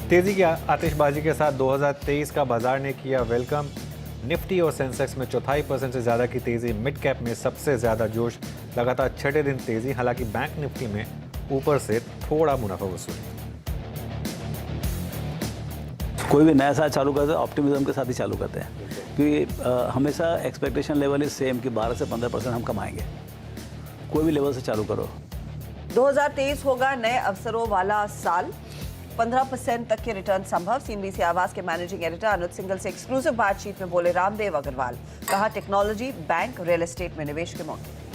तेजी की आतिशबाजी के साथ 2023 का बाजार ने किया वेलकम। निफ्टी और सेंसेक्स में 0.25% से ज्यादा की तेजी, मिड कैप में सबसे ज्यादा जोश, लगातार छठे दिन तेजी। हालांकि बैंक निफ्टी में ऊपर से थोड़ा मुनाफा वसूल। कोई भी नया साल चालू करते हैं ऑप्टिमिज्म के साथ ही चालू करते हैं, क्योंकि हमेशा एक्सपेक्टेशन लेवल इज सेम कि 12 से 15% हम कमाएंगे। कोई भी लेवल से चालू करो। 2023 होगा नए अवसरों वाला साल। 15% तक के रिटर्न संभव। सीएनबीसी आवास के मैनेजिंग एडिटर अनुज सिंघल से एक्सक्लूसिव बातचीत में बोले रामदेव अग्रवाल। कहा टेक्नोलॉजी, बैंक, रियल एस्टेट में निवेश के मौके।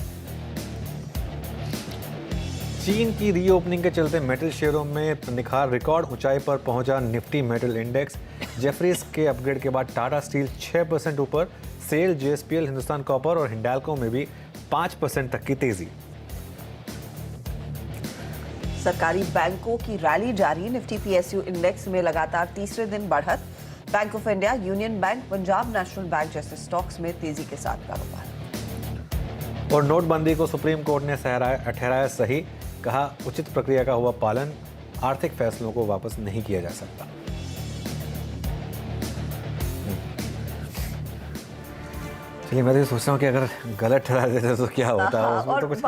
चीन की रीओपनिंग के चलते मेटल शेयरों में निखार, रिकॉर्ड ऊंचाई पर पहुंचा निफ्टी मेटल इंडेक्स। जेफरीज के अपग्रेड के बाद टाटा स्टील 6% ऊपर, सेल, जेएसपीएल, हिंदुस्तान कॉपर और हिंडाल्को में भी 5% तक की तेजी। सरकारी बैंकों की रैली जारी। निफ्टी पीएसयू इंडेक्स में लगातार तीसरे दिन बढ़त। Bank of India, union bank, Punjab national bank जैसे स्टॉक्स में तेजी के साथ कारोबार। और नोटबंदी को सुप्रीम कोर्ट ने ठहराया सही। कहा उचित प्रक्रिया का हुआ पालन, आर्थिक फैसलों को वापस नहीं किया जा सकता। चलिए, मैं तो सोच रहा हूँ कि अगर गलत ठहरा देते तो क्या होता है। उसमें और तो कुछ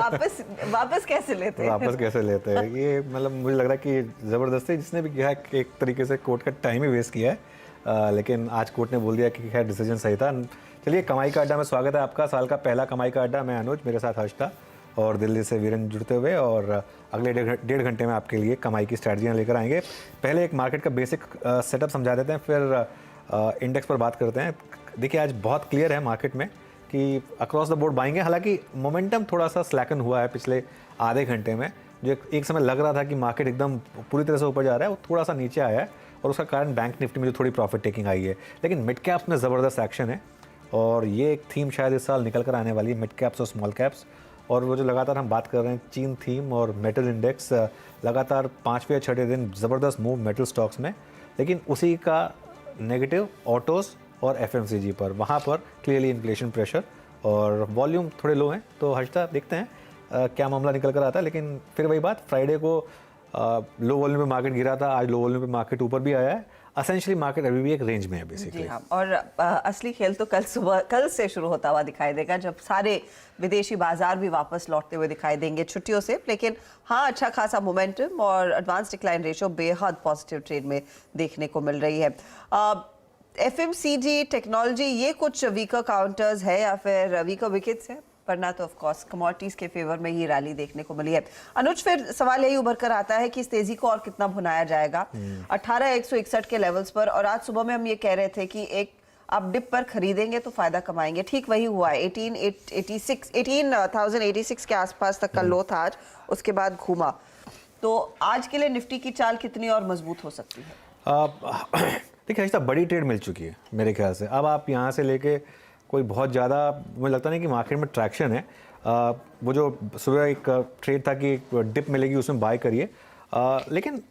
वापस कैसे लेते हैं? वापस कैसे लेते हैं ये, मतलब मुझे लग रहा है कि ज़बरदस्ती जिसने भी किया है एक तरीके से कोर्ट का टाइम ही वेस्ट किया है। लेकिन आज कोर्ट ने बोल दिया कि खैर डिसीजन सही था। चलिए, कमाई का अड्डा में स्वागत है आपका। साल का पहला कमाई का अड्डा। मैं अनुज, मेरे साथ हर्षता और दिल्ली से वीरेंद्र जुड़ते हुए, और अगले डेढ़ घंटे में आपके लिए कमाई की स्ट्रैटेजियाँ लेकर आएंगे। पहले एक मार्केट का बेसिक सेटअप समझा देते हैं, फिर इंडेक्स पर बात करते हैं। देखिए, आज बहुत क्लियर है मार्केट में कि अक्रॉस द बोर्ड बाइंग है। हालांकि मोमेंटम थोड़ा सा स्लैकन हुआ है पिछले आधे घंटे में। जो एक समय लग रहा था कि मार्केट एकदम पूरी तरह से ऊपर जा रहा है, वो थोड़ा सा नीचे आया है, और उसका कारण बैंक निफ्टी में जो थोड़ी प्रॉफिट टेकिंग आई है। लेकिन मिड कैप्स में ज़बरदस्त एक्शन है, और ये एक थीम शायद इस साल निकल कर आने वाली है, मिड कैप्स और स्मॉल कैप्स। और वो जो लगातार हम बात कर रहे हैं चीन थीम और मेटल इंडेक्स, लगातार 5वें या 6ठे दिन ज़बरदस्त मूव मेटल स्टॉक्स में। लेकिन उसी का नेगेटिव ऑटोज़ और एफएमसीजी पर, वहाँ पर क्लियरली इन्फ्लेशन प्रेशर और वॉल्यूम थोड़े लो हैं। तो हर्षता, देखते हैं क्या मामला निकल कर आता है। लेकिन फिर वही बात, फ्राइडे को लो वॉल्यूम पे मार्केट गिरा था, आज लो वॉल्यूम पे मार्केट ऊपर भी आया है। असेंशियली मार्केट अभी भी एक रेंज में है बेसिकली। हाँ, और असली खेल तो कल से शुरू होता हुआ दिखाई देगा, जब सारे विदेशी बाजार भी वापस लौटते हुए दिखाई देंगे छुट्टियों से। लेकिन हाँ, अच्छा खासा मोमेंटम और एडवांस डिक्लाइन रेशो बेहद पॉजिटिव ट्रेड में देखने को मिल रही है। एफएमसीजी, टेक्नोलॉजी, ये कुछ वीकर काउंटर्स है या फिर वीकर विकेट्स है, वरना तो ऑफ कोर्स कमोडिटीज के फेवर में ही रैली देखने को मिली है। अनुज, फिर सवाल यही उभर कर आता है कि इस तेजी को और कितना भुनाया जाएगा 18,161 के लेवल्स पर। और आज सुबह में हम ये कह रहे थे कि एक आप डिप पर खरीदेंगे तो फायदा कमाएंगे। ठीक वही हुआ है। 18,086 के आसपास तक का लो था आज, उसके बाद घूमा। तो आज के लिए निफ्टी की चाल कितनी और मजबूत हो सकती है? देखिए, ऐसा बड़ी ट्रेड मिल चुकी है मेरे ख्याल से। अब आप यहाँ से लेके कोई बहुत ज़्यादा, मुझे लगता नहीं कि मार्केट में ट्रैक्शन है। वो जो सुबह एक ट्रेड था कि एक डिप मिलेगी, उसमें बाय करिए। लेकिन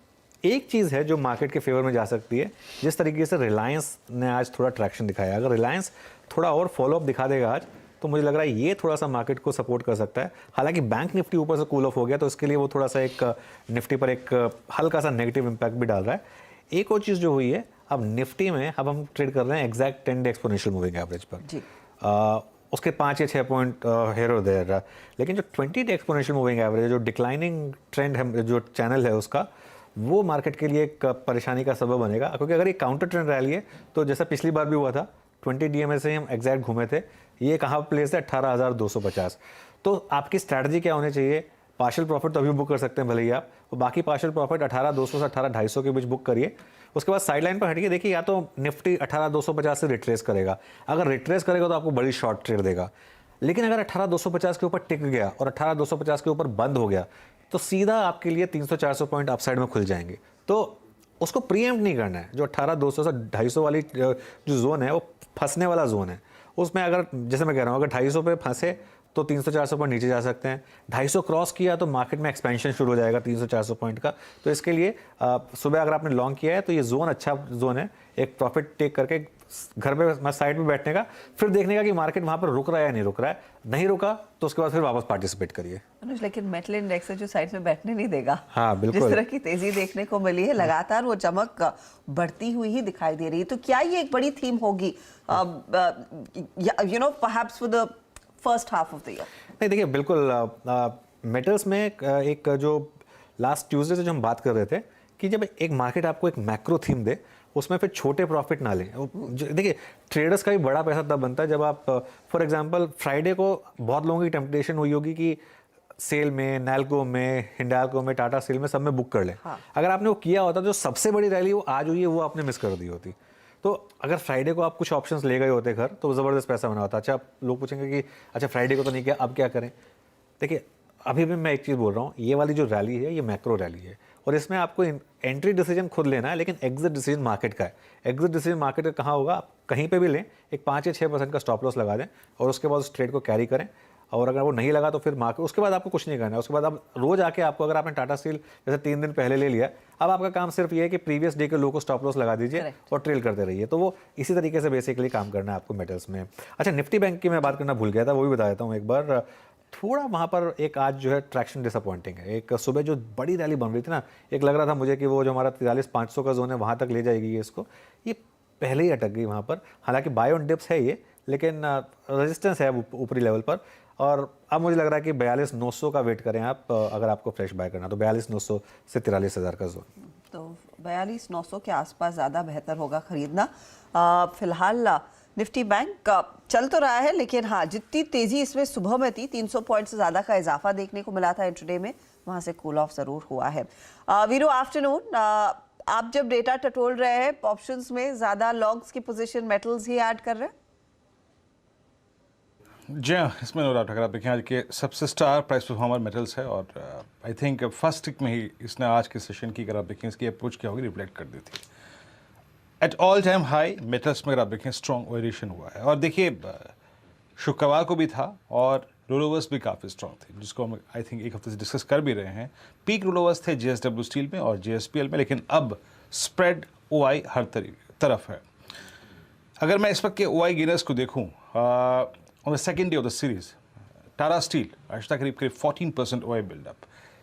एक चीज़ है जो मार्केट के फेवर में जा सकती है। जिस तरीके से रिलायंस ने आज थोड़ा ट्रैक्शन दिखाया, अगर रिलायंस थोड़ा और फॉलोअप दिखा देगा आज, तो मुझे लग रहा है ये थोड़ा सा मार्केट को सपोर्ट कर सकता है। हालांकि बैंक निफ्टी ऊपर से कूल ऑफ हो गया, तो इसके लिए वो थोड़ा सा एक निफ्टी पर एक हल्का सा नेगेटिव इम्पैक्ट भी डाल रहा है। एक और चीज़ जो हुई है, अब निफ्टी में अब हम ट्रेड कर रहे हैं exact 10 day exponential moving average पर जी। उसके 5 या 6 पॉइंट हेयर और देयर। लेकिन जो 20 डे एक्सपोनेंशियल मूविंग एवरेज, जो डिक्लाइनिंग ट्रेंड है, जो चैनल है उसका, वो मार्केट के लिए एक परेशानी का सबब बनेगा। क्योंकि अगर ये काउंटर ट्रेंड रैली है, तो जैसा पिछली बार भी हुआ था, 20 डीएमए से हम एग्जैक्ट घूमे थे। ये कहाँ प्लेस है? 18,250। तो आपकी स्ट्रैटेजी क्या होनी चाहिए? पार्शियल प्रॉफिट तो अभी बुक कर सकते हैं भले ही आप, और बाकी पार्शियल प्रॉफिट 18,200 से 18,250 के बीच बुक करिए। उसके बाद साइडलाइन पर हटिए। देखिए, या तो निफ्टी 18,250 से रिट्रेस करेगा। अगर रिट्रेस करेगा तो आपको बड़ी शॉर्ट ट्रेड देगा। लेकिन अगर 18,250 के ऊपर टिक गया और 18,250 के ऊपर बंद हो गया, तो सीधा आपके लिए 300-400 पॉइंट अपसाइड में खुल जाएंगे। तो उसको प्रीएम्प्ट नहीं करना है। जो 18,200 से 250 वाली जो जोन है, वो फंसने वाला जोन है। उसमें अगर, जैसे मैं कह रहा हूँ, अगर 250 पे फंसे तो 300-400 पॉइंट नीचे जा सकते हैं। 250 क्रॉस किया तो मार्केट में एक्सपेंशन शुरू हो जाएगा 300-400 पॉइंट का। तो इसके लिए सुबह अगर आपने लॉन्ग किया है, तो ये जोन अच्छा जोन है। एक प्रॉफिट टेक करके घर पे साइड पे बैठने का, फिर देखने का कि मार्केट वहाँ पर रुक रहा है या नहीं रुक रहा है। नहीं रुका तो उसके बाद फिर वापस पार्टिसिपेट करिए। अनुज, लेकिन मेटल इंडेक्स है जो साइड में बैठने नहीं देगा। हाँ, बिल्कुल। जिस तरह की तेजी देखने को मिली है, लगातार वो चमक बढ़ती हुई ही दिखाई दे रही है। तो क्या ये एक बड़ी थीम होगी perhaps for the first half of the year? नहीं, देखिए बिल्कुल मेटल्स में एक जो लास्ट ट्यूसडे से जो हम बात कर रहे थे कि जब एक मार्केट आपको एक मैक्रो थीम दे, उसमें फिर छोटे प्रॉफिट ना लें। देखिए ट्रेडर्स का भी बड़ा पैसा तब बनता है जब आप फॉर एग्जांपल फ्राइडे को बहुत लोगों की टेम्पटेशन हुई होगी कि सेल में, नैल्को में, हिंडाल्को में, टाटा स्टील में सब में बुक कर लें। हाँ। अगर आपने वो किया होता, जो सबसे बड़ी रैली वो आज हुई है, वो आपने मिस कर दी होती। तो अगर फ्राइडे को आप कुछ ऑप्शंस ले गए होते घर, तो ज़बरदस्त पैसा बना होता। अच्छा, आप लोग पूछेंगे कि अच्छा फ्राइडे को तो नहीं किया, अब क्या करें। देखिए अभी भी मैं एक चीज़ बोल रहा हूँ, ये वाली जो रैली है ये मैक्रो रैली है और इसमें आपको एंट्री डिसीजन खुद लेना है, लेकिन एग्जिट डिसीजन मार्केट का है। एग्जिट डिसीजन मार्केट का कहाँ होगा, आप कहीं पे भी लें, एक 5 या 6% का स्टॉप लॉस लगा दें और उसके बाद उस ट्रेड को कैरी करें। और अगर वो नहीं लगा तो फिर मार्केट, उसके बाद आपको कुछ नहीं करना है। उसके बाद आप रोज आके आपको, अगर आपने टाटा स्टील जैसे 3 दिन पहले ले लिया, अब आपका काम सिर्फ ये है कि प्रीवियस डे के लो को स्टॉप लॉस लगा दीजिए और ट्रेल करते रहिए। तो वो इसी तरीके से बेसिकली काम करना है आपको मेटल्स में। अच्छा, निफ्टी बैंक की मैं बात करना भूल गया था, वो भी बता देता हूँ एक बार। थोड़ा वहाँ पर एक आज जो है ट्रैक्शन डिसअपॉइंटिंग है। एक सुबह जो बड़ी रैली बन रही थी ना, एक लग रहा था मुझे कि वो जो हमारा 43,500 का जोन है वहाँ तक ले जाएगी इसको, ये पहले ही अटक गई वहाँ पर। हालांकि बाय ऑन डिप्स है ये, लेकिन रेजिस्टेंस है ऊपरी लेवल पर। और अब मुझे लग रहा है कि 42,900 का वेट करें आप, अगर आपको फ्रेश बाय करना तो 42,900 से 43,000 का जोन। तो 42,900 के आसपास ज़्यादा बेहतर होगा खरीदना। फिलहाल निफ्टी बैंक चल तो रहा है, लेकिन हाँ, जितनी तेजी इसमें सुबह में थी, 300 पॉइंट से ज़्यादा का इजाफा देखने को मिला था इंट्राडे में, वहाँ से कूल ऑफ ज़रूर हुआ है। वीरू, आफ्टरनून। आप जब डेटा टटोल रहे हैं, ऑप्शंस में ज़्यादा लॉन्ग्स की पोजीशन मेटल्स ही ऐड कर रहे हैं? जी हाँ, इसमें नो डाउट। अगर आप देखें आज के सबसे स्टार प्राइस परफॉर्मर मेटल्स है और आई थिंक फर्स्ट टिक में ही इसने आज के सेशन की, अगर आप देखें इसकी अप्रोच क्या होगी, रिफ्लेक्ट कर दी थी। At all time high metals में अगर आप देखें स्ट्रॉन्ग वेरिएशन हुआ है और देखिए शुक्रवार को भी था और रोलोवर्स भी काफ़ी स्ट्रॉन्ग थे, जिसको हम आई थिंक एक हफ्ते से डिस्कस कर भी रहे हैं। पीक रोलोवर्स थे JSW स्टील में और JSPL में, लेकिन अब स्प्रेड OI हर तरफ है। अगर मैं इस वक्त के OI गेनर्स को देखूँ, on the second day of the series, Tata steel आज तक करीब 14% OI बिल्डअप,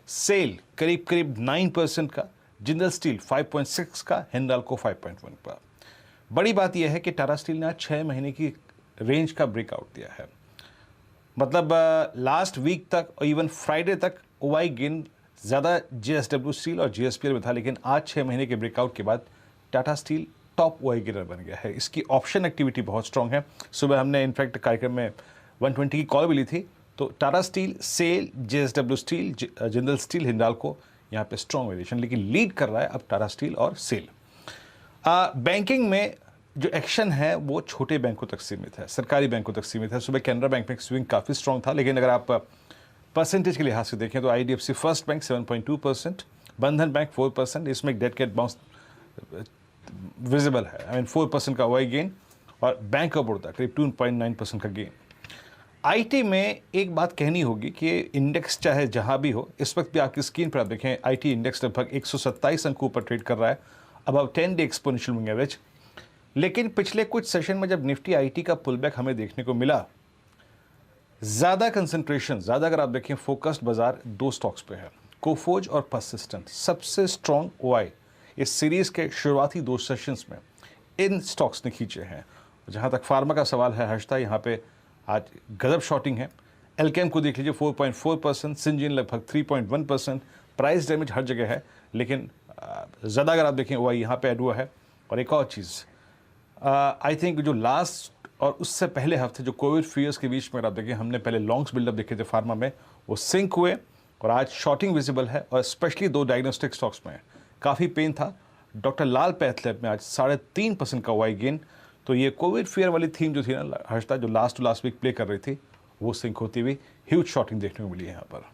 सेल करीब 9% का, जिंदल स्टील 5.6 का, हिंडाल्को 5.1 का। बड़ी बात यह है कि टाटा स्टील ने आज 6 महीने की रेंज का ब्रेकआउट दिया है। मतलब लास्ट वीक तक और इवन फ्राइडे तक OI गेन ज़्यादा JSW स्टील और JSPL में था, लेकिन आज 6 महीने के ब्रेकआउट के बाद Tata steel top OI gainer बन गया है। इसकी ऑप्शन एक्टिविटी बहुत स्ट्रॉन्ग है। सुबह हमने इनफैक्ट कार्यक्रम में 120 की कॉल भी ली थी, तो Tata steel, SAIL, JSW steel, Jindal steel, Hindalco यहाँ पे स्ट्रॉन्ग वेरिएशन, लेकिन लीड कर रहा है अब टाटा स्टील और सेल। बैंकिंग में जो एक्शन है वो छोटे बैंकों तक सीमित है, सरकारी बैंकों तक सीमित है। सुबह कैनरा बैंक में स्विंग काफ़ी स्ट्रॉन्ग था, लेकिन अगर आप परसेंटेज के लिहाज से देखें तो IDFC फर्स्ट बैंक 7.2%, बंधन बैंक 4%, इसमें डेट कैट बाउंस विजिबल है। आई मीन 4% का OI गेन और बैंक ऑफ बड़ौदा करीब 2.9% का गेन। IT में एक बात कहनी होगी कि इंडेक्स चाहे जहां भी हो, इस वक्त भी आपकी स्क्रीन पर आप देखें IT इंडेक्स लगभग 127 अंकों पर ट्रेड कर रहा है, about 10 day exponential moving average. लेकिन पिछले कुछ सेशन में जब निफ्टी IT का पुलबैक हमें देखने को मिला, ज़्यादा कंसंट्रेशन, ज़्यादा अगर आप देखें फोकस्ड बाजार 2 स्टॉक्स पे है, कोफोर्ज और परसिस्टेंट। सबसे स्ट्रॉन्ग OI इस सीरीज़ के शुरुआती 2 सेशंस में इन स्टॉक्स ने खींचे हैं। जहाँ तक फार्मा का सवाल है, हर्षता, यहाँ पे आज गजब शॉर्टिंग है। एलकेम को देख लीजिए 4.4%, सिंजीन लगभग 3.1%, प्राइस डैमेज हर जगह है, लेकिन ज़्यादा अगर आप देखें OI यहाँ पे ऐड हुआ है। और एक और चीज़, आई थिंक जो लास्ट और उससे पहले हफ्ते जो कोविड फियर्स के बीच में अगर आप देखें, हमने पहले लॉन्ग्स बिल्डअप देखे थे फार्मा में, वो सिंक हुए और आज शॉर्टिंग विजिबल है और स्पेशली 2 डायग्नोस्टिक स्टॉक्स में काफ़ी पेन था। डॉक्टर लाल पैथलैब में आज 3.5% का OI गेन। तो ये कोविड फियर वाली थीम जो थी ना हर्षता, जो लास्ट वीक प्ले कर रही थी, वो सिंक होती हुई ह्यूज शॉर्टिंग देखने को मिली है यहाँ पर।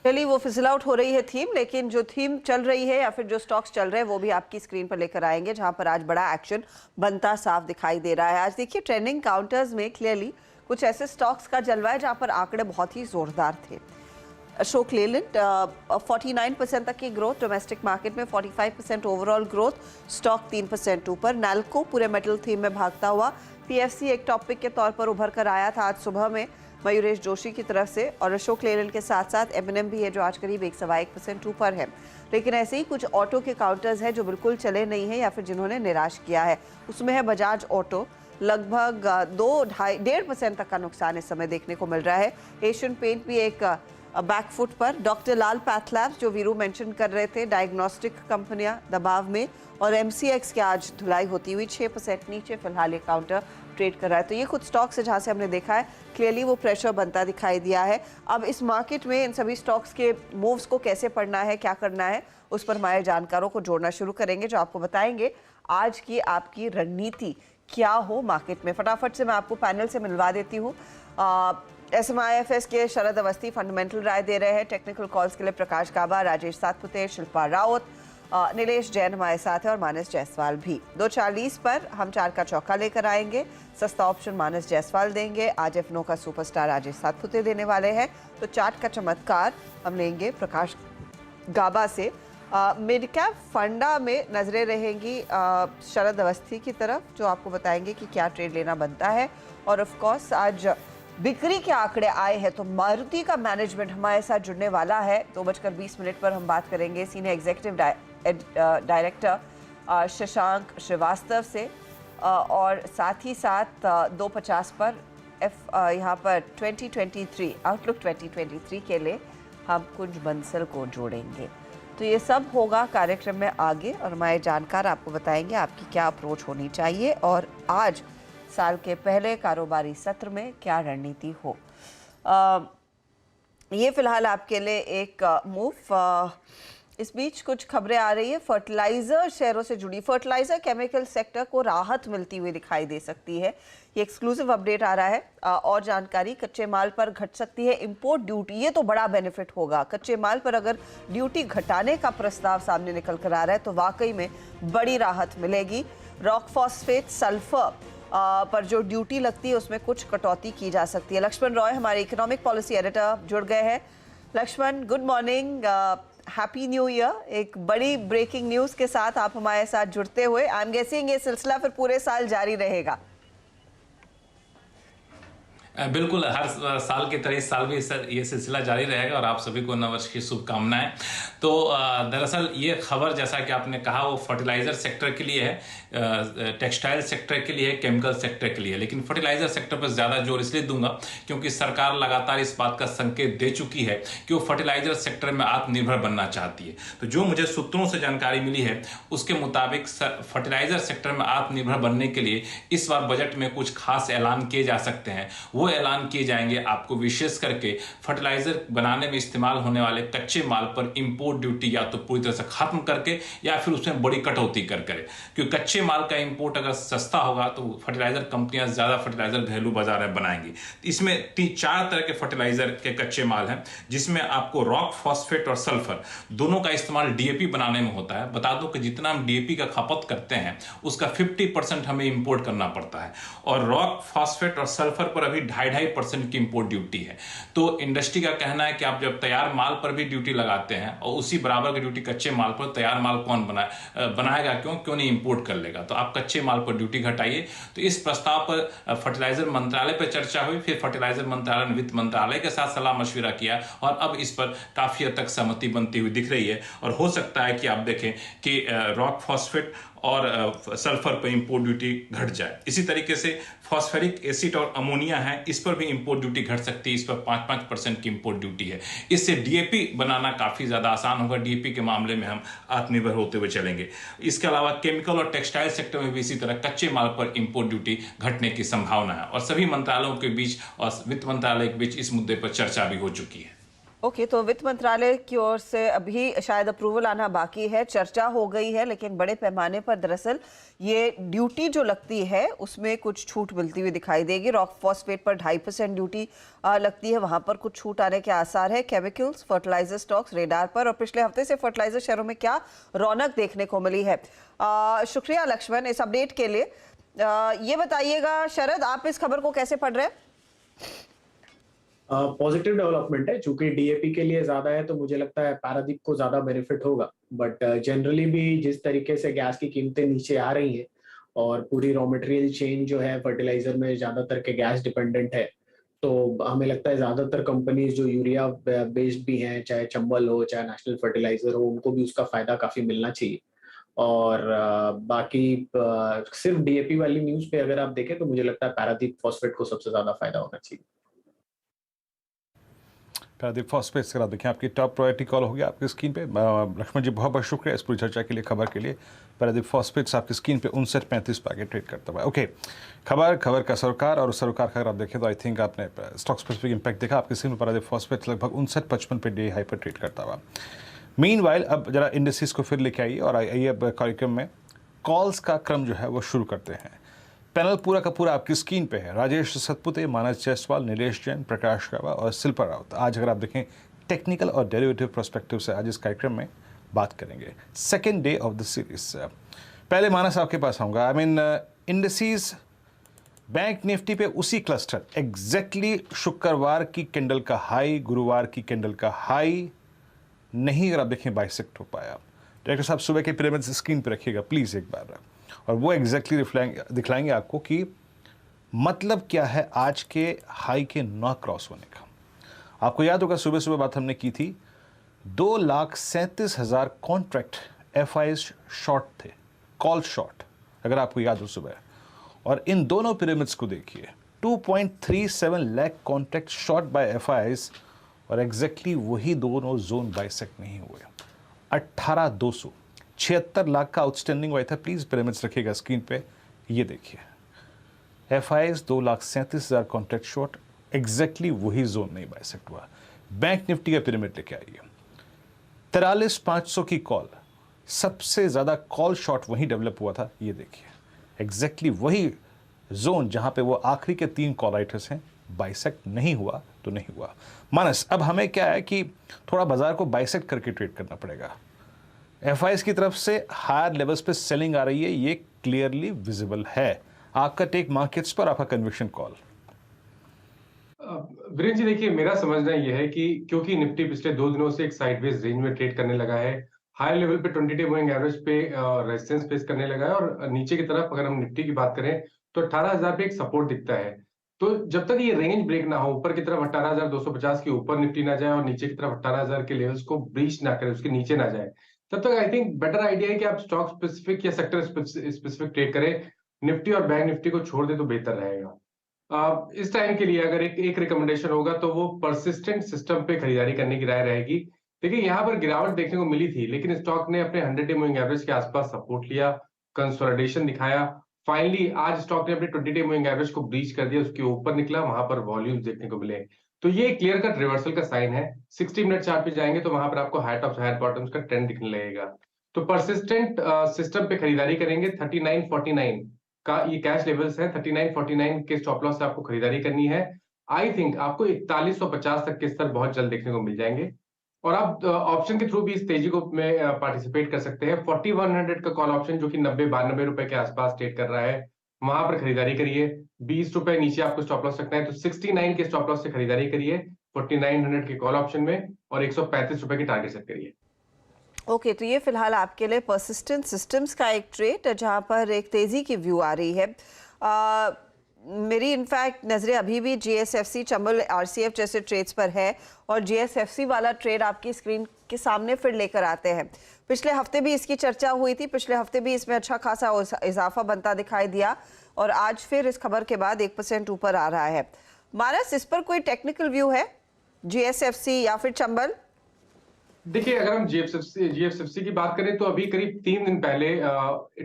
चलिए, वो फिसल आउट हो रही है थीम, लेकिन जो थीम चल रही है या फिर जो स्टॉक्स चल रहे हैं वो भी आपकी स्क्रीन पर लेकर आएंगे, जहां पर आज बड़ा एक्शन बनता साफ दिखाई दे रहा है। आज देखिए ट्रेंडिंग काउंटर्स में क्लियरली कुछ ऐसे स्टॉक्स का जलवा है जहां पर आंकड़े बहुत ही जोरदार थे। अशोक लेलैंड 49% तक की ग्रोथ, डोमेस्टिक मार्केट में 45% ओवरऑल ग्रोथ, स्टॉक 3% ऊपर। नैल्को पूरे मेटल थीम में भागता हुआ, पीएफसी एक टॉपिक के तौर पर उभर कर आया था आज सुबह में मयूरेश जोशी की तरफ से, और अशोक लेलैंड के साथ साथ एमएनएम भी है जो आज करीब 1.1% ऊपर है। लेकिन ऐसे ही कुछ ऑटो के काउंटर्स हैं जो बिल्कुल चले नहीं हैं या फिर जिन्होंने निराश किया है। उसमें है बजाज ऑटो, लगभग 2-1.5% तक का नुकसान इस समय देखने को मिल रहा है। एशियन पेंट भी एक बैकफुट पर। डॉक्टर लाल पैथलैब्स जो वीरू मेंशन कर रहे थे, डायग्नोस्टिक कंपनियां दबाव में, और एमसीएक्स की आज धुलाई होती हुई 6% नीचे फिलहाल ये काउंटर ट्रेड कर रहा है। तो ये कुछ स्टॉक्स है जहां से हमने देखा है क्लियरली वो प्रेशर बनता दिखाई दिया है। अब इस मार्केट में इन सभी स्टॉक्स के मूव्स को कैसे पढ़ना है, क्या करना है, उस पर हमारे जानकारों को जोड़ना शुरू करेंगे जो आपको बताएंगे आज की आपकी रणनीति क्या हो मार्केट में। फटाफट से मैं आपको पैनल से मिलवा देती हूँ। SMIFS के शरद अवस्थी फंडामेंटल राय दे रहे हैं। टेक्निकल कॉल्स के लिए प्रकाश गाबा, राजेश सातपुते, शिल्पा राउत, नीलेश जैन हमारे साथ है और मानस जायसवाल भी। 2:40 पर हम 4 का चौका लेकर आएंगे। सस्ता ऑप्शन मानस जायसवाल देंगे, आज एफनो का सुपरस्टार राजेश सातपुते देने वाले हैं। तो चार्ट का चमत्कार हम लेंगे प्रकाश गाबा से। मिड कैप फंडा में नजरें रहेंगी शरद अवस्थी की तरफ, जो आपको बताएंगे कि क्या ट्रेड लेना बनता है। और ऑफ कोर्स आज बिक्री के आंकड़े आए हैं तो मारुति का मैनेजमेंट हमारे साथ जुड़ने वाला है। 2:20 पर हम बात करेंगे senior executive director Shashank Srivastava से, और साथ ही साथ 2:50 पर यहाँ पर 2023 आउटलुक 2023 के लिए हम कुंज बंसल को जोड़ेंगे। तो ये सब होगा कार्यक्रम में आगे, और हमारे जानकार आपको बताएंगे आपकी क्या अप्रोच होनी चाहिए और आज साल के पहले कारोबारी सत्र में क्या रणनीति हो। ये फिलहाल आपके लिए एक मूव। इस बीच कुछ खबरें आ रही है फर्टिलाइजर शेयरों से जुड़ी। फर्टिलाइजर केमिकल सेक्टर को राहत मिलती हुई दिखाई दे सकती है, ये एक्सक्लूसिव अपडेट आ रहा है। और जानकारी, कच्चे माल पर घट सकती है इंपोर्ट ड्यूटी, ये तो बड़ा बेनिफिट होगा। कच्चे माल पर अगर ड्यूटी घटाने का प्रस्ताव सामने निकल कर आ रहा है तो वाकई में बड़ी राहत मिलेगी। रॉक फॉस्फेट, सल्फर पर जो ड्यूटी लगती है उसमें कुछ कटौती की जा सकती है। लक्ष्मण रॉय हमारे इकोनॉमिक पॉलिसी एडिटर जुड़ गए हैं। Laxman, good morning, happy new year. एक बड़ी ब्रेकिंग न्यूज़ के साथ आप हमारे साथ जुड़ते हुए, आई एम गेसिंग ये सिलसिला फिर पूरे साल जारी रहेगा। बिल्कुल, हर साल की तरह इस साल भी ये सिलसिला जारी रहेगा और आप सभी को नववर्ष की शुभकामनाएं। तो दरअसल ये खबर, जैसा कि आपने कहा, वो फर्टिलाइजर सेक्टर के लिए है, टेक्सटाइल सेक्टर के लिए है, केमिकल सेक्टर के लिए है। लेकिन फर्टिलाइजर सेक्टर पर ज़्यादा जोर इसलिए दूंगा क्योंकि सरकार लगातार इस बात का संकेत दे चुकी है कि वो फर्टिलाइजर सेक्टर में आत्मनिर्भर बनना चाहती है। तो जो मुझे सूत्रों से जानकारी मिली है उसके मुताबिक फर्टिलाइजर सेक्टर में आत्मनिर्भर बनने के लिए इस बार बजट में कुछ खास ऐलान किए जा सकते हैं। वो ऐलान किए जाएंगे आपको विशेष करके फर्टिलाइजर बनाने में इस्तेमाल होने वाले कच्चे माल पर इंपोर्ट ड्यूटी या तो पूरी तरह से खत्म करके या फिर उसमें बड़ी कटौती कर करे। क्योंकि कच्चे माल का इंपोर्ट अगर सस्ता होगा तो फर्टिलाइजर कंपनियां ज्यादा फर्टिलाइजर घरेलू बाजार में बनाएंगी। इसमें 3-4 तरह के फर्टिलाइजर के कच्चे माल हैं, जिसमें आपको रॉक फॉस्फेट और सल्फर दोनों का इस्तेमाल डीएपी बनाने में होता है। बता दो कि जितना हम डीएपी का खपत करते हैं उसका 50% हमें इंपोर्ट करना पड़ता है, और रॉक फॉस्फेट और सल्फर पर अभी 2.5% की इंपोर्ट ड्यूटी है। तो इंडस्ट्री का कहना है कि आप जब तैयार माल पर भी ड्यूटी लगाते हैं और उसी बराबर की ड्यूटी कच्चे माल पर, तैयार माल कौन बनाएगा, क्यों नहीं इंपोर्ट कर लेगा। तो आप कच्चे माल पर ड्यूटी घटाइए। तो इस प्रस्ताव पर फर्टिलाइजर मंत्रालय पर चर्चा हुई, फिर फर्टिलाइजर मंत्रालय ने वित्त मंत्रालय के साथ सलाह मशविरा किया और अब इस पर काफी हद तक सहमति बनती हुई दिख रही है। और हो सकता है कि आप देखें कि रॉक फॉस्फेट और सल्फर पर इंपोर्ट ड्यूटी घट जाए। इसी तरीके से फॉस्फेरिक एसिड और अमोनिया है, इस पर भी इंपोर्ट ड्यूटी घट सकती है। इस पर 5% की इंपोर्ट ड्यूटी है। इससे डीएपी बनाना काफी ज्यादा आसान होगा। डीएपी के मामले में हम आत्मनिर्भर होते हुए चलेंगे। इसके अलावा केमिकल और टेक्सटाइल सेक्टर में भी इसी तरह कच्चे माल पर इंपोर्ट ड्यूटी घटने की संभावना है और सभी मंत्रालयों के बीच और वित्त मंत्रालय के बीच इस मुद्दे पर चर्चा भी हो चुकी है। ओके, तो वित्त मंत्रालय की ओर से अभी शायद अप्रूवल आना बाकी है, चर्चा हो गई है, लेकिन बड़े पैमाने पर दरअसल ये ड्यूटी जो लगती है उसमें कुछ छूट मिलती हुई दिखाई देगी। रॉक फॉस्फेट पर 2.5% ड्यूटी लगती है, वहां पर कुछ छूट आने के आसार है। केमिकल्स, फर्टिलाइजर स्टॉक्स रेडार पर, और पिछले हफ्ते से फर्टिलाइजर शेयरों में क्या रौनक देखने को मिली है। शुक्रिया लक्ष्मण इस अपडेट के लिए। ये बताइएगा शरद, आप इस खबर को कैसे पढ़ रहे हैं? पॉजिटिव डेवलपमेंट है, चूंकि डीएपी के लिए ज्यादा है तो मुझे लगता है पारादीप को ज्यादा बेनिफिट होगा। बट जनरली भी जिस तरीके से गैस की कीमतें नीचे आ रही हैं और पूरी रॉ मटेरियल चेन जो है फर्टिलाइजर में ज्यादातर के गैस डिपेंडेंट है, तो हमें लगता है ज्यादातर कंपनीज जो यूरिया बेस्ड भी हैं, चाहे चंबल हो चाहे नेशनल फर्टिलाइजर हो, उनको भी उसका फायदा काफी मिलना चाहिए। और बाकी सिर्फ डीएपी वाली न्यूज पे अगर आप देखें तो मुझे लगता है पारादीप फॉस्फेट को सबसे ज्यादा फायदा होना चाहिए। पारादीप फॉस्फेट्स अगर आप देखें आपकी टॉप प्रायोरिटी कॉल होगी आपकी स्क्रीन पे। लक्ष्मण जी बहुत बहुत शुक्रिया इस पूरी चर्चा के लिए, खबर के लिए। पारादीप फॉस्फेट्स आपकी स्क्रीन पे 59.35 पे आगे ट्रेड करता हुआ। ओके, खबर का सरोकार, और उस सरोकार का अगर आप देखें तो आई थिंक आपने स्टॉक स्पेसिफिक इंपैक्ट देखा आपकी स्क्रीन पर। पारादीप फॉस्फेट्स लगभग 59.55 पे डे हाई पर ट्रेड करता हुआ। मीनवाइल अब जरा इंडस्ट्रीज को फिर लेके आइए और आइए अब कार्यक्रम में कॉल्स का क्रम जो है वो शुरू करते हैं। पैनल पूरा का पूरा आपकी स्क्रीन पे है। राजेश सतपुते, मानस जायसवाल, नीलेश जैन, प्रकाश रावा और शिल्पा रावत। आज अगर आप देखें टेक्निकल और डेरिवेटिव पर्सपेक्टिव से आज इस कार्यक्रम में बात करेंगे। Second day of the series. पहले मानस आपके पास आऊँगा। I mean industries bank Nifty पे उसी क्लस्टर एग्जैक्टली शुक्रवार की कैंडल का हाई, गुरुवार की कैंडल का हाई नहीं अगर आप देखें बाइसेक्ट हो पाया। डायरेक्टर साहब सुबह के पिरामिड्स स्क्रीन पे रखिएगा प्लीज़ एक बार, और वो एग्जैक्टली दिखलाएंगे आपको कि मतलब क्या है आज के हाई के ना क्रॉस होने का। आपको याद होगा सुबह सुबह बात हमने की थी, 2,37,000 कॉन्ट्रैक्ट एफआईज शॉर्ट थे, कॉल शॉर्ट, अगर आपको याद हो सुबह। और इन दोनों पिरामिड्स को देखिए, 2.37 lakh contract short by FIIs, और एग्जैक्टली वही दोनों जोन बाइसेक्ट नहीं हुए। 18,200 76 लाख का आउटस्टैंडिंग हुआ था। प्लीज पिरामिड्स रखिएगा स्क्रीन पे, ये देखिए एफआईज 2,37,000 कॉन्ट्रैक्ट शॉर्ट, एग्जैक्टली वही जोन नहीं बाइसेक्ट हुआ। बैंक निफ्टी का पिरामिड लेके आइए, 43,500 की कॉल, सबसे ज्यादा कॉल शॉर्ट वही डेवलप हुआ था। ये देखिए एग्जैक्टली वही जोन जहां पे वो आखिरी के 3 कॉल राइटर्स हैं, बाइसेक्ट नहीं हुआ तो नहीं हुआ। मानस, अब हमें क्या है कि थोड़ा बाजार को बाइसेक्ट करके ट्रेड करना पड़ेगा। एफआईएस की तरफ से हायर लेवल्स पे सेलिंग आ रही है, ये क्लियरली विजिबल है। आपका टेक मार्केट्स पर, आपका कन्विक्शन कॉल। वीरेंद्र जी देखिए, मेरा समझना यह है कि क्योंकि निफ्टी पिछले 2 दिनों से एक साइडवेज रेंज में ट्रेड करने लगा है, हाई लेवल पे 20 डे मूविंग एवरेज पे रेजिस्टेंस फेस करने लगा है, और नीचे की तरफ अगर हम निफ्टी की बात करें तो 18,000 पे एक सपोर्ट दिखता है। तो जब तक ये रेंज ब्रेक ना हो, ऊपर की तरफ 18,250 के ऊपर निफ्टी ना जाए और नीचे की तरफ 18,000 के लेवल्स को ब्रीच ना करे, उसके नीचे ना जाए, तब तक आई थिंक बेटर आइडिया है कि आप स्टॉक स्पेसिफिक या सेक्टर स्पेसिफिक ट्रेड करें। निफ्टी और बैंक निफ्टी को छोड़ दे तो बेहतर रहेगा। इस टाइम के लिए अगर एक रिकमेंडेशन होगा तो वो परसिस्टेंट सिस्टम पे खरीदारी करने की राय रहेगी। देखिए यहाँ पर गिरावट देखने को मिली थी, लेकिन स्टॉक ने अपने 100 डे मूविंग एवरेज के आसपास सपोर्ट लिया, कंसोलिडेशन दिखाया। फाइनली आज स्टॉक ने अपने 20 डे मूविंग एवरेज को ब्रीच कर दिया, उसके ऊपर निकला, वहां पर वॉल्यूम्स देखने को मिले। तो ये क्लियर कट रिवर्सल का साइन है। 60 मिनट चार्ट पे जाएंगे तो वहां पर आपको हाई टॉप्स हायर बॉटम्स का ट्रेंड दिखने लगेगा। तो परसिस्टेंट सिस्टम पे खरीदारी करेंगे। 39.49 का ये कैश लेवल्स है, 39.49 के स्टॉप लॉस से आपको खरीदारी करनी है। आई थिंक आपको 4150 तक के स्तर बहुत जल्द देखने को मिल जाएंगे, और आप ऑप्शन के थ्रू भी इस तेजी को में पार्टिसिपेट कर सकते हैं। 4100 का कॉल ऑप्शन जो कि 90-92 रुपए के आसपास ट्रेड कर रहा है, वहां पर खरीदारी करिए। 20 रुपए नीचे आपको स्टॉप लॉस रखना है तो 69 के स्टॉप लॉस से खरीदारी करिए 4900 के कॉल ऑप्शन में, और 135 रुपए की टारगेट सेट करिए। ओके, तो ये फिलहाल आपके लिए परसिस्टेंट सिस्टम्स का एक ट्रेड जहां पर एक तेजी की व्यू आ रही है। मेरी इनफैक्ट नज़रें अभी भी जीएसएफसी, चंबल, आरसीएफ जैसे ट्रेड्स पर है, और जीएसएफसी वाला ट्रेड आपकी स्क्रीन के सामने फिर लेकर आते हैं। पिछले हफ्ते भी इसकी चर्चा हुई थी, पिछले हफ्ते भी इसमें अच्छा खासा इजाफा बनता दिखाई दिया, और आज फिर इस खबर के बाद 1% ऊपर आ रहा है। मानस, इस पर कोई टेक्निकल व्यू है जीएसएफसी या फिर चंबल? देखिए, अगर हम जीएफएफसी की बात करें तो अभी करीब 3 दिन पहले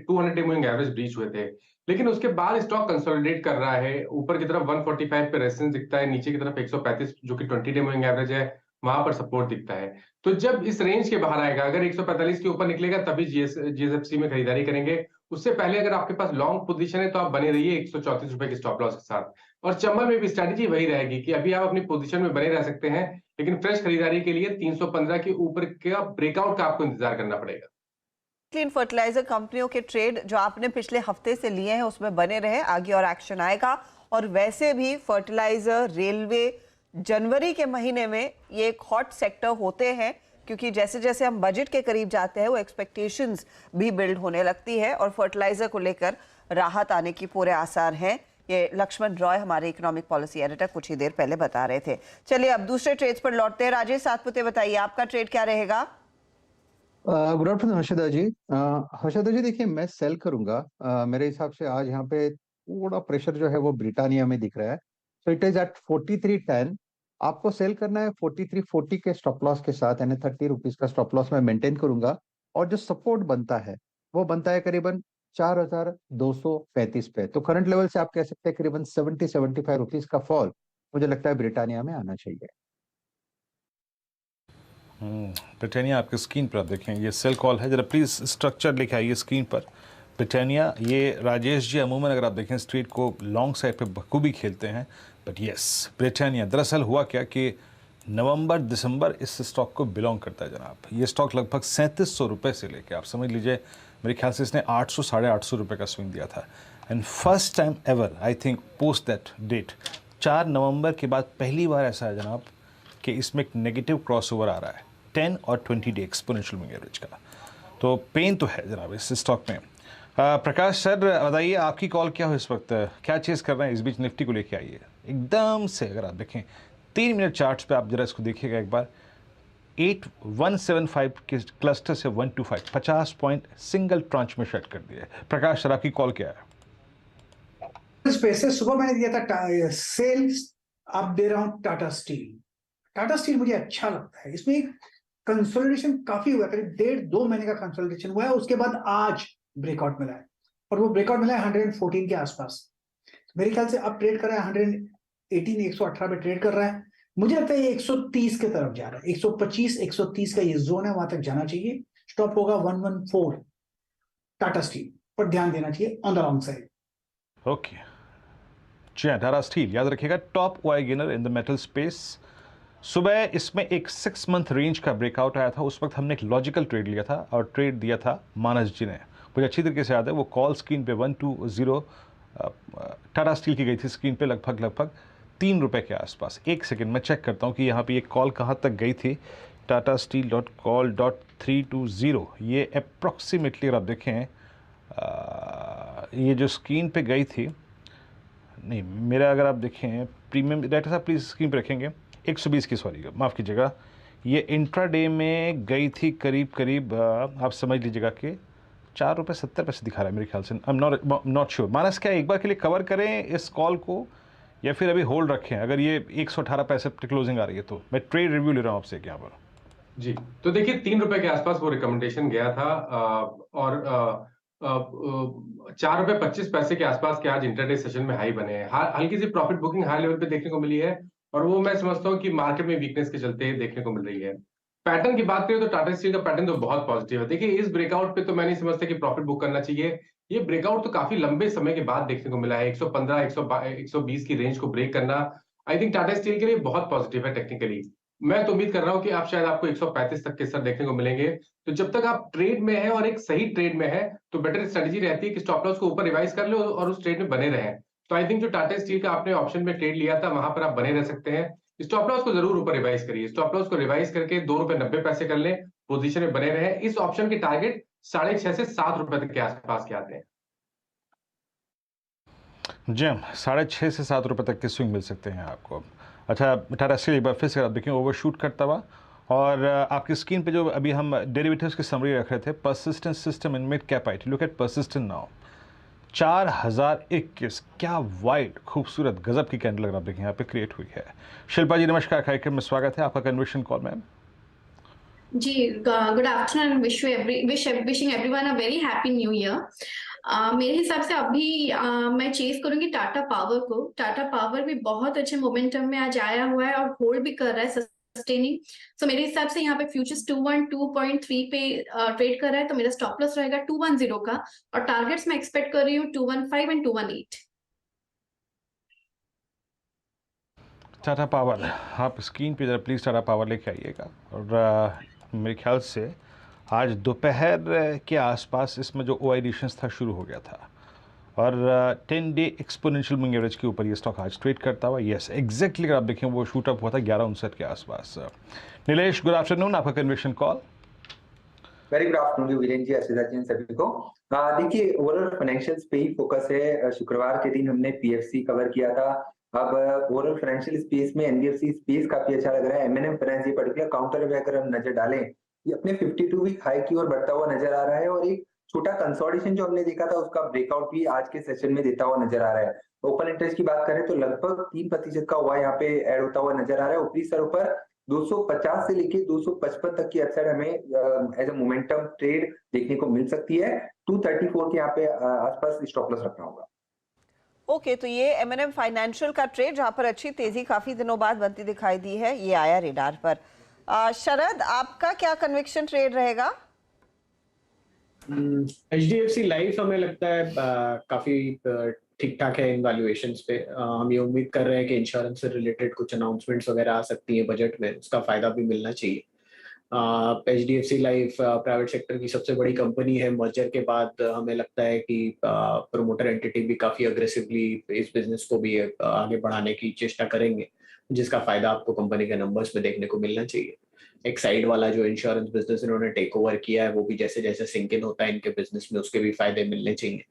200 डे मूविंग एवरेज ब्रीच हुए थे, लेकिन उसके बाद स्टॉक कंसोलिडेट कर रहा है। ऊपर की तरफ 145 पे रेजिस्टेंस दिखता है, नीचे की तरफ 135 जो कि 20 डे मूविंग एवरेज है, वहां पर सपोर्ट दिखता है। तो जब इस रेंज के बाहर आएगा, अगर 145 के ऊपर निकलेगा तभी जीएसएफसी में खरीदारी करेंगे। उससे पहले अगर आपके पास लॉन्ग पोजीशन है तो आप बने रहिए 134 रुपए के स्टॉप लॉस के साथ। और चंबल में भी स्ट्रेटजी वही रहेगी कि अभी आप अपनी पोजीशन में बने रह सकते हैं, लेकिन फ्रेश खरीदारी के लिए 315 के ऊपर का ब्रेकआउट का आपको इंतजार करना पड़ेगा। क्लीन फर्टिलाइजर कंपनियों के ट्रेड जो आपने पिछले हफ्ते से लिए हैं उसमें बने रहे, आगे और एक्शन आएगा। और वैसे भी फर्टिलाइजर, रेलवे, जनवरी के महीने में ये एक हॉट सेक्टर होते हैं, क्योंकि जैसे जैसे हम बजट के करीब जाते हैं वो एक्सपेक्टेशंस भी बिल्ड होने लगती है और फर्टिलाइजर को लेकर राहत आने की पूरे आसार हैं। ये लक्ष्मण रॉय हमारे इकोनॉमिक पॉलिसी एडिटर कुछ ही देर पहले बता रहे थे। चलिए अब दूसरे ट्रेड्स पर लौटते हैं। राजेश सातपुते, बताइए आपका ट्रेड क्या रहेगा? गुड आफ्टरनून हर्षदा जी। हर्षदा जी देखिए, मैं सेल करूंगा। मेरे हिसाब से आज यहाँ पे थोड़ा प्रेशर जो है वो ब्रिटानिया में दिख रहा है। So it is at 43.10। आपको सेल करना है 43.40 के स्टॉप लॉस के साथ, यानी 30 रुपीज का स्टॉप लॉस मैं मेंटेन करूंगा। और जो सपोर्ट बनता है वो बनता है करीबन 4,235 पे। तो करंट लेवल से आप कह सकते हैं करीबन 70-75 रुपीज का फॉल मुझे लगता है ब्रिटानिया में आना चाहिए। ब्रिटानिया आपके स्क्रीन पर आप देखें, ये सेल कॉल है। जरा प्लीज़ स्ट्रक्चर लिखे आइए स्क्रीन पर। ब्रिटानिया, ये राजेश जी अमूमन अगर आप देखें स्ट्रीट को लॉन्ग साइड पे बखूबी खेलते हैं, बट यस ब्रिटानिया दरअसल हुआ क्या कि नवंबर दिसंबर इस स्टॉक को बिलोंग करता है जनाब। ये स्टॉक लगभग 3700 रुपये से लेके आप समझ लीजिए मेरे ख्याल से इसने 800 साढ़े 800 रुपये का स्विंग दिया था। And first time ever I think post that date 4 नवंबर के बाद पहली बार ऐसा है जनाब कि इसमें एक नेगेटिव क्रॉसओवर आ रहा है 10 और 20 डे एक्सपोनेंशियल मूविंग एवरेज का। तो पेन तो है जनाब इस स्टॉक में। प्रकाश सर बताइए आपकी कॉल क्या हो इस वक्त, क्या चेज कर रहे हैं? इस बीच निफ्टी को लेके आइए एकदम से। अगर आप देखें 3 मिनट चार्ट्स पे आप जरा इसको देखिएगा एक बार। 175 के क्लस्टर से 125 50 पॉइंट सिंगल ट्रांच में शेड कर दिया। प्रकाश सर आपकी कॉल क्या है? स्पेसेस सुबह मैंने दिया था सेल्स, अब दे रहा हूं टाटा स्टील। टाटा स्टील मुझे अच्छा लगता है, इसमें एक कंसोलिडेशन काफी हुआ, करीब 1.5-2 महीने का कंसोलिडेशन हुआ है। उसके बाद आज ब्रेकआउट मिला है और वो ब्रेकआउट मिला है 114 के आसपास। मेरे ख्याल से अब ट्रेड कर रहा है 118 118 पे ट्रेड कर रहा है। मुझे लगता है ये 130 के तरफ जा रहा है। 125 130 का ये जोन है, वहां तक जाना चाहिए। स्टॉप होगा 114 टाटा स्टील पर ध्यान देना चाहिए on the long side. Okay जी हाँ, टाटा स्टील याद रखिएगा top Y gainer in the metal space. सुबह इसमें एक 6 मंथ रेंज का ब्रेकआउट आया था, उस वक्त हमने एक लॉजिकल ट्रेड लिया था और ट्रेड दिया था मानस जी ने, मुझे अच्छी तरीके से याद है। वो कॉल स्क्रीन पे 120 टाटा स्टील की गई थी स्क्रीन पे लगभग 3 रुपये के आसपास। एक सेकंड मैं चेक करता हूँ कि यहाँ पे ये कॉल कहाँ तक गई थी। टाटा स्टील .call.320 ये अप्रॉक्सीमेटली अगर आप देखें ये जो स्क्रीन पे गई थी, नहीं मेरा अगर आप देखें प्रीमियम डाटा साहब प्लीज़ स्क्रीन पे रखेंगे 120 की, सॉरी माफ़ कीजिएगा, ये इंट्राडे में गई थी करीब आप समझ लीजिएगा कि 4 रुपये 70 पैसे दिखा रहा है मेरे ख्याल से। I am not sure. Manas क्या एक बार के लिए कवर करें इस कॉल को या फिर अभी होल्ड रखें? अगर ये 118 पैसे पे क्लोजिंग आ रही है तो मैं ट्रेड रिव्यू ले रहा हूँ आपसे यहाँ पर। जी तो देखिए 3 रुपए के आसपास वो रिकमेंडेशन गया था और 4 रुपए 25 पैसे के आसपास के आज इंटरडे सेशन में हाई बने हैं। हल्की सी प्रॉफिट बुकिंग हाई लेवल पे देखने को मिली है और वो मैं समझता हूँ कि मार्केट में वीकनेस के चलते देखने को मिल रही है। पैटर्न की बात करें तो टाटा स्टील का पैटर्न तो बहुत पॉजिटिव है। देखिए इस ब्रेकआउट पे तो मैं नहीं समझता कि प्रॉफिट बुक करना चाहिए। ये ब्रेकआउट तो काफी लंबे समय के बाद देखने को मिला है। 115 120 की रेंज को ब्रेक करना आई थिंक टाटा स्टील के लिए बहुत पॉजिटिव है टेक्निकली। मैं तो उम्मीद कर रहा हूं कि आप शायद आपको 135 तक के स्तर देखने को मिलेंगे। तो जब तक आप ट्रेड में है और एक सही ट्रेड में है तो बेटर स्ट्रेटजी रहती है कि स्टॉप लॉस को ऊपर रिवाइज कर लो और उस ट्रेड में बने रहें। तो आई थिंक जो टाटा स्टील का आपने ऑप्शन में ट्रेड लिया था वहां पर आप बने रह सकते हैं। स्टॉप लॉस को जरूर ऊपर रिवाइज करिए। स्टॉप लॉस को रिवाइज करके 2 रुपए 90 पैसे कर लें, पोजीशन में बने रहे। इस ऑप्शन के टारगेट 6.5 से 7 रुपए तक के आसपास के आते हैं। जी 6.5 से 7 रुपये तक के स्विंग मिल सकते हैं आपको। अच्छा टाटा स्टील एक बार फिर से आप देखें ओवरशूट करता हुआ और आपकी स्क्रीन पे जो अभी हम डेरिवेटिव्स की समरी रख रहे थे, persistent system in mid cap IT, look at persistent now 4021, क्या वाइड खूबसूरत गजब की कैंडल अगर आप देखें यहाँ पे क्रिएट हुई है। शिल्पा जी नमस्कार, कार्यक्रम में स्वागत है आपका, कन्वर्शन कॉल मैम। जी good afternoon, wishing everyone a very happy new year. मेरे हिसाब से अभी मैं चेस करूंगी टाटा पावर को। टाटा पावर भी बहुत अच्छे मोमेंटम में आज आया हुआ है और होल्ड भी कर रहा है सस्टेनिंग। सो मेरे हिसाब से यहाँ पे फ्यूचर्स 212.3 पे ट्रेड कर रहा है, तो मेरा स्टॉप लॉस रहेगा 210 का और टारगेट्स मैं एक्सपेक्ट कर रही हूँ 215 एंड 218। टाटा पावर आप स्क्रीन पे जरा प्लीज़ टाटा पावर लेके आइएगा और मेरे ख्याल से आज दोपहर के आसपास इसमें जो OI एडिशंस था शुरू हो गया था और 10-डे एक्सपोनेंशियल मूविंग एवरेज के ऊपर ये स्टॉक आज ट्रेड करता हुआ, यस एग्जैक्टली अगर आप देखें वो शूट अप हुआ था 11:59 के आसपास। नीलेश, गुड आफ्टरनून, आपका conviction call. Very good afternoon Virendra ji, Asita ji, सभी को। देखिए, ओवरऑल फाइनेंशियल्स पे ही फोकस है। शुक्रवार के दिन हमने पीएफसी कवर किया था। अब ओवरऑल फाइनेंशियल स्पेस में एनबीएफसी स्पेस काफी अच्छा लग रहा है। एमएनएम फाइनेंस, ये पर्टिकुलर काउंटर पे अगर हम नजर डालें, ये अपने 52 वीक हाई की ओर बढ़ता हुआ नजर आ रहा है और एक छोटा कंसोलिडेशन जो हमने देखा था उसका ब्रेकआउट भी आज के सेशन में देता हुआ नजर आ रहा है। ओपन इंटरेस्ट की बात करें तो लगभग 3% का हुआ यहाँ पे ऐड होता हुआ नजर आ रहा है। ऊपरी स्तरों पर 250 से लेके 255 तक की अपसाइड हमें एज अ मोमेंटम ट्रेड देखने को मिल सकती है। 234 के यहाँ पे आसपास स्टॉप लॉस रखना होगा। ओके, तो ये एमएनएम फाइनेंशियल का ट्रेड जहां पर अच्छी तेजी काफी दिनों बाद बनती दिखाई दी है, ये आया रेडार पर। शरद, आपका क्या कन्विक्शन ट्रेड रहेगा? एचडीएफसी लाइफ हमें लगता है काफी ठीक ठाक है इन वैल्यूएशंस पे। हम ये उम्मीद कर रहे हैं कि इंश्योरेंस से रिलेटेड कुछ अनाउंसमेंट्स वगैरह आ सकती है बजट में, उसका फायदा भी मिलना चाहिए। एचडीएफसी लाइफ प्राइवेट सेक्टर की सबसे बड़ी कंपनी है। मर्जर के बाद हमें लगता है कि प्रोमोटर एंटिटी भी काफी अग्रेसिवली इस बिजनेस को भी आगे बढ़ाने की चेष्टा करेंगे, जिसका फायदा आपको कंपनी के नंबर्स में देखने को मिलना चाहिए। एक साइड वाला जो इंश्योरेंस बिजनेस इन्होंने टेक ओवर किया है, वो भी जैसे जैसे सिंक इन होता है इनके बिजनेस में, उसके भी फायदे मिलने चाहिए।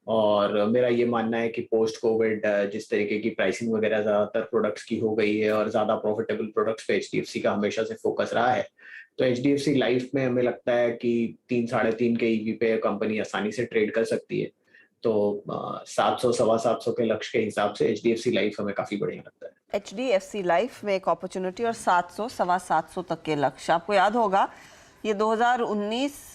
और मेरा ये मानना है कि पोस्ट कोविड जिस तरीके की प्राइसिंग वगैरह ज्यादातर प्रोडक्ट्स की हो गई है और ज्यादा प्रॉफिटेबल प्रोडक्ट्स पे एचडीएफसी का हमेशा से फोकस रहा है, तो एचडीएफसी लाइफ में हमें लगता है कि 3-3.5 के ईवी पे कंपनी आसानी से ट्रेड कर सकती है। तो 700-725 के लक्ष्य के हिसाब से एचडीएफसी लाइफ हमें काफी बढ़िया लगता है। एचडीएफसी लाइफ में एक अपॉर्चुनिटी और 700-725 तक के लक्ष्य। आपको याद होगा ये 2019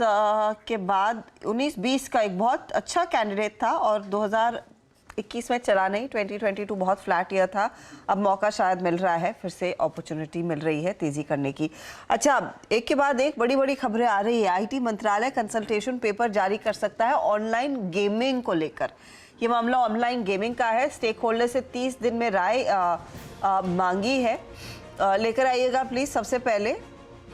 के बाद 19-20 का एक बहुत अच्छा कैंडिडेट था और 2021 में चला नहीं। 2022 बहुत फ्लैट ईयर था। अब मौका शायद मिल रहा है, फिर से अपॉर्चुनिटी मिल रही है तेजी करने की। अच्छा, एक के बाद एक बड़ी बड़ी खबरें आ रही है। आईटी मंत्रालय कंसल्टेशन पेपर जारी कर सकता है ऑनलाइन गेमिंग को लेकर। ये मामला ऑनलाइन गेमिंग का है। स्टेक होल्डर से 30 दिन में राय मांगी है। लेकर आइएगा प्लीज। सबसे पहले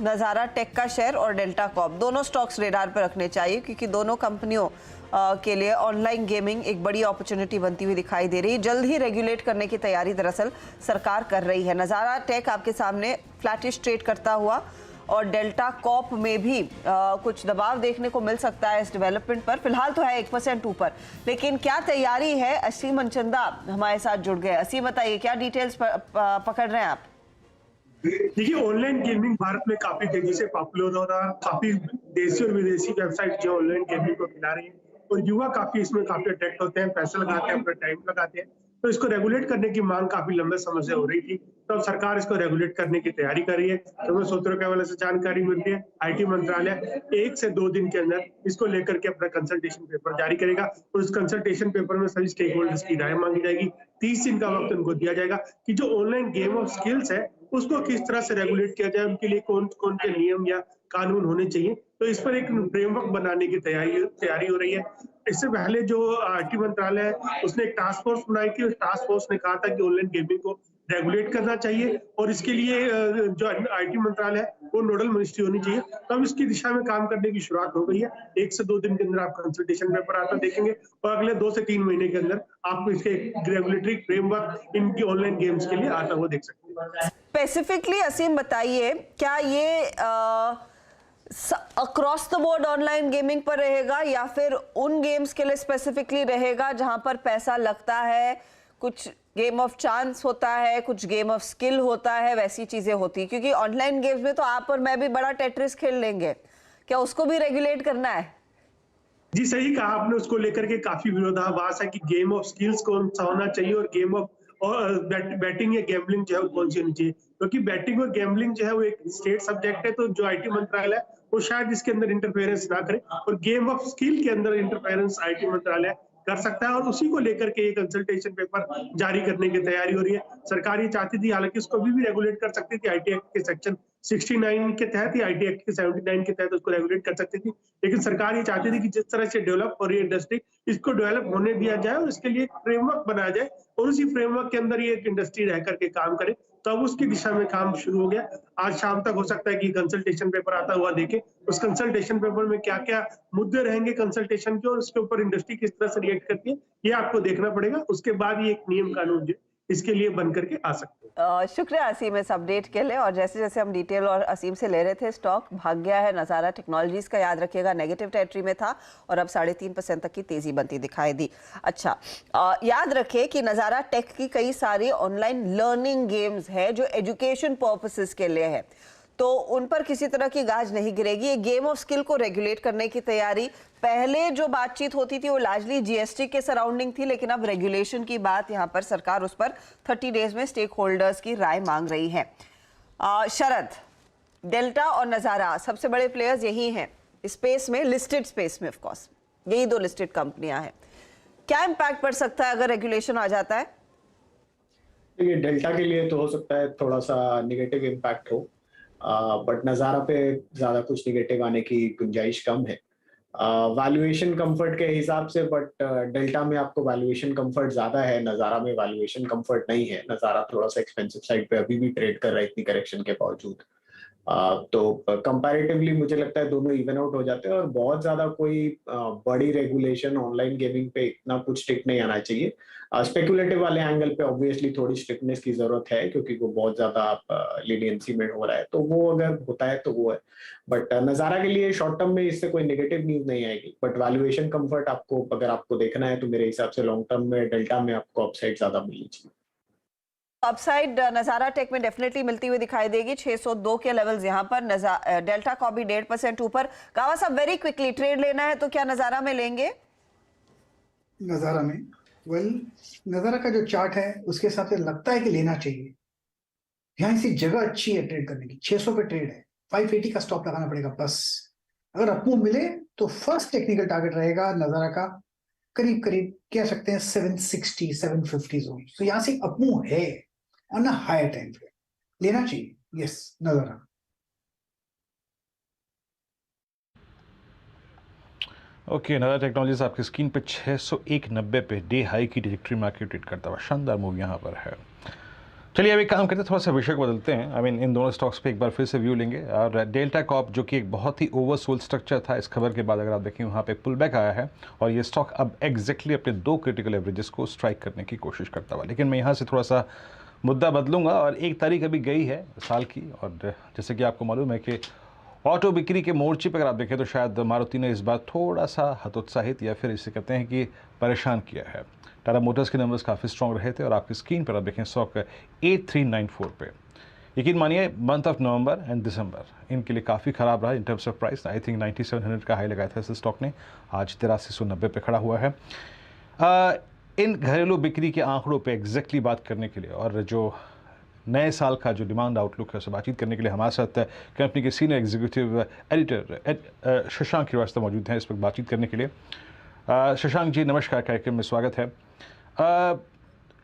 नज़ारा टेक का शेयर और डेल्टा कॉप, दोनों स्टॉक्स रेडार पर रखने चाहिए क्योंकि दोनों कंपनियों के लिए ऑनलाइन गेमिंग एक बड़ी अपॉर्चुनिटी बनती हुई दिखाई दे रही है। जल्द ही रेगुलेट करने की तैयारी दरअसल सरकार कर रही है। नज़ारा टेक आपके सामने फ्लैटिश ट्रेड करता हुआ और डेल्टा कॉप में भी कुछ दबाव देखने को मिल सकता है इस डेवलपमेंट पर। फिलहाल तो है 1% ऊपर, लेकिन क्या तैयारी है? असीम मनचंदा हमारे साथ जुड़ गए। असीम, बताइए क्या डिटेल्स पकड़ रहे हैं आप? देखिए, ऑनलाइन गेमिंग भारत में काफी तेजी से पॉपुलर हो रहा है। काफी देशी और विदेशी वेबसाइट जो ऑनलाइन गेमिंग को खिला रही है और युवा काफी इसमें काफी अट्रैक्ट होते हैं, पैसे लगाते हैं, अपना टाइम लगाते हैं। तो इसको रेगुलेट करने की मांग काफी लंबे समय से हो रही थी, तो अब सरकार इसको रेगुलेट करने की तैयारी कर रही है। हमें सूत्रों के हवाले से जानकारी मिलती है आईटी मंत्रालय 1 से 2 दिन के अंदर इसको लेकर के अपना कंसल्टेशन पेपर जारी करेगा और उस कंसल्टेशन पेपर में सभी स्टेक होल्डर्स की राय मांगी जाएगी। 30 दिन का वक्त उनको दिया जाएगा कि जो ऑनलाइन गेम ऑफ स्किल्स है उसको किस तरह से रेगुलेट किया जाए, उनके लिए कौन कौन के नियम या कानून होने चाहिए। तो इस पर एक फ्रेमवर्क बनाने की तैयारी हो रही है। इससे पहले जो आईटी मंत्रालय है उसने एक टास्क फोर्स बनाई थी। उस टास्क फोर्स ने कहा था कि ऑनलाइन गेमिंग को रेगुलेट करना चाहिए और इसके लिए जो आईटी मंत्रालय है वो नोडल मिनिस्ट्री होनी चाहिए। तो अब इसकी दिशा में काम करने की शुरुआत हो गई है। 1 से 2 दिन के अंदर आप कंसल्टेशन पेपर आता देखेंगे और अगले 2 से 3 महीने के अंदर आप इसके रेगुलेटरी फ्रेमवर्क इनकी ऑनलाइन गेम्स के लिए आता हुआ देख सकते हैं। स्पेसिफिकली असीम बताइए, क्या ये across the board online gaming पर रहेगा या फिर उन गेम्स के लिए स्पेसिफिकली रहेगा जहां पर पैसा लगता है, कुछ गेम ऑफ चांस होता है, कुछ गेम ऑफ स्किल होता है, वैसी चीजें होती है? क्योंकि ऑनलाइन गेम्स में तो आप और मैं भी बड़ा टेट्रिस खेल लेंगे, क्या उसको भी रेगुलेट करना है? जी सही कहा आपने। उसको लेकर के काफी विरोधाभास है कि गेम ऑफ स्किल्स कौन सा होना चाहिए और गेम ऑफ बैटिंग या गैम्बलिंग जो है कौन सी होनी चाहिए, क्योंकि बैटिंग और गैम्बलिंग जो है वो एक स्टेट सब्जेक्ट है। तो जो आईटी मंत्रालय है वो शायद इसके अंदर इंटरफेरेंस ना करे और गेम ऑफ स्किल के अंदर इंटरफेरेंस आईटी मंत्रालय कर सकता है और उसी को लेकर के ये कंसल्टेशन पेपर जारी करने की तैयारी हो रही है। सरकार ये चाहती थी, हालांकि उसको भी रेगुलेट कर सकती थी। आईटी एक्ट के सेक्शन 69 के तहत या आईटी एक्ट के 79 के तहत उसको रेगुलेट कर सकती थी, लेकिन सरकार ये चाहती थी कि जिस तरह से डेवलप हो रही है इंडस्ट्री, इसको डेवलप होने दिया जाए और इसके लिए एक फ्रेमवर्क बनाया जाए और उसी फ्रेमवर्क के अंदर ये एक इंडस्ट्री रह करके काम करे। तो अब उसकी दिशा में काम शुरू हो गया। आज शाम तक हो सकता है कि कंसल्टेशन पेपर आता हुआ देखें, उस कंसल्टेशन पेपर में क्या क्या मुद्दे रहेंगे कंसल्टेशन के और उसके ऊपर इंडस्ट्री किस तरह से रिएक्ट करती है, ये आपको देखना पड़ेगा। उसके बाद ये एक नियम कानून जो इसके लिए बन करके आ सकते हैं। शुक्रिया असीम इस अपडेट के लिए। और जैसे जैसे हम डिटेल और असीम से ले रहे थे, स्टॉक भाग गया है नज़ारा टेक्नोलॉजीज का, याद रखिएगा नेगेटिव टेरिटरी में था और अब 3.5% तक की तेजी बनती दिखाई दी। अच्छा, याद रखें कि नज़ारा टेक की कई सारी ऑनलाइन लर्निंग गेम्स है जो एजुकेशन पर्पसेस के लिए है, तो उन पर किसी तरह की गाज नहीं गिरेगी। ये गेम ऑफ स्किल को रेगुलेट करने की तैयारी, पहले जो बातचीत होती थी वो लार्जली जीएसटी के सराउंडिंग थी, लेकिन अब रेगुलेशन की बात यहाँ पर सरकार उस पर 30 डेज में स्टेक होल्डर्स की राय मांग रही है। शरद, डेल्टा और नज़ारा सबसे बड़े प्लेयर्स यही हैं स्पेस में, लिस्टेड स्पेस में, ऑफ कोर्स यही 2 लिस्टेड कंपनियां हैं। क्या इम्पैक्ट पड़ सकता है अगर रेगुलेशन आ जाता है? देखिए, डेल्टा के लिए तो हो सकता है थोड़ा सा निगेटिव इम्पैक्ट हो, बट नज़ारा पे ज़्यादा कुछ निगेटिव आने की गुंजाइश कम है वैल्यूएशन कंफर्ट के हिसाब से। बट डेल्टा में आपको वैल्यूएशन कंफर्ट ज़्यादा है, नज़ारा में वैल्यूएशन कंफर्ट नहीं है। नज़ारा थोड़ा सा एक्सपेंसिव साइड पे अभी भी ट्रेड कर रहा है इतनी करेक्शन के बावजूद। तो कंपैरेटिवली मुझे लगता है दोनों इवन आउट हो जाते हैं और बहुत ज़्यादा कोई बड़ी रेगुलेशन ऑनलाइन गेमिंग पे इतना कुछ स्ट्रिक्ट नहीं आना चाहिए। स्पेकुलेटिव वाले एंगल पे ऑब्वियसली थोड़ी स्ट्रिक्टनेस की जरूरत है क्योंकि वो बहुत ज्यादा लीनियंसी में हो रहा है, तो वो अगर होता है तो वो है। बट नज़ारा के लिए शॉर्ट टर्म में इससे कोई नेगेटिव न्यूज नहीं आएगी, बट वैल्यूएशन कंफर्ट आपको अगर आपको देखना है तो मेरे हिसाब से लॉन्ग टर्म में डेल्टा में आपको अपसाइड ज्यादा मिलनी चाहिए। अपसाइड नज़ारा टेक में डेफिनेटली मिलती हुई दिखाई देगी। 602 के लेवल्स यहाँ पर, डेल्टा का भी 1.5% ऊपर। गावा साहब, वेरी क्विकली ट्रेड लेना है तो क्या नज़ारा में लेंगे? नज़ारा में नज़ारा का जो चार्ट है उसके हिसाब से लगता है कि लेना चाहिए। यहाँ से जगह अच्छी है ट्रेड करने की, 600 पे ट्रेड है, 580 का स्टॉप लगाना पड़ेगा बस। अगर अपमूव मिले तो फर्स्ट टेक्निकल टारगेट रहेगा नज़ारा का करीब करीब कह सकते हैं 760 750 जोन। तो यहाँ से अपमूव है on a higher time frame, लेना चाहिए। यस, नज़ारा। ओके, नज़ारा टेक्नोलॉजीज आपकी स्क्रीन पे 601.90 पे डे हाई की ट्रैजेक्टरी मार्केट ट्रेड करता हुआ शानदार मूव यहाँ पर है। चलिए अभी काम करते हैं, थोड़ा सा विषय को बदलते हैं। इन दोनों स्टॉक्स पे एक बार फिर से व्यू लेंगे। और डेल्टा कॉर्प जो कि एक बहुत ही ओवरसोल्ड स्ट्रक्चर था, इस खबर के बाद अगर आप देखें वहाँ पे पुल बैक आया है और ये स्टॉक अब एग्जैक्टली अपने 2 क्रिटिकल एवरेजेस को स्ट्राइक करने की कोशिश करता हुआ। लेकिन मैं यहाँ से थोड़ा सा मुद्दा बदलूंगा और 1 तारीख अभी गई है साल की, और जैसे कि आपको मालूम है कि ऑटो बिक्री के मोर्चे पर अगर आप देखें तो शायद मारुति ने इस बार थोड़ा सा हतोत्साहित या फिर इसे कहते हैं कि परेशान किया है। टाटा मोटर्स के नंबर्स काफ़ी स्ट्रॉन्ग रहे थे और आपकी स्क्रीन पर आप देखें स्टॉक 8394 पे। यकीन मानिए मंथ ऑफ नवंबर एंड दिसंबर इनके लिए काफ़ी ख़राब रहा in terms of price. I think 9700 का हाई लगाया था इस स्टॉक ने, आज 8390 पे खड़ा हुआ है। इन घरेलू बिक्री के आंकड़ों पे एग्जैक्टली बात करने के लिए और जो नए साल का जो डिमांड आउटलुक है उससे बातचीत करने के लिए हमारे साथ कंपनी के senior executive editor Shashank Srivastava मौजूद हैं इस पर बातचीत करने के लिए। शशांक जी नमस्कार, कार्यक्रम में स्वागत है।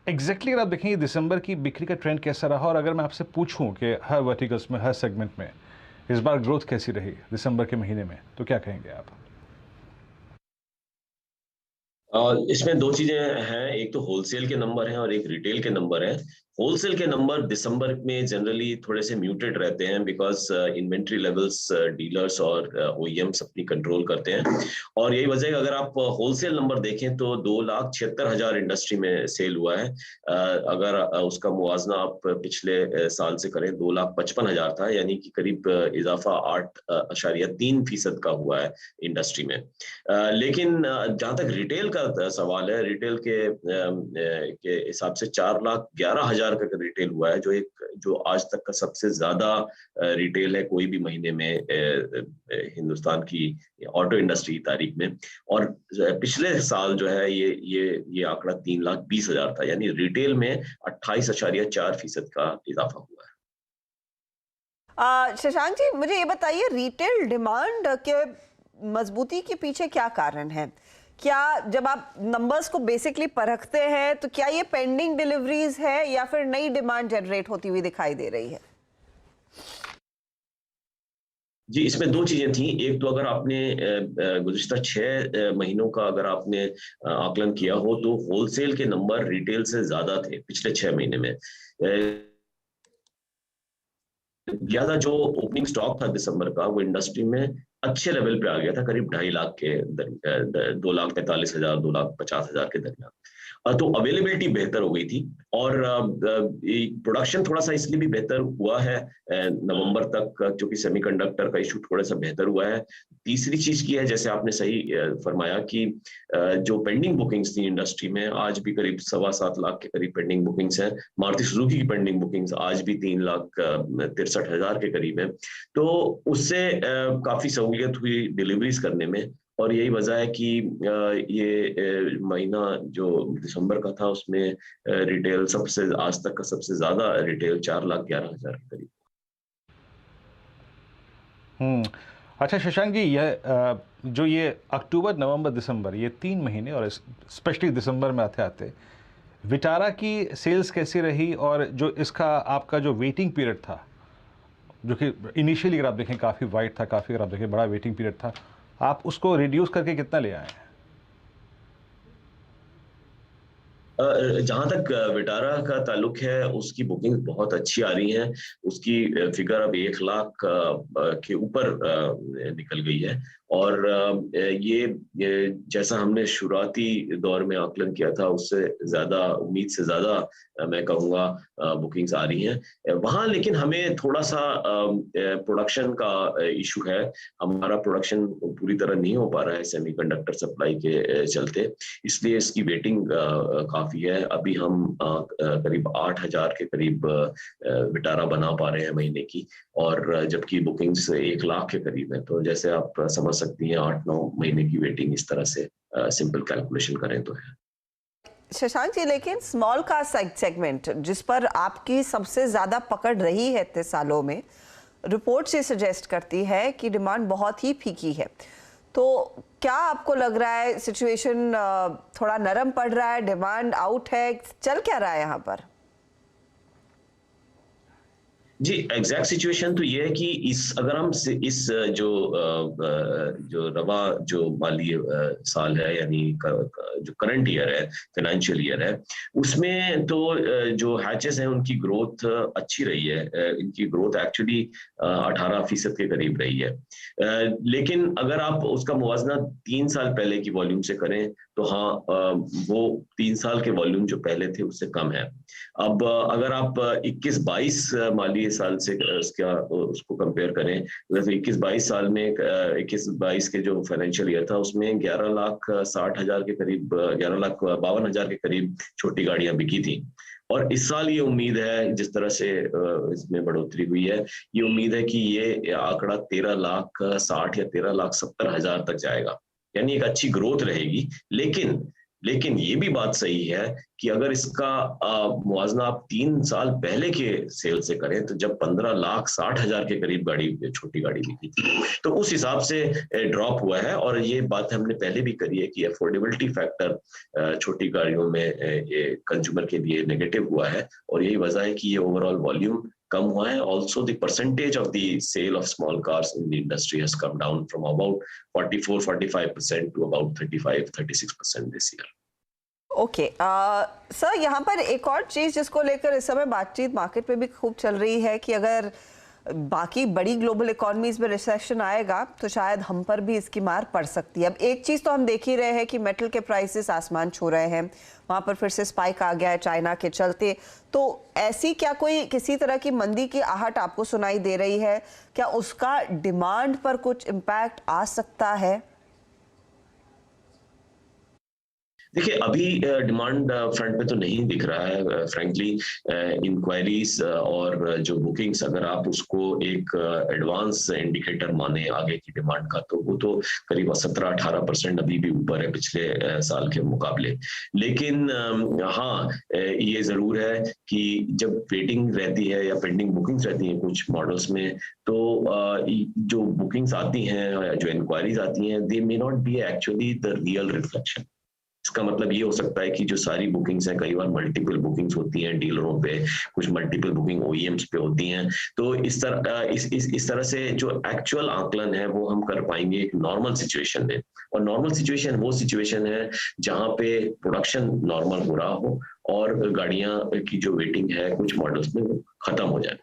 एग्जैक्टली अगर आप देखेंगे दिसंबर की बिक्री का ट्रेंड कैसा रहा, और अगर मैं आपसे पूछूं कि हर वर्टिकल्स में हर सेगमेंट में इस बार ग्रोथ कैसी रही दिसंबर के महीने में, तो क्या कहेंगे आप? इसमें 2 चीजें हैं, एक तो होलसेल के नंबर हैं और एक रिटेल के नंबर हैं। होलसेल के नंबर दिसंबर में जनरली थोड़े से म्यूटेड रहते हैं बिकॉज इन्वेंट्री लेवल्स डीलर्स और ओईएम्स अपनी कंट्रोल करते हैं, और यही वजह है अगर आप होलसेल नंबर देखें तो 2,76,000 इंडस्ट्री में सेल हुआ है। अगर उसका मुवाजना आप पिछले साल से करें 2,55,000 था, यानी कि करीब इजाफा 8.3% का हुआ है इंडस्ट्री में। लेकिन जहां तक रिटेल का सवाल है, रिटेल के हिसाब से 4,11,000 का रिटेल हुआ है, जो आज तक का सबसे ज्यादा रिटेल है कोई भी महीने में हिंदुस्तान की ऑटो इंडस्ट्री की तारीख में। और पिछले साल जो है ये आंकड़ा 3,20,000 था, यानी रिटेल में 28.4% का इजाफा हुआ है। शशांक जी, मुझे ये बताइए रिटेल डिमांड के मजबूती के पीछे क्या कारण है? क्या जब आप नंबर्स को बेसिकली परखते हैं तो क्या ये पेंडिंग डिलीवरीज है या फिर नई डिमांड जनरेट होती हुई दिखाई दे रही है? जी, इसमें 2 चीज़ें थी। एक तो अगर आपने गुज़िश्ता 6 महीनों का अगर आपने आकलन किया हो तो होलसेल के नंबर रिटेल से ज़्यादा थे पिछले 6 महीने में। ज़्यादा जो ओपनिंग स्टॉक था दिसंबर का वो इंडस्ट्री में अच्छे लेवल पे आ गया था, करीब 2.5 लाख के 2,45,000 2,50,000 के दरमियान। तो अवेलेबिलिटी बेहतर हो गई थी और प्रोडक्शन थोड़ा सा इसलिए भी बेहतर हुआ है नवंबर तक, क्योंकि सेमीकंडक्टर का इशू थोड़ा सा बेहतर हुआ है। तीसरी चीज की है, जैसे आपने सही फरमाया कि जो पेंडिंग बुकिंग्स थी इंडस्ट्री में, आज भी करीब 7.25 लाख के करीब पेंडिंग बुकिंग्स हैं। मारुति सुजुकी की पेंडिंग बुकिंग्स आज भी 3,63,000 के करीब है। तो उससे काफी सहूलियत हुई डिलीवरीज करने में, और यही वजह है कि ये महीना जो दिसंबर का था उसमें रिटेल सबसे आज तक का सबसे ज्यादा रिटेल 4,11,000 के करीब। अच्छा शशांक जी, यह जो ये अक्टूबर नवंबर दिसंबर ये 3 महीने और स्पेशली दिसंबर में आते आते विटारा की सेल्स कैसी रही, और जो इसका आपका जो वेटिंग पीरियड था, जो कि इनिशियली अगर आप देखें काफ़ी वाइड था, काफ़ी अगर आप देखें बड़ा वेटिंग पीरियड था, आप उसको रिड्यूस करके कितना ले आए हैं? जहां तक विटारा का ताल्लुक है, उसकी बुकिंग बहुत अच्छी आ रही हैं। उसकी फिगर अब 1 लाख के ऊपर निकल गई है, और ये जैसा हमने शुरुआती दौर में आकलन किया था उससे ज्यादा, उम्मीद से ज्यादा मैं कहूँगा बुकिंग्स आ रही हैं वहाँ। लेकिन हमें थोड़ा सा प्रोडक्शन का इशू है। हमारा प्रोडक्शन पूरी तरह नहीं हो पा रहा है सेमीकंडक्टर सप्लाई के चलते, इसलिए इसकी वेटिंग काफी है। अभी हम करीब 8,000 के करीब विटारा बना पा रहे हैं महीने की, और जबकि बुकिंग्स 1 लाख के करीब है। तो जैसे आप समझ सकती हैं 8-9 महीने की वेटिंग इस तरह से सिंपल कैलकुलेशन करें तो है। शशांक जी, लेकिन स्मॉल कार सेगमेंट जिस पर आपकी सबसे ज्यादा पकड़ रही है इतने सालों में, रिपोर्ट से सजेस्ट करती है कि डिमांड बहुत ही फीकी है। तो क्या आपको लग रहा है सिचुएशन थोड़ा नरम पड़ रहा है, डिमांड आउट है, चल क्या रहा है यहाँ पर? जी, एग्जैक्ट सिचुएशन तो ये है कि अगर हम इस जो रवा जो माली साल है, यानी जो करंट ईयर है, फाइनेंशियल ईयर है, उसमें तो जो हैचेस हैं उनकी ग्रोथ अच्छी रही है। इनकी ग्रोथ एक्चुअली 18% के करीब रही है। लेकिन अगर आप उसका मुवाजना 3 साल पहले की वॉल्यूम से करें तो हाँ, वो 3 साल के वॉल्यूम जो पहले थे उससे कम है। अब अगर आप 21-22 माली साल से उसको कंपेयर करें, जैसे 21-22 साल में 21-22 के जो फाइनेंशियल ईयर था उसमें 11,60,000 के करीब, 11,52,000 के करीब छोटी गाड़ियां बिकी थी। और इस साल ये उम्मीद है, जिस तरह से इसमें बढ़ोतरी हुई है, ये उम्मीद है कि ये आंकड़ा 13,60,000 या 13,70,000 तक जाएगा, यानी एक अच्छी ग्रोथ रहेगी। लेकिन ये भी बात सही है कि अगर इसका मुवाजना आप 3 साल पहले के सेल से करें तो जब 15,60,000 के करीब छोटी गाड़ी बिकी थी, तो उस हिसाब से ड्रॉप हुआ है। और ये बात हमने पहले भी करी है कि अफोर्डेबिलिटी फैक्टर छोटी गाड़ियों में कंज्यूमर के लिए नेगेटिव हुआ है, और यही वजह है कि ये ओवरऑल वॉल्यूम कम हुआ है। Also, the percentage of the sale of small cars in the industry has come down from about 44-45% to about 35-36% this year. Okay sir, यहाँ पर एक और चीज जिसको लेकर इस समय बातचीत मार्केट में भी खूब चल रही है कि अगर बाकी बड़ी ग्लोबल इकोनॉमीज में रिसेशन आएगा तो शायद हम पर भी इसकी मार पड़ सकती है। अब एक चीज तो हम देख ही रहे हैं कि मेटल के प्राइसेस आसमान छू रहे हैं, वहां पर फिर से स्पाइक आ गया है चाइना के चलते। तो ऐसी क्या कोई किसी तरह की मंदी की आहट आपको सुनाई दे रही है? क्या उसका डिमांड पर कुछ इम्पैक्ट आ सकता है? देखिए, अभी डिमांड फ्रंट पे तो नहीं दिख रहा है फ्रैंकली। इंक्वायरीज और जो बुकिंग्स, अगर आप उसको एक एडवांस इंडिकेटर माने आगे की डिमांड का, तो वो तो करीब 17-18% अभी भी ऊपर है पिछले साल के मुकाबले। लेकिन हाँ, ये जरूर है कि जब वेटिंग रहती है या पेंडिंग बुकिंग्स रहती हैं कुछ मॉडल्स में, तो जो बुकिंग्स आती हैं, जो इंक्वायरीज आती हैं, they may not be actually the real reflection. इसका मतलब ये हो सकता है कि जो सारी बुकिंग्स हैं, कई बार मल्टीपल बुकिंग्स होती हैं डीलरों पे, कुछ मल्टीपल बुकिंग OEMs पे होती हैं। तो इस तरह से जो एक्चुअल आकलन है वो हम कर पाएंगे एक नॉर्मल सिचुएशन में। और नॉर्मल सिचुएशन वो सिचुएशन है जहाँ पे प्रोडक्शन नॉर्मल हो रहा हो और गाड़ियां की जो वेटिंग है कुछ मॉडल्स में वो खत्म हो जाए।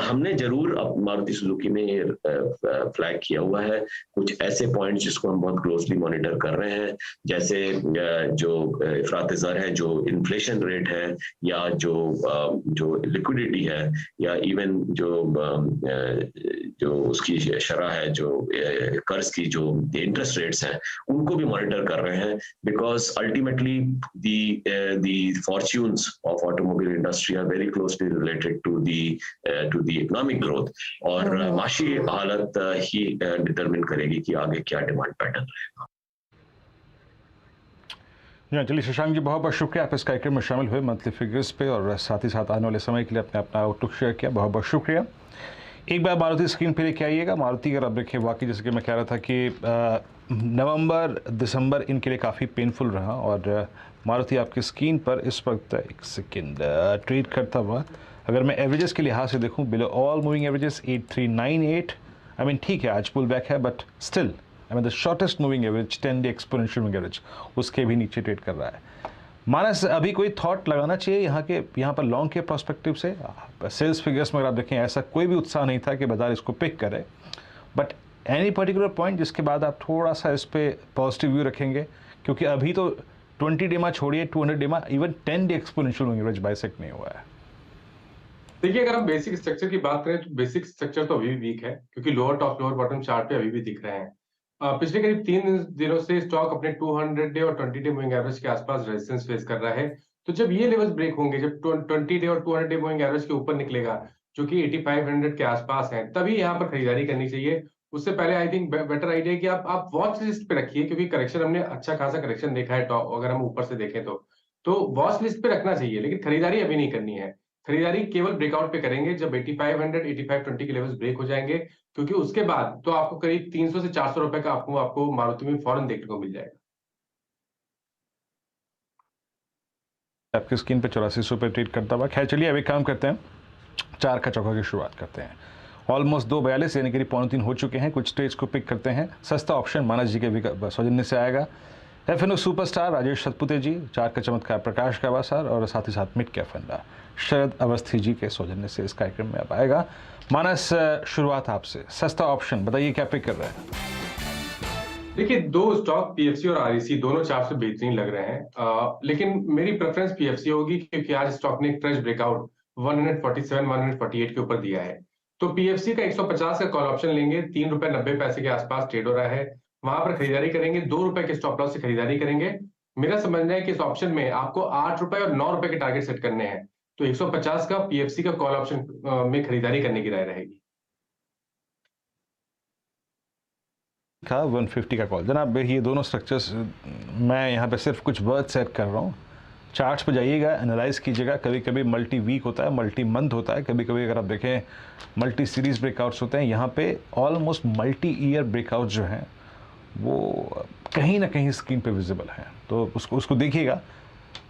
हमने जरूर मारुति सुजुकी में फ्लैग किया हुआ है कुछ ऐसे पॉइंट्स जिसको हम बहुत क्लोजली मॉनिटर कर रहे हैं, जैसे जो इफरात-ए-ज़र है, जो इन्फ्लेशन रेट है, या जो लिक्विडिटी है, या इवन जो उसकी शरह है, जो कर्ज की जो इंटरेस्ट रेट्स हैं, उनको भी मॉनिटर कर रहे हैं। Because ultimately the fortunes of automobile industry are very closely related to the economic growth और माशी हालत ही डिटरमिन करेगी कि आगे क्या डिमांड पैटर्न रहेगा। चलिए शशांक जी, बहुत बहुत शुक्रिया आप इस कार्यक्रम में शामिल हुए मंथली फिगर्स पे और साथ ही साथ आने वाले समय के लिए अपने अपना आउटलुक शेयर किया। बहुत बहुत शुक्रिया। एक बार मारुति स्क्रीन पे लेके आइएगा। मारुति अगर आप देखें, वाकई जैसे कि मैं कह रहा था कि नवंबर दिसंबर इनके लिए काफ़ी पेनफुल रहा और मारुति आपकी स्क्रीन पर इस वक्त एक सेकेंड ट्रेड करता हुआ, अगर मैं एवरेजेस के लिहाज से देखूं, below all moving averages 8398। I mean ठीक है आज पुल बैक है, but still I mean the shortest moving average 10 day exponential moving average उसके भी नीचे ट्रेड कर रहा है। मानस, अभी कोई थॉट लगाना चाहिए यहाँ पर लॉन्ग के पर्सपेक्टिव से? सेल्स फिगर्स में अगर आप देखें ऐसा कोई भी उत्साह नहीं था कि बाजार इसको पिक करे, बट एनी पर्टिकुलर पॉइंट जिसके बाद आप थोड़ा सा इस पर पॉजिटिव व्यू रखेंगे? क्योंकि अभी तो 20 डे छोड़िए 200 day even 10 day exponential moving average bisect नहीं हुआ है। देखिए, अगर हम बेसिक स्ट्रक्चर की बात करें तो बेसिक स्ट्रक्चर तो अभी भी वीक है, क्योंकि lower top lower bottom chart पे अभी भी दिख रहे हैं। पिछले करीब 3 दिनों से स्टॉक अपने 200 डे और 20 डे मूविंग एवरेज के आसपास रेजिस्टेंस फेस कर रहा है। तो जब ये लेवल्स ब्रेक होंगे, जब 20 डे और 200 डे मूविंग एवरेज के ऊपर निकलेगा, जो कि 8500 के आसपास है, तभी यहाँ पर खरीदारी करनी चाहिए। उससे पहले आई थिंक बेटर आइडिया कि आप वॉच लिस्ट पे रखिए, क्योंकि करेक्शन हमने अच्छा खासा करेक्शन देखा है टॉप, अगर हम ऊपर से देखें तो वॉच लिस्ट पे रखना चाहिए, लेकिन खरीदारी अभी नहीं करनी है। खरीदारी केवल ब्रेकआउट पे करेंगे जब 8500 8520 के लेवल्स ब्रेक हो जाएंगे, क्योंकि उसके बाद तो आपको करीब 300 से 400 रुपए का आपको मारुति में फौरन देखने को मिल जाएगा। आपकी स्क्रीन पे 8400 पे ट्रेड करता हुआ। खैर चलिए अभी काम करते हैं, 4 का चौका की शुरुआत करते हैं। ऑलमोस्ट 242 यानी कि 2.3 हो चुके हैं। कुछ ट्रेड्स को पिक करते हैं। सस्ता ऑप्शन मानस जी के सौजन्य से आएगा। FNO सुपरस्टार राजेश सतपुते जी, 4 का चमत्कार प्रकाश कावासार और साथ ही साथ मिड कैप फंडा शरद अवस्थी जी के सौजन्य से इस कार्यक्रम में अब आएगा। मानस, शुरुआत आपसे। सस्ता ऑप्शन बताइए क्या पिक कर रहे हैं? देखिए, 2 स्टॉक PFC और REC दोनों चार्ट से बेहतरीन लग रहे हैं, लेकिन मेरी प्रेफरेंस PFC होगी, क्योंकि आज स्टॉक ने एक फ्रेश ब्रेकआउट 147 148 के ऊपर दिया है। तो PFC का 150 का कॉल ऑप्शन लेंगे, 3 रुपए 90 पैसे के आसपास ट्रेड हो रहा है, वहां पर खरीदारी करेंगे। 2 रुपए के स्टॉप लॉस से खरीदारी करेंगे। मेरा समझना है कि इस ऑप्शन में आपको 8 रुपए और 9 रुपए के टारगेट सेट करने हैं, तो 150 का PFC का कॉल ऑप्शन में खरीदारी करने की राय रहेगी। 150 का कॉल। जनाब ये दोनों स्ट्रक्चर्स मैं यहाँ पे सिर्फ कुछ वर्ड सेट कर रहा हूँ। चार्ट्स पे जाइएगा, एनालाइज कीजिएगा। कभी कभी मल्टी वीक होता है, मल्टी मंथ होता है, कभी कभी अगर आप देखें मल्टी सीरीज ब्रेकआउट्स होते हैं। यहाँ पे ऑलमोस्ट मल्टी ईयर ब्रेकआउट जो हैं वो कहीं ना कहीं स्क्रीन पे विजिबल हैं, तो उसको देखिएगा।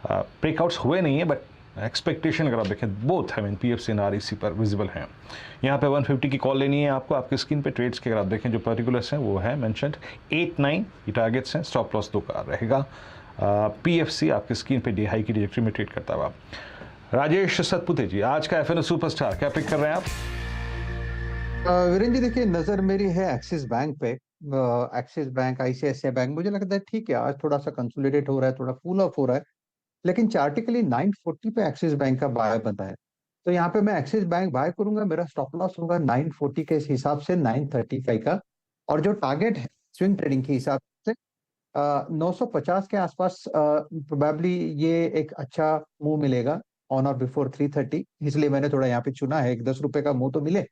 ब्रेकआउट्स हुए नहीं है, बट एक्सपेक्टेशन अगर आप देखें बोथ आई मीन PFC और REC पर विजिबल हैं। यहाँ पे 150 की कॉल लेनी है आपको। आपकी स्क्रीन पे ट्रेड्स के अगर आप देखें जो पर्टिकुलर्स हैं वो है मेंशनड 8-9 ये टारगेट्स हैं। स्टॉप लॉस 2 का रहेगा। PFC आपकी स्क्रीन पे हाई की डिरेक्टरी में ट्रेड करता हुआ। राजेश सतपुते जी, आज का FNO सुपरस्टार क्या पिक कर रहे हैं आप? वीरेंद्र जी, देखिए नजर मेरी है एक्सिस बैंक पे। एक्सिस बैंक, ICICI बैंक, मुझे लगता है ठीक है आज थोड़ा सा कंसोलिडेट हो रहा है, थोड़ा कूल ऑफ हो रहा है, लेकिन चार्टिकली 940 पे एक्सिस बैंक का बाय बंदा है। तो यहाँ पे मैं एक्सिस बैंक बाय करूंगा। मेरा स्टॉप लॉस होगा 940 के हिसाब से 935 का, और जो टारगेट है स्विंग ट्रेडिंग के हिसाब से 950 के आसपास प्रोबेबली ये एक अच्छा मूव मिलेगा ऑन और बिफोर 330, इसलिए मैंने थोड़ा यहाँ पे चुना है। 10 रुपए का मूव तो मिले,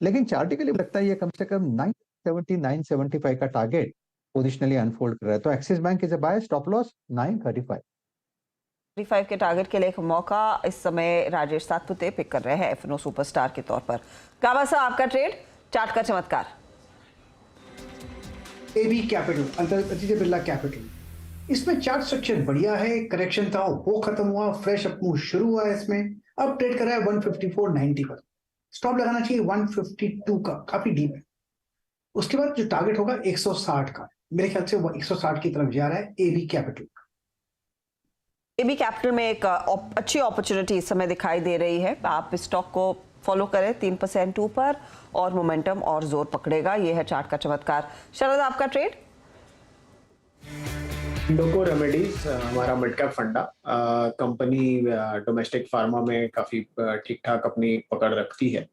लेकिन चार्टिकली लगता है ये कम से कम 970 975 का टारगेट पोजिशनली अनफोल्ड कर रहा है। तो Axis bank is a buy, stop loss 935 के टारगेट के लिए एक मौका इस समय राजेश सातपुते पिक कर रहे हैं FNO सुपरस्टार के तौर पर। कावासा, आपका ट्रेड? चार्ट का चमत्कार। AB capital, Aditya Birla capital. इसमें चार्ट स्ट्रक्चर बढ़िया है, करेक्शन था वो खत्म हुआ, फ्रेश अप मूव शुरू हुआ है इसमें, अब ट्रेड कर रहा है 154.90 पर। स्टॉप लगाना चाहिए 152 का, काफी डीप है। उसके बाद जो टारगेट होगा 160 का, मेरे ख्याल से वो 160 की तरफ जा रहा है एबी कैपिटल। एबी कैपिटल में एक अच्छी अपॉर्चुनिटी इस समय दिखाई दे रही है, आप स्टॉक को फॉलो करें 3% ऊपर और मोमेंटम और जोर पकड़ेगा, ये है चार्ट का चमत्कार। शरद आपका ट्रेड? इंडोको रेमेडीज हमारा मिड कैप फंडा कंपनी डोमेस्टिक फार्मा में काफी ठीक ठाक अपनी पकड़ रखती है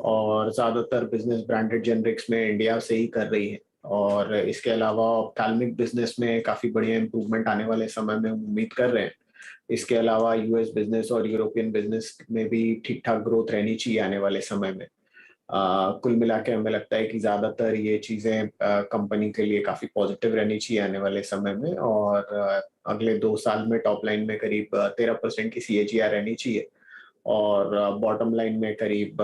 और ज्यादातर बिजनेस ब्रांडेड जेनरिक्स में इंडिया से ही कर रही है, और इसके अलावा ऑप्थेल्मिक बिजनेस में काफी बढ़िया इंप्रूवमेंट आने वाले समय में उम्मीद कर रहे हैं। इसके अलावा यूएस बिजनेस और यूरोपियन बिजनेस में भी ठीक ठाक ग्रोथ रहनी चाहिए आने वाले समय में। कुल मिला के हमें लगता है कि ज्यादातर ये चीजें कंपनी के लिए काफी पॉजिटिव रहनी चाहिए आने वाले समय में, और अगले 2 साल में टॉप लाइन में करीब 13% की CAGR रहनी चाहिए और बॉटम लाइन में करीब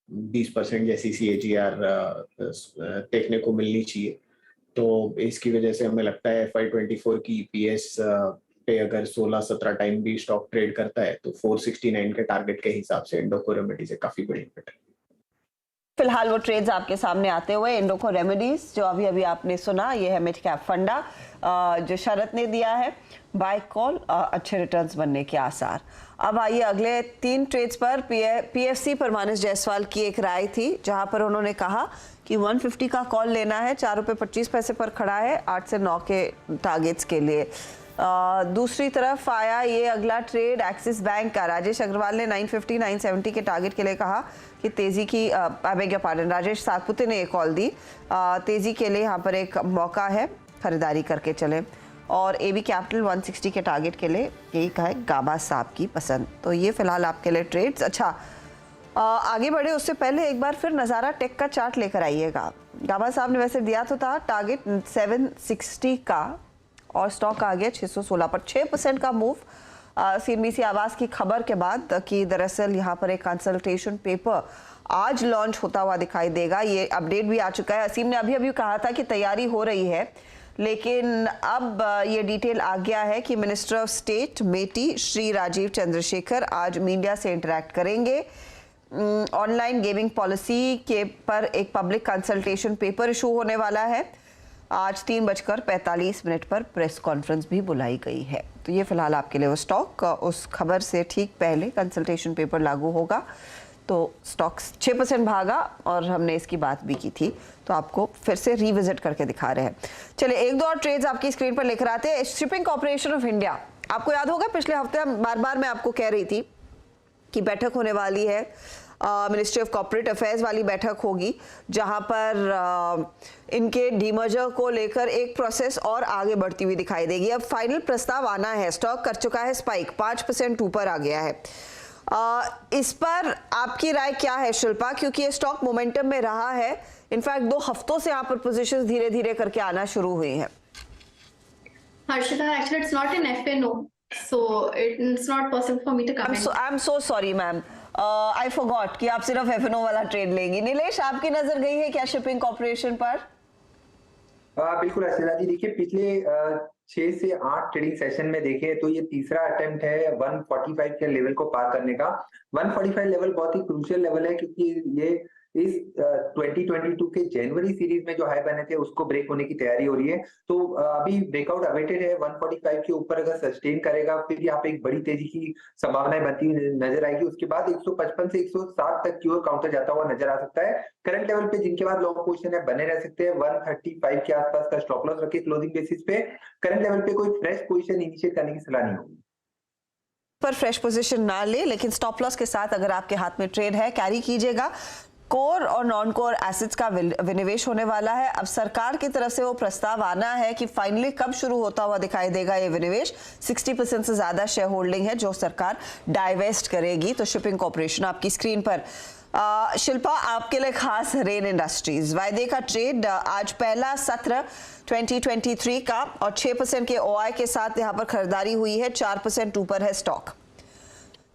20% जैसी CAGR देखने को मिलनी चाहिए। तो इसकी वजह से हमें लगता है FY24 की EPS पे अगर 16-17 टाइम भी स्टॉक ट्रेड करता है तो 469 के टारगेट के हिसाब से इंडोको रेमेडीज से काफी बड़ी बेट है। फिलहाल वो ट्रेड्स आपके सामने आते हुए, इंडोको रेमेडीज जो अभी अभी आपने सुना, ये है मिड कैप फंडा जो शरद ने दिया है, बाय कॉल, अच्छे रिटर्न्स बनने के आसार। अब आइए अगले 3 ट्रेड्स पर। PFC पर मानस जायसवाल की एक राय थी जहां पर उन्होंने कहा कि 150 का कॉल लेना है, 4 रुपये 25 पैसे पर खड़ा है 8 से 9 के टारगेट्स के लिए। दूसरी तरफ आया ये अगला ट्रेड एक्सिस बैंक का। राजेश अग्रवाल ने 950 970 के टारगेट के लिए कहा कि तेजी की राजेश सातपुते ने एक कॉल दी, तेजी के लिए यहाँ पर एक मौका है, खरीदारी करके चले। और एबी कैपिटल 160 के टारगेट के लिए यही कहा है गाबा साहब की पसंद। तो ये फिलहाल आपके लिए ट्रेड्स। अच्छा, आगे बढ़े उससे पहले एक बार फिर नज़ारा टेक का चार्ट लेकर आइएगा। गाबा साहब ने वैसे दिया तो था टारगेट 760 का और स्टॉक आ गया 616 पर, 6% का मूव। CNBC आवास की खबर के बाद कि दरअसल यहाँ पर एक कंसल्टेशन पेपर आज लॉन्च होता हुआ दिखाई देगा। ये अपडेट भी आ चुका है। असीम ने अभी अभी कहा था कि तैयारी हो रही है, लेकिन अब ये डिटेल आ गया है कि minister of state MeitY Shri Rajeev Chandrasekhar आज मीडिया से इंटरेक्ट करेंगे। ऑनलाइन गेमिंग पॉलिसी के पर एक पब्लिक कंसल्टेशन पेपर इशू होने वाला है। आज 3:45 पर प्रेस कॉन्फ्रेंस भी बुलाई गई है। तो ये फिलहाल आपके लिए वो स्टॉक, उस खबर से ठीक पहले कंसल्टेशन पेपर लागू होगा तो स्टॉक 6% भागा और हमने इसकी बात भी की थी, तो आपको फिर से रिविजिट करके दिखा रहे हैं। चलिए 1-2 और ट्रेड्स आपकी स्क्रीन पर लेकर आते हैं। शिपिंग कॉर्पोरेशन ऑफ इंडिया, आपको याद होगा पिछले हफ्ते बार मैं आपको कह रही थी कि बैठक होने वाली है, मिनिस्ट्री ऑफ कॉर्पोरेट अफेयर्स वाली बैठक होगी, जहां पर इनके डीमर्जर को लेकर एक प्रोसेस और आगे बढ़ती हुई दिखाई देगी। अब फाइनल प्रस्ताव आना है, स्टॉक कर चुका है स्पाइक, 5% ऊपर आ गया है। इस पर आपकी राय क्या है शिल्पा, क्योंकि ये स्टॉक मोमेंटम में रहा है, इनफैक्ट 2 हफ्तों से यहाँ पर पोजीशंस धीरे धीरे करके आना शुरू हुई हैं। Harshita, actually it's not an FNO, so it's not possible for me to comment. I'm so sorry ma'am, I forgot कि आप सिर्फ FNO वाला ट्रेड लेंगी। नीलेश, आपकी नजर गई है क्या शिपिंग कॉर्पोरेशन पर? बिल्कुल अर्चना जी, देखिए पिछले 6 से 8 ट्रेडिंग सेशन में देखें तो ये तीसरा अटेम्प्ट है 145 के लेवल को पार करने का। 145 लेवल बहुत ही क्रूशियल लेवल है, क्योंकि ये इस 2022 के जनवरी सीरीज में जो हाई बने थे उसको ब्रेक होने की तैयारी हो रही है। तो अभी ब्रेकआउट अवेटेड है 145 के ऊपर, अगर सस्टेन करेगा फिर यहाँ पे एक बड़ी तेजी की संभावनाएं बनती हुई नजर आएगी। उसके बाद 155 से 160 तक की ओर काउंटर जाता हुआ नजर आ सकता है। करंट लेवल पे जिनके बाद लॉन्ग पोजीशन है बने रह सकते हैं। 135 के आसपास का स्टॉप लॉस रखे क्लोजिंग बेसिस पे। करंट लेवल पे कोई फ्रेश पोजीशन इनिशिएट करने की सलाह नहीं होगी। पर फ्रेश पोजीशन ना ले, लेकिन स्टॉप लॉस के साथ अगर आपके हाथ में ट्रेड है कैरी कीजिएगा। कोर और नॉन कोर एसेट्स का विनिवेश होने वाला है। अब सरकार की तरफ से वो प्रस्ताव आना है कि फाइनली कब शुरू होता हुआ दिखाई देगा ये विनिवेश। 60% से ज्यादा शेयर होल्डिंग है जो सरकार डाइवेस्ट करेगी। तो शिपिंग कॉर्पोरेशन आपकी स्क्रीन पर। शिल्पा, आपके लिए खास रेन इंडस्ट्रीज, वायदे का ट्रेड, आज पहला सत्र 2023 का और 6% के OI के साथ यहाँ पर खरीदारी हुई है, 4% ऊपर है स्टॉक।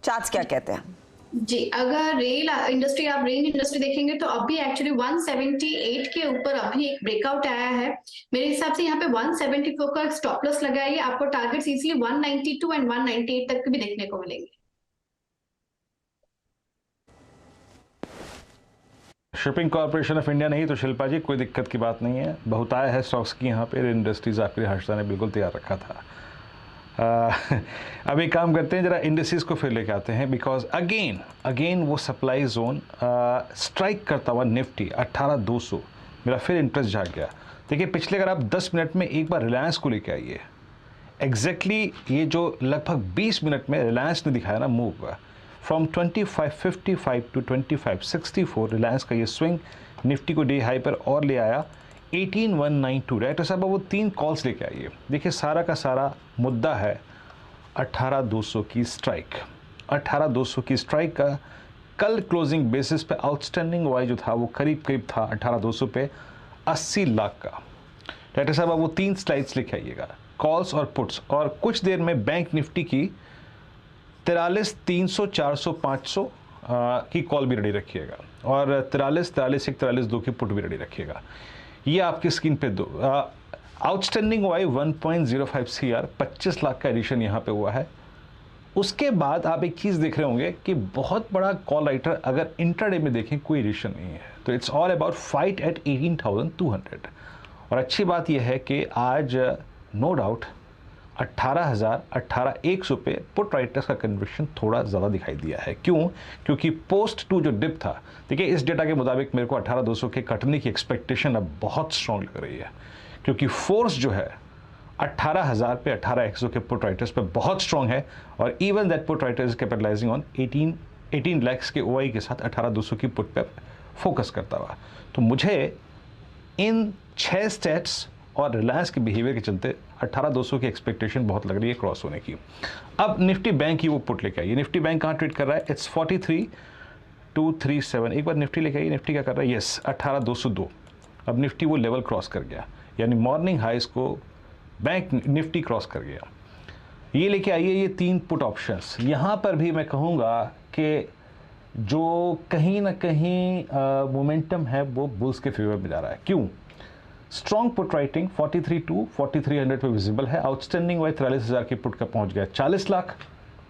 चार्ट्स क्या कहते हैं? जी, अगर रेल इंडस्ट्री देखेंगे तो अभी एक्चुअली 178 के ऊपर अभी एक ब्रेकआउट आया है। मेरे हिसाब से यहाँ पे 174 का स्टॉप लॉस लगाइए, आपको टारगेट्स इजीली 192 एंड 198 तक भी देखने को मिलेंगे। शिपिंग कॉर्पोरेशन ऑफ इंडिया नहीं तो शिल्पा जी कोई दिक्कत की बात नहीं है, बहुताय है स्टॉक्स की यहाँ पे। रेल इंडस्ट्रीज आपके लिए हर्षदा ने बिल्कुल तैयार रखा था। अब एक काम करते हैं, जरा इंडस्ट्रीज को फिर लेके आते हैं, बिकॉज अगेन वो सप्लाई जोन स्ट्राइक करता हुआ निफ्टी 18,200 मेरा फिर इंटरेस्ट जाग गया। देखिए पिछले अगर आप 10 मिनट में एक बार रिलायंस को लेके आइए, एग्जैक्टली ये जो लगभग 20 मिनट में रिलायंस ने दिखाया ना मूव फ्रॉम 2555 टू 2564, रिलायंस का ये स्विंग निफ्टी को डे हाई पर और ले आया 18192। राइट साहब वो 3 कॉल्स लेके आइए। देखिए सारा का सारा मुद्दा है 18,200 की स्ट्राइक। 18,200 की स्ट्राइक का कल क्लोजिंग बेसिस पे आउटस्टैंडिंग वाई जो था वो करीब था 18,200 पे 80 लाख का। राइट साहब वो 3 स्लाइड्स लेके आइएगा, कॉल्स और पुट्स, और कुछ देर में बैंक निफ्टी की 43, 300, 400, 500 की कॉल भी रेडी रखिएगा, और 43, 43, 1, 43, 2 की पुट भी रेडी रखिएगा। ये आपकी स्क्रीन पे दो आउटस्टैंडिंग वाई 1.05 CR 25 लाख का एडिशन यहाँ पे हुआ है। उसके बाद आप एक चीज़ देख रहे होंगे कि बहुत बड़ा कॉल राइटर अगर इंट्राडे में देखें कोई एडिशन नहीं है, तो it's all about fight eight 18,200। और अच्छी बात यह है कि आज नो डाउट 18,100 पे पुट राइटर्स का कन्विक्शन थोड़ा ज़्यादा दिखाई दिया है। क्यों? क्योंकि पोस्ट 2 जो डिप था, देखिए इस डेटा के मुताबिक मेरे को 18,200 के कटने की एक्सपेक्टेशन अब बहुत स्ट्रॉन्ग लग रही है, क्योंकि फोर्स जो है 18,000 पे 18,100 के पुट राइटर्स पे बहुत स्ट्रॉन्ग है, और even that put writers capitalising on 18 lakh के ओआई के साथ 18,200 की पुट पे फोकस करता हुआ। तो मुझे इन 6 स्टेट्स और रिलायंस के बिहेवियर के चलते 18,200 की एक्सपेक्टेशन बहुत लग रही है क्रॉस होने की। अब निफ्टी बैंक की वो पुट लेके आइए। निफ्टी बैंक कहाँ ट्रेड कर रहा है? इट्स 43,237। एक बार निफ्टी लेके आइए, निफ्टी क्या कर रहा है? यस 18,202। अब निफ्टी वो लेवल क्रॉस कर गया, यानी मॉर्निंग हाइस को बैंक निफ्टी क्रॉस कर गया। ये लेके आइए ये 3 पुट ऑप्शंस। यहाँ पर भी मैं कहूँगा कि जो कहीं ना कहीं मोमेंटम है वो बुल्स के फेवर में जा रहा है। क्यों? स्ट्रॉन्ग पुट राइटिंग 43,200 4300 पे विजिबल है। आउटस्टैंडिंग वाई 43,000 की पुट का पहुंच गया 40 लाख,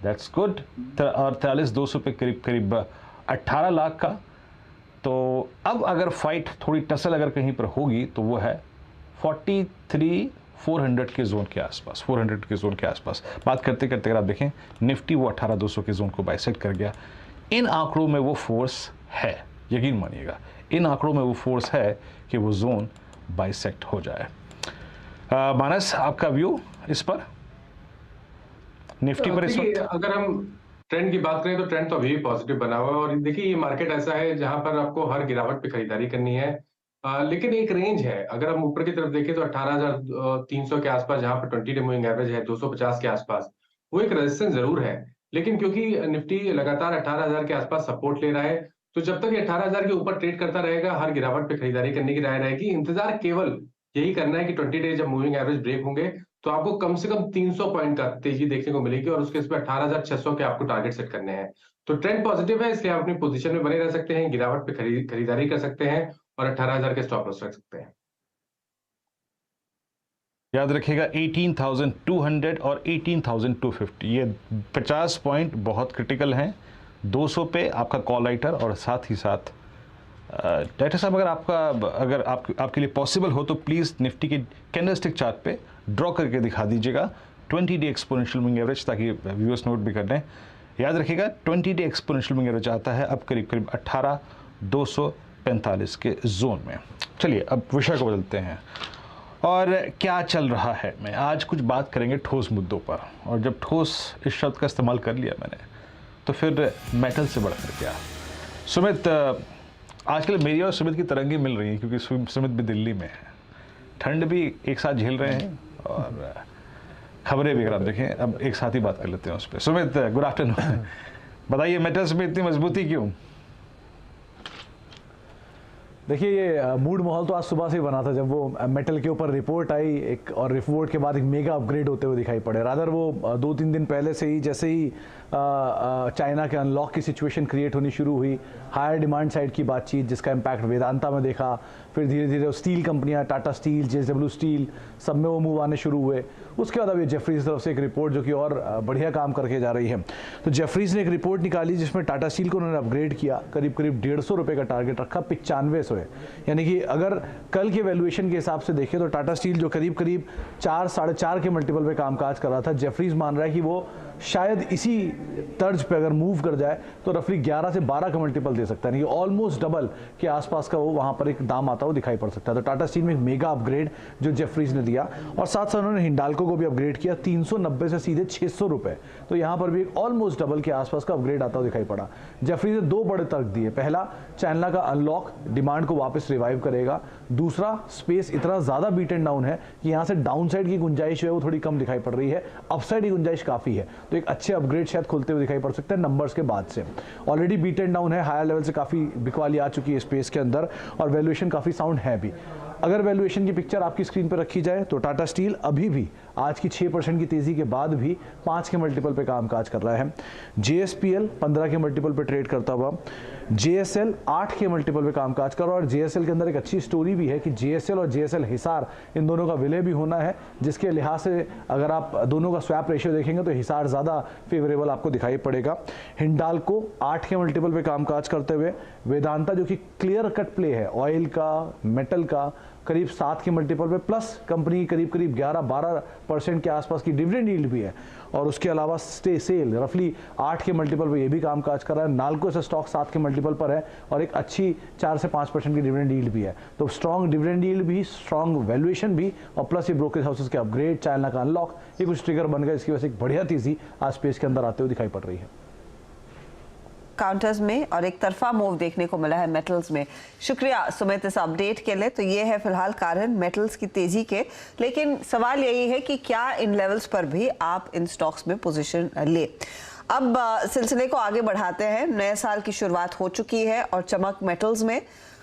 दैट्स गुड। और 43,200 पे करीब 18 लाख का। तो अब अगर फाइट थोड़ी टसल अगर कहीं पर होगी तो वो है 43,400 के जोन के आसपास, 400 के जोन के आसपास। बात करते करते अगर आप देखें निफ्टी वो 18,200 के जोन को बाइसेक्ट कर गया। इन आंकड़ों में वो फोर्स है, यकीन मानिएगा, इन आंकड़ों में वो फोर्स है कि वो जोन बाइसेक्ट हो जाए। मानस आपका व्यू इस पर, निफ्टी पर इस वक्त? अगर हम ट्रेंड की बात करें तो ट्रेंड तो अभी भी पॉजिटिव बना हुआ है, और देखिए ये मार्केट ऐसा है जहां पर आपको हर गिरावट पे खरीदारी करनी है, लेकिन एक रेंज है। अगर हम ऊपर की तरफ देखें तो 18,300 के आसपास, जहां पर 20 डे मूविंग एवरेज है 250 के आसपास, वो एक रेजिस्टेंस जरूर है। लेकिन क्योंकि निफ्टी लगातार 18,000 के आसपास सपोर्ट ले रहा है, तो जब तक 18,000 के ऊपर ट्रेड करता रहेगा, हर गिरावट पे खरीदारी करने की राय रहेगी। इंतजार केवल यही करना है कि 20 डे जब मूविंग एवरेज ब्रेक होंगे तो आपको कम से कम 300 पॉइंट का तेजी देखने को मिलेगी, और उसके इसमें 18,600 के आपको टारगेट सेट करने हैं। तो ट्रेंड पॉजिटिव है, इसलिए आप अपनी पोजीशन में बने रह सकते हैं, गिरावट पे खरीदारी कर सकते हैं, और 18,000 के स्टॉप लॉस रख सकते हैं। याद रखिएगा 18,200 और 18,250, ये 50 पॉइंट बहुत क्रिटिकल हैं। 200 पे आपका कॉल राइटर, और साथ ही साथ डायरेक्टर साहब अगर आपके लिए पॉसिबल हो तो प्लीज़ निफ्टी के कैंडलस्टिक चार्ट पे ड्रॉ करके दिखा दीजिएगा 20 डे एक्सपोनेंशियल मूविंग एवरेज, ताकि व्यूअर्स नोट भी कर लें। याद रखिएगा 20 डे एक्सपोनेंशियल मूविंग एवरेज आता है अब करीब 18,245 के जोन में। चलिए अब विषय को बदलते हैं, और क्या चल रहा है। मैं आज कुछ बात करेंगे ठोस मुद्दों पर, और जब ठोस इस शब्द का इस्तेमाल कर लिया मैंने, तो फिर मेटल से बढ़कर क्या। सुमित, आजकल मेरी और सुमित की तरंगें मिल रही हैं, क्योंकि सुमित भी दिल्ली में है, ठंड भी एक साथ झेल रहे हैं, और खबरें भी अगर आप देखें अब एक साथ ही बात कर लेते हैं उस पर। सुमित गुड आफ्टरनून, बताइए मेटल्स में इतनी मजबूती क्यों? देखिए ये मूड माहौल तो आज सुबह से ही बना था जब वो मेटल के ऊपर रिपोर्ट आई एक, और रिपोर्ट के बाद एक मेगा अपग्रेड होते हुए दिखाई पड़े। रादर वो 2-3 दिन पहले से ही जैसे ही चाइना के अनलॉक की सिचुएशन क्रिएट होनी शुरू हुई, हायर डिमांड साइड की बातचीत जिसका इम्पैक्ट वेदांता में देखा, फिर धीरे धीरे स्टील कंपनियां टाटा स्टील, JSW स्टील, सब में वो मूव आने शुरू हुए। उसके बाद अब ये जेफरीज तरफ से एक रिपोर्ट जो कि और बढ़िया काम करके जा रही है। तो जेफरीज ने एक रिपोर्ट निकाली जिसमें टाटा स्टील को उन्होंने अपग्रेड किया, करीब करीब 150 रुपये का टारगेट रखा 9500 है। यानी कि अगर कल के वैल्यूएशन के हिसाब से देखें तो टाटा स्टील जो करीब करीब 4-4.5 के मल्टीपल पे कामकाज कर रहा था, जेफरीज मान रहा है कि वो शायद इसी तर्ज पे अगर मूव कर जाए तो रफली 11 से 12 का मल्टीपल दे सकता है, यानी ऑलमोस्ट डबल के आसपास का वो वहाँ पर एक दाम आता हुआ दिखाई पड़ सकता है। तो टाटा स्टील में एक मेगा अपग्रेड जो जेफरीज ने दिया, और साथ साथ उन्होंने हिंडाल्को को भी अपग्रेड किया 390 से सीधे 600 रुपये। तो यहाँ पर भी एक ऑलमोस्ट डबल के आसपास का अपग्रेड आता हुआ दिखाई पड़ा। जेफरीज ने 2 बड़े तर्क दिए, पहला चाइना का अनलॉक डिमांड को वापस रिवाइव करेगा, दूसरा स्पेस इतना ज़्यादा बीट एंड डाउन है कि यहाँ से डाउन साइड की गुंजाइश है वो थोड़ी कम दिखाई पड़ रही है, अपसाइड की गुंजाइश काफ़ी है। तो एक अच्छे अपग्रेड शायद खुलते हुए दिखाई पड़ सकते हैं नंबर्स के बाद से। ऑलरेडी बीट एंड डाउन है, हायर लेवल से काफ़ी बिकवाली आ चुकी है स्पेस के अंदर, और वैल्यूएशन काफ़ी साउंड है भी। अगर वैल्यूएशन की पिक्चर आपकी स्क्रीन पर रखी जाए तो टाटा स्टील अभी भी आज की 6% की तेज़ी के बाद भी 5 के मल्टीपल पे कामकाज कर रहा है। JSPL 15 के मल्टीपल पे ट्रेड करता हुआ, JSL 8 के मल्टीपल पे कामकाज कर रहा है। और JSL के अंदर एक अच्छी स्टोरी भी है कि JSL और JSL हिसार इन दोनों का विलय भी होना है, जिसके लिहाज से अगर आप दोनों का स्वैप रेशियो देखेंगे तो हिसार ज़्यादा फेवरेबल आपको दिखाई पड़ेगा। हिंडाल्को 8 के मल्टीपल पे कामकाज करते हुए, वेदांता जो कि क्लियर कट प्ले है ऑयल का, मेटल का, करीब 7 के मल्टीपल पे, प्लस कंपनी करीब करीब 11-12% के आसपास की डिविडेंड यील्ड भी है। और उसके अलावा सेल रफली 8 के मल्टीपल पे ये भी कामकाज कर रहा है। नाल्को से स्टॉक 7 के मल्टीपल पर है और एक अच्छी 4 से 5% की डिविडेंड यील्ड भी है। तो स्ट्रॉन्ग डिविडेंड यील्ड भी, स्ट्रॉन्ग वैल्यूएशन भी, और प्लस ये ब्रोकरेज हाउसेस के अपग्रेड, चाइना का अनलॉक, ये कुछ ट्रिगर बन गया, इसकी वजह से एक बढ़िया तेजी आज स्पेस के अंदर आते हुए दिखाई पड़ रही है। काउंटर्स में और एक तरफा मूव देखने को मिला है मेटल्स में। शुक्रिया सुमित इस अपडेट के लिए। तो ये है फिलहाल कारण मेटल्स की तेजी के, लेकिन सवाल यही है कि क्या इन लेवल्स पर भी आप इन स्टॉक्स में पोजीशन ले। अब सिलसिले को आगे बढ़ाते हैं। नए साल की शुरुआत हो चुकी है और चमक मेटल्स में।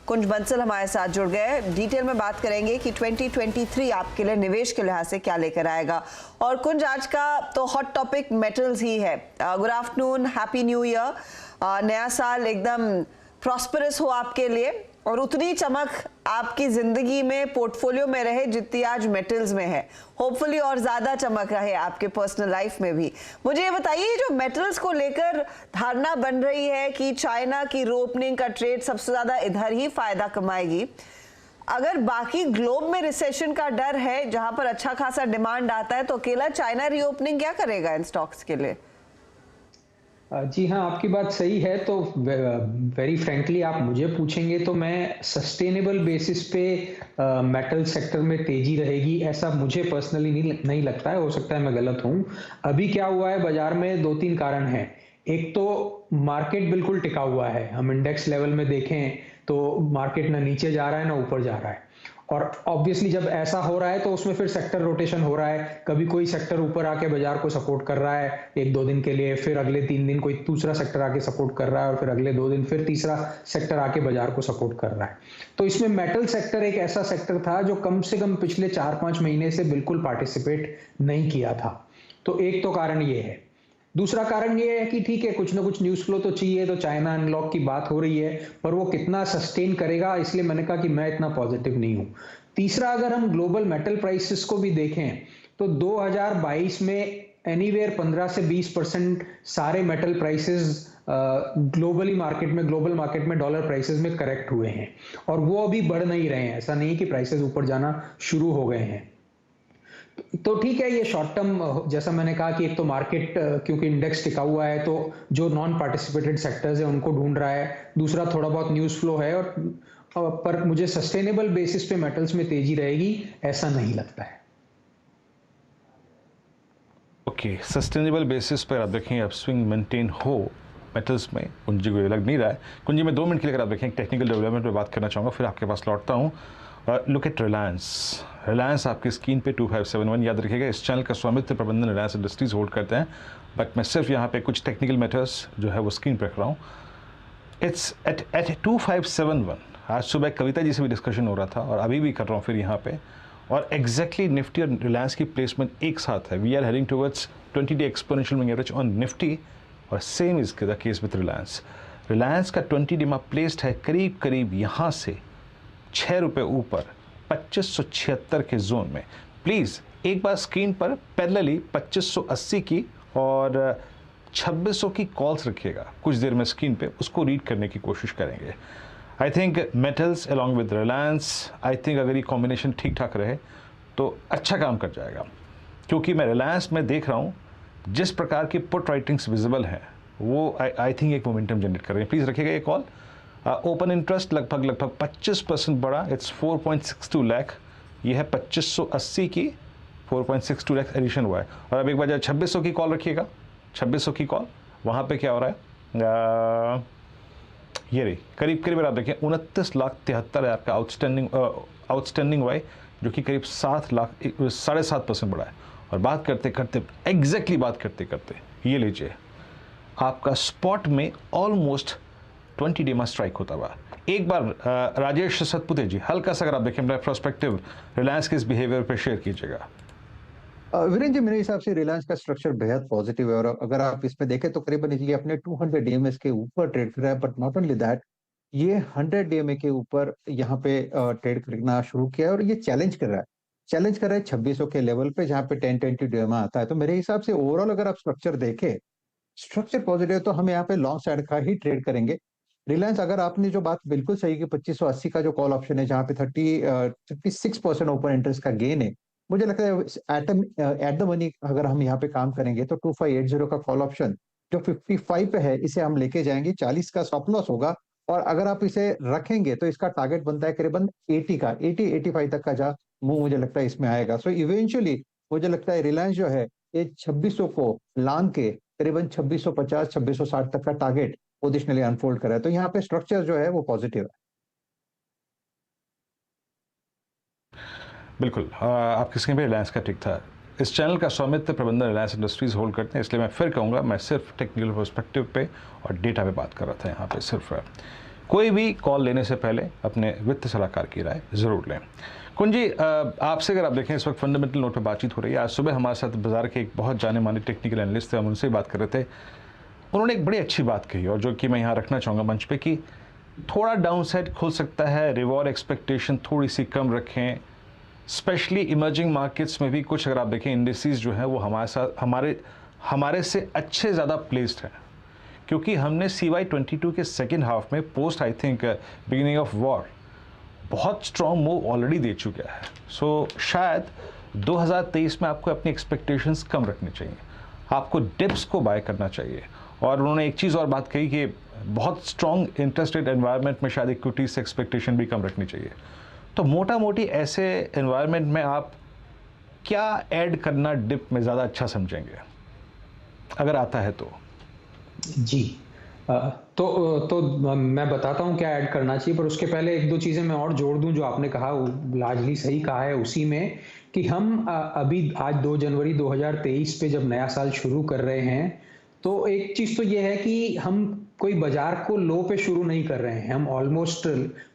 कुंज बंसल हमारे साथ जुड़ गए, डिटेल में बात करेंगे कि 2023 आपके लिए निवेश के लिहाज से क्या लेकर आएगा। और कुंज, आज का तो हॉट टॉपिक मेटल्स ही है। Good afternoon, happy new year. नया साल एकदम प्रॉस्परस हो आपके लिए, और उतनी चमक आपकी जिंदगी में, पोर्टफोलियो में रहे जितनी आज मेटल्स में है। होपफुली और ज्यादा चमक रहे आपके पर्सनल लाइफ में भी। मुझे ये बताइए, जो मेटल्स को लेकर धारणा बन रही है कि चाइना की रीओपनिंग का ट्रेड सबसे ज्यादा इधर ही फायदा कमाएगी, अगर बाकी ग्लोब में रिसेशन का डर है जहां पर अच्छा खासा डिमांड आता है, तो अकेला चाइना रीओपनिंग क्या करेगा इन स्टॉक्स के लिए? जी हाँ, आपकी बात सही है। तो वेरी फ्रैंकली आप मुझे पूछेंगे तो मैं सस्टेनेबल बेसिस पे मेटल सेक्टर में तेजी रहेगी ऐसा मुझे पर्सनली नहीं लगता है। हो सकता है मैं गलत हूँ। अभी क्या हुआ है बाजार में, 2-3 कारण हैं। एक तो मार्केट बिल्कुल टिका हुआ है। हम इंडेक्स लेवल में देखें तो मार्केट ना नीचे जा रहा है ना ऊपर जा रहा है, और ऑब्वियसली जब ऐसा हो रहा है तो उसमें फिर सेक्टर रोटेशन हो रहा है। कभी कोई सेक्टर ऊपर आके बाजार को सपोर्ट कर रहा है 1-2 दिन के लिए, फिर अगले 3 दिन कोई दूसरा सेक्टर आके सपोर्ट कर रहा है, और फिर अगले 2 दिन फिर तीसरा सेक्टर आके बाजार को सपोर्ट कर रहा है। तो इसमें मेटल सेक्टर एक ऐसा सेक्टर था जो कम से कम पिछले 4-5 महीने से बिल्कुल पार्टिसिपेट नहीं किया था। तो एक तो कारण ये है। दूसरा कारण ये है कि ठीक है, कुछ ना कुछ न्यूज फ्लो तो चाहिए। तो चाइना अनलॉक की बात हो रही है, पर वो कितना सस्टेन करेगा, इसलिए मैंने कहा कि मैं इतना पॉजिटिव नहीं हूं। तीसरा, अगर हम ग्लोबल मेटल प्राइसेस को भी देखें तो 2022 में एनीवेयर 15 से 20% सारे मेटल प्राइसेस ग्लोबल मार्केट में डॉलर प्राइसेस में करेक्ट हुए हैं, और वो अभी बढ़ नहीं रहे हैं। ऐसा नहीं है कि प्राइसेस ऊपर जाना शुरू हो गए हैं। तो ठीक है, ये शॉर्ट टर्म, जैसा मैंने कहा कि एक तो मार्केट क्योंकि इंडेक्स टिका हुआ है तो जो नॉन पार्टिसिपेटेड सेक्टर्स है उनको ढूंढ रहा है। दूसरा, थोड़ा बहुत न्यूज फ्लो है, और पर मुझे सस्टेनेबल बेसिस पे मेटल्स में तेजी रहेगी ऐसा नहीं लगता है। ओके, सस्टेनेबल बेसिस पर आप देखें अब स्विंग मेंटेन हो मेटल्स में, कुंजी को लग नहीं रहा है। कुंजी में 2 मिनट के लिए अगर आप देखें टेक्निकल डेवलपमेंट पे बात करना चाहूँगा, फिर आपके पास लौटता हूँ। लुक एट रिलायंस आपकी स्क्रीन पे 2571। याद रखिएगा इस चैनल का स्वामित्व प्रबंधन रिलायंस इंडस्ट्रीज होल्ड करते हैं, बट मैं सिर्फ यहाँ पे कुछ टेक्निकल मैटर्स जो है वो स्क्रीन पर रख रहा हूँ। इट्स एट 2571 आज सुबह कविता जी से भी डिस्कशन हो रहा था और अभी भी कर रहा हूँ फिर यहाँ पे, और एग्जैक्टली निफ्टी और रिलायंस की प्लेसमेंट एक साथ है. We are heading towards 20-day exponential moving average on Nifty, और same is the case with Reliance. Reliance का 20-day में प्लेस्ड है करीब करीब यहाँ से 6 रुपये ऊपर 2576 के जोन में. प्लीज़ एक बार स्क्रीन पर पैरेलली 2580 की और 2600 की कॉल्स रखिएगा कुछ देर में स्क्रीन पे, उसको रीड करने की कोशिश करेंगे. I think metals along with Reliance, I think अगर ये कॉम्बिनेशन ठीक ठाक रहे तो अच्छा काम कर जाएगा, क्योंकि मैं रिलायंस में देख रहा हूँ जिस प्रकार की पुट राइटिंग्स विजिबल हैं वो आई थिंक एक मोमेंटम जनरेट कर रहे हैं. प्लीज़ रखिएगा ये कॉल. ओपन इंटरेस्ट लगभग 25% बढ़ा, इट्स 4.62 लाख. ये है 2580 की 4.62 लाख एडिशन हुआ है. और अब एक बार 2600 की कॉल रखिएगा, 2600 की कॉल. वहाँ पे क्या हो रहा है, ये रही करीब करीब आप देखें 29,73,000 का आउटस्टैंडिंग वाई, जो कि करीब 7.5% बढ़ा है. और बात करते करते एग्जैक्टली बात करते करते ये लीजिए आपका स्पॉट में ऑलमोस्ट 20-day में स्ट्राइक होता हुआ. एक बार राजेश सतपुते जी हल्का सा अगर आप देखें अपना पर्सपेक्टिव रिलायंस के इस बिहेवियर पे शेयर कीजिएगा. वीरेंद्र जी, मेरे हिसाब से रिलायंस का स्ट्रक्चर बेहद पॉजिटिव है, और अगर आप इसमें देखें तो करीबन ये अपने 200 DMA के ऊपर ट्रेड कर रहा है. बट नॉट ओनली दैट, ये 100 DMA के ऊपर यहाँ पे ट्रेड करना शुरू किया है, और ये चैलेंज कर रहा है 2600 के लेवल पे, जहाँ पे 10-20 DMA आता है. तो मेरे हिसाब से ओवरऑल अगर आप स्ट्रक्चर देखें, स्ट्रक्चर पॉजिटिव, तो हम यहाँ पे लॉन्ग साइड का ही ट्रेड करेंगे. रिलायंस, अगर आपने जो बात बिल्कुल सही की, 2580 का जो कॉल ऑप्शन है जहाँ पे 36% ओपन इंटरेस्ट का गेन है, मुझे लगता है एट द मनी अगर हम यहाँ पे काम करेंगे तो 2580 का कॉल ऑप्शन जो 55 पे है, इसे हम लेके जाएंगे. 40 का स्टॉप लॉस होगा, और अगर आप इसे रखेंगे तो इसका टारगेट बनता है करीबन 80-85 तक का जा मूव मुझे लगता है इसमें आएगा. सो इवेंचुअली मुझे लगता है रिलायंस जो है ये 2600 को लांग के करीबन 2650-2660 तक का टारगेट पोजिशनली अनफोल्ड कर रहा है. तो यहाँ पे स्ट्रक्चर जो है वो पॉजिटिव है. बिल्कुल आपकी स्क्रीन पे रिलायंस का टिक था. इस चैनल का स्वामित्व प्रबंधन रिलायंस इंडस्ट्रीज होल्ड करते हैं, इसलिए मैं फिर कहूँगा मैं सिर्फ टेक्निकल पर्सपेक्टिव पे और डेटा पे बात कर रहा था. यहाँ पे सिर्फ कोई भी कॉल लेने से पहले अपने वित्त सलाहकार की राय ज़रूर लें. कुंज जी, आपसे अगर आप देखें इस वक्त फंडामेंटल नोट पर बातचीत हो रही है. आज सुबह हमारे साथ बाजार के एक बहुत जाने माने टेक्निकल एनालिस्ट थे, हम उनसे बात कर रहे थे. उन्होंने एक बड़ी अच्छी बात कही, और जो कि मैं यहाँ रखना चाहूँगा मंच पे, कि थोड़ा डाउन साइड खुल सकता है, रिवॉर्ड एक्सपेक्टेशन थोड़ी सी कम रखें. स्पेशली इमर्जिंग मार्केट्स में भी कुछ अगर आप देखें इंडिसेस जो हैं वो हमारे साथ हमारे से अच्छे ज़्यादा प्लेस्ड हैं, क्योंकि हमने CY22 के सेकेंड हाफ में post I think beginning of war बहुत स्ट्रॉन्ग मूव ऑलरेडी दे चुका है. सो शायद 2023 में आपको अपनी एक्सपेक्टेशंस कम रखनी चाहिए, आपको डिप्स को बाय करना चाहिए. और उन्होंने एक चीज़ और बात कही कि बहुत स्ट्रॉन्ग इंटरेस्ट रेट एनवायरनमेंट में शायद इक्विटी से एक्सपेक्टेशन भी कम रखनी चाहिए. तो मोटा मोटी ऐसे एनवायरनमेंट में आप क्या ऐड करना डिप में ज़्यादा अच्छा समझेंगे, अगर आता है तो? जी, तो मैं बताता हूँ क्या ऐड करना चाहिए, पर उसके पहले एक दो चीज़ें मैं और जोड़ दूं. जो आपने कहा लार्जली सही कहा है उसी में, कि हम अभी आज 2 जनवरी 2023 पे जब नया साल शुरू कर रहे हैं, तो एक चीज़ तो ये है कि हम कोई बाजार को लो पे शुरू नहीं कर रहे हैं, हम almost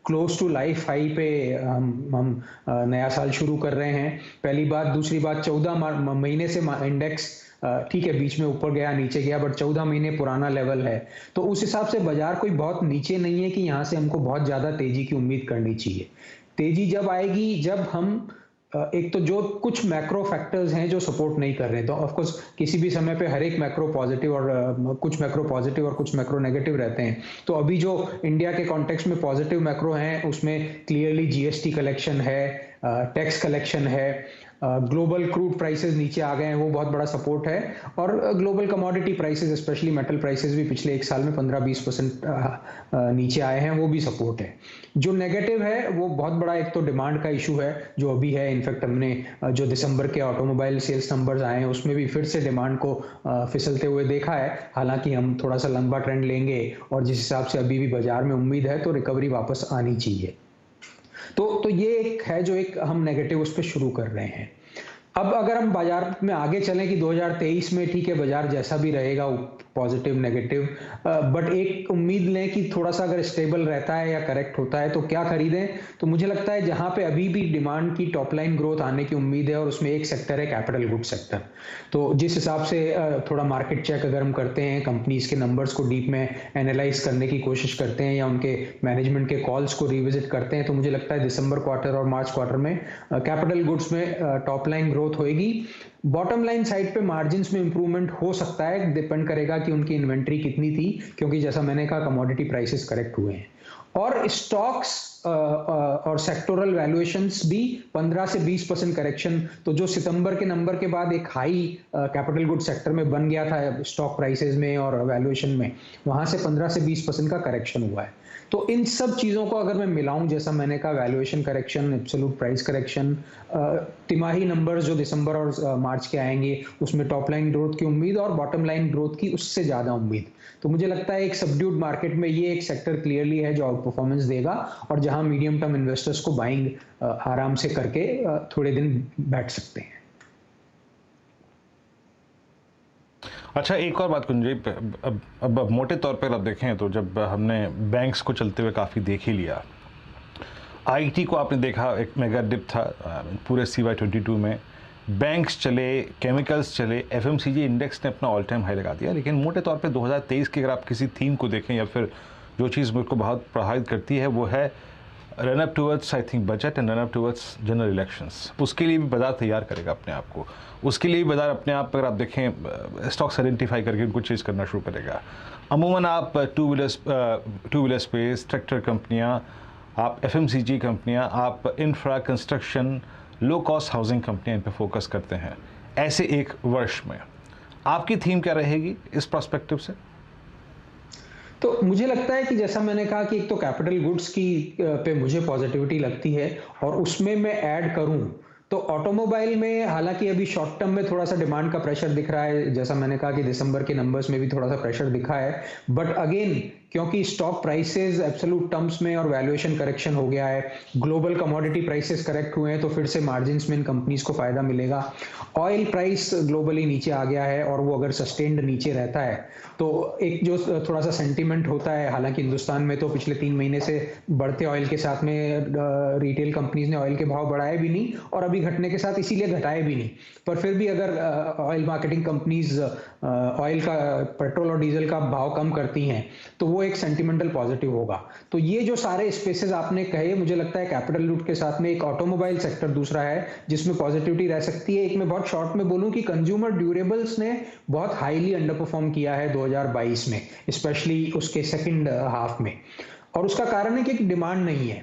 close to life high पे हम नया साल शुरू कर रहे हैं. पहली बात. दूसरी बात, 14 महीने से इंडेक्स ठीक है बीच में ऊपर गया नीचे गया, बट 14 महीने पुराना लेवल है. तो उस हिसाब से बाजार कोई बहुत नीचे नहीं है कि यहाँ से हमको बहुत ज़्यादा तेजी की उम्मीद करनी चाहिए. तेजी जब आएगी जब हम एक तो जो कुछ मैक्रो फैक्टर्स हैं जो सपोर्ट नहीं कर रहे हैं, तो ऑफ कोर्स किसी भी समय पे हर एक मैक्रो पॉजिटिव और कुछ मैक्रो पॉजिटिव और कुछ मैक्रो नेगेटिव रहते हैं. तो अभी जो इंडिया के कॉन्टेक्स्ट में पॉजिटिव मैक्रो हैं उसमें क्लियरली GST कलेक्शन है, टैक्स कलेक्शन है, ग्लोबल क्रूड प्राइसेस नीचे आ गए हैं, वो बहुत बड़ा सपोर्ट है. और global commodity prices specially metal prices भी पिछले एक साल में 15-20% नीचे आए हैं, वो भी सपोर्ट है. जो नेगेटिव है वो बहुत बड़ा एक तो डिमांड का इशू है जो अभी है. इनफैक्ट हमने जो दिसंबर के ऑटोमोबाइल सेल्स नंबर्स आए हैं उसमें भी फिर से डिमांड को फिसलते हुए देखा है. हालांकि हम थोड़ा सा लंबा ट्रेंड लेंगे और जिस हिसाब से अभी भी बाजार में उम्मीद है तो रिकवरी वापस आनी चाहिए. तो ये एक है जो एक हम नेगेटिव उस पर शुरू कर रहे हैं. अब अगर हम बाजार में आगे चलें कि 2023 में ठीक है बाजार जैसा भी रहेगा पॉजिटिव नेगेटिव, बट एक उम्मीद लें कि थोड़ा सा अगर स्टेबल रहता है या करेक्ट होता है तो क्या खरीदें। तो मुझे लगता है जहां पे अभी भी डिमांड की टॉप लाइन ग्रोथ आने की उम्मीद है और उसमें एक सेक्टर है कैपिटल गुड सेक्टर। तो जिस हिसाब से थोड़ा मार्केट चेक अगर हम करते हैं, कंपनीज के नंबर्स को डीप में एनालाइज करने की कोशिश करते हैं या उनके मैनेजमेंट के कॉल्स को रिविजिट करते हैं, तो मुझे लगता है दिसंबर क्वार्टर और मार्च क्वार्टर में कैपिटल गुड्स में टॉप लाइन ग्रोथ होएगी। बॉटम लाइन साइड पे मार्जिन्स में इंप्रूवमेंट हो सकता है, डिपेंड करेगा कि उनकी इन्वेंट्री कितनी थी, क्योंकि जैसा मैंने कहा कमोडिटी प्राइसेस करेक्ट हुए हैं। और स्टॉक्स और सेक्टोरल वैल्यूएशंस भी 15 से 20% करेक्शन, तो जो सितंबर के नंबर के बाद एक हाई कैपिटल गुड सेक्टर में बन गया था स्टॉक प्राइसेस में और वैल्यूएशन में, वहां से 15 से 20% का करेक्शन हुआ है। तो इन सब चीज़ों को अगर मैं मिलाऊं, जैसा मैंने कहा valuation correction, absolute price correction, तिमाही नंबर्स जो दिसंबर और मार्च के आएंगे उसमें टॉप लाइन ग्रोथ की उम्मीद और बॉटम लाइन ग्रोथ की उससे ज़्यादा उम्मीद, तो मुझे लगता है एक सबड्यूड मार्केट में ये एक सेक्टर क्लियरली है जो आउट परफॉर्मेंस देगा और जहां मीडियम टर्म इन्वेस्टर्स को बाइंग आराम से करके थोड़े दिन बैठ सकते हैं। अच्छा, एक और बात कुंजी, अब मोटे तौर पर आप देखें तो जब हमने बैंक्स को चलते हुए काफ़ी देख ही लिया, आईटी को आपने देखा एक मेगा डिप था पूरे CY22 में, बैंक्स चले, केमिकल्स चले, एफएमसीजी इंडेक्स ने अपना ऑल टाइम हाई लगा दिया। लेकिन मोटे तौर पे 2023 की अगर आप किसी थीम को देखें या फिर जो चीज़ मुझको बहुत प्रभावित करती है वो है run up towards I think budget and run up towards general elections. उसके लिए भी बाजार तैयार करेगा अपने आप को, उसके लिए भी बाजार अपने आप अगर आप देखें स्टॉक्स आइडेंटिफाई करके उनको चेज करना शुरू करेगा। अमूमन आप टू व्हीलर स्पेस, ट्रैक्टर कंपनियाँ, आप एफएमसीजी कंपनियाँ, आप infra, construction, low cost housing कंपनियाँ इन पे फोकस करते हैं। ऐसे एक वर्ष में आपकी थीम क्या रहेगी इस पर्सपेक्टिव से? तो मुझे लगता है कि जैसा मैंने कहा कि एक तो कैपिटल गुड्स की पे मुझे पॉजिटिविटी लगती है और उसमें मैं ऐड करूं तो ऑटोमोबाइल में हालांकि अभी शॉर्ट टर्म में थोड़ा सा डिमांड का प्रेशर दिख रहा है, जैसा मैंने कहा कि दिसंबर के नंबर्स में भी थोड़ा सा प्रेशर दिखा है, बट अगेन क्योंकि स्टॉक प्राइसेस एब्सोल्यूट टर्म्स में और वैल्यूएशन करेक्शन हो गया है, ग्लोबल कमोडिटी प्राइसेस करेक्ट हुए हैं तो फिर से मार्जिन्स में इन कंपनीज को फायदा मिलेगा। ऑयल प्राइस ग्लोबली नीचे आ गया है और वो अगर सस्टेन्ड नीचे रहता है तो एक जो थोड़ा सा सेंटीमेंट होता है, हालांकि हिंदुस्तान में तो पिछले 3 महीने से बढ़ते ऑयल के साथ में रिटेल कंपनीज ने ऑयल के भाव बढ़ाए भी नहीं और अभी घटने के साथ इसीलिए घटाए भी नहीं, पर फिर भी अगर ऑयल मार्केटिंग कंपनीज ऑयल का, पेट्रोल और डीजल का भाव कम करती हैं तो वो एक सेंटिमेंटल पॉजिटिव होगा। तो ये जो सारे स्पेसेस आपने कहे, मुझे लगता है कैपिटल लूट के साथ में एक ऑटोमोबाइल सेक्टर दूसरा है जिसमें पॉजिटिविटी रह सकती है। एक मैं बहुत शॉर्ट में बोलूं कि कंज्यूमर ड्यूरेबल्स ने बहुत हाईली अंडर परफॉर्म किया है 2022 में, स्पेशली उसके सेकंड हाफ में, और उसका कारण है कि डिमांड नहीं है।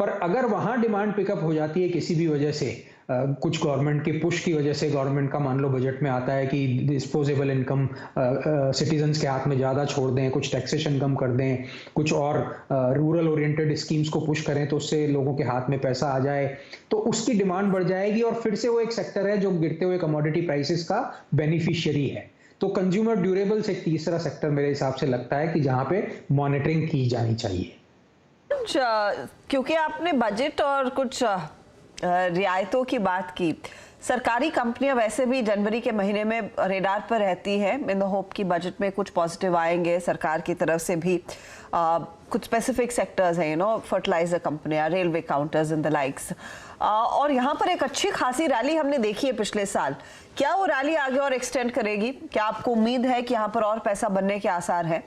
पर अगर वहां डिमांड पिकअप हो जाती है किसी भी वजह से, कुछ गवर्नमेंट के पुश की वजह से, गवर्नमेंट का मान लो बजट में आता है कि डिस्पोजेबल इनकम सिटीजन्स के हाथ में ज़्यादा छोड़ दें, कुछ टैक्सेशन कम कर दें, कुछ और रूरल ओरिएंटेड स्कीम्स को पुश करें तो उससे लोगों के हाथ में पैसा आ जाए, तो उसकी डिमांड बढ़ जाएगी और फिर से वो एक सेक्टर है जो गिरते हुए कमोडिटी प्राइसेस का बेनिफिशियरी है। तो कंज्यूमर ड्यूरेबल्स एक तीसरा सेक्टर मेरे हिसाब से लगता है कि जहां पे मॉनिटरिंग की जानी चाहिए। क्योंकि आपने बजट और कुछ रियायतों की बात की, सरकारी कंपनियां वैसे भी जनवरी के महीने में रेडार पर रहती है इन द होप कि बजट में कुछ पॉजिटिव आएंगे सरकार की तरफ से भी। कुछ स्पेसिफिक सेक्टर्स हैं, फर्टिलाइजर कंपनियां, railway counters and the likes, और यहाँ पर एक अच्छी खासी रैली हमने देखी है पिछले साल। क्या वो रैली आगे और एक्सटेंड करेगी? क्या आपको उम्मीद है कि यहाँ पर और पैसा बनने के आसार हैं?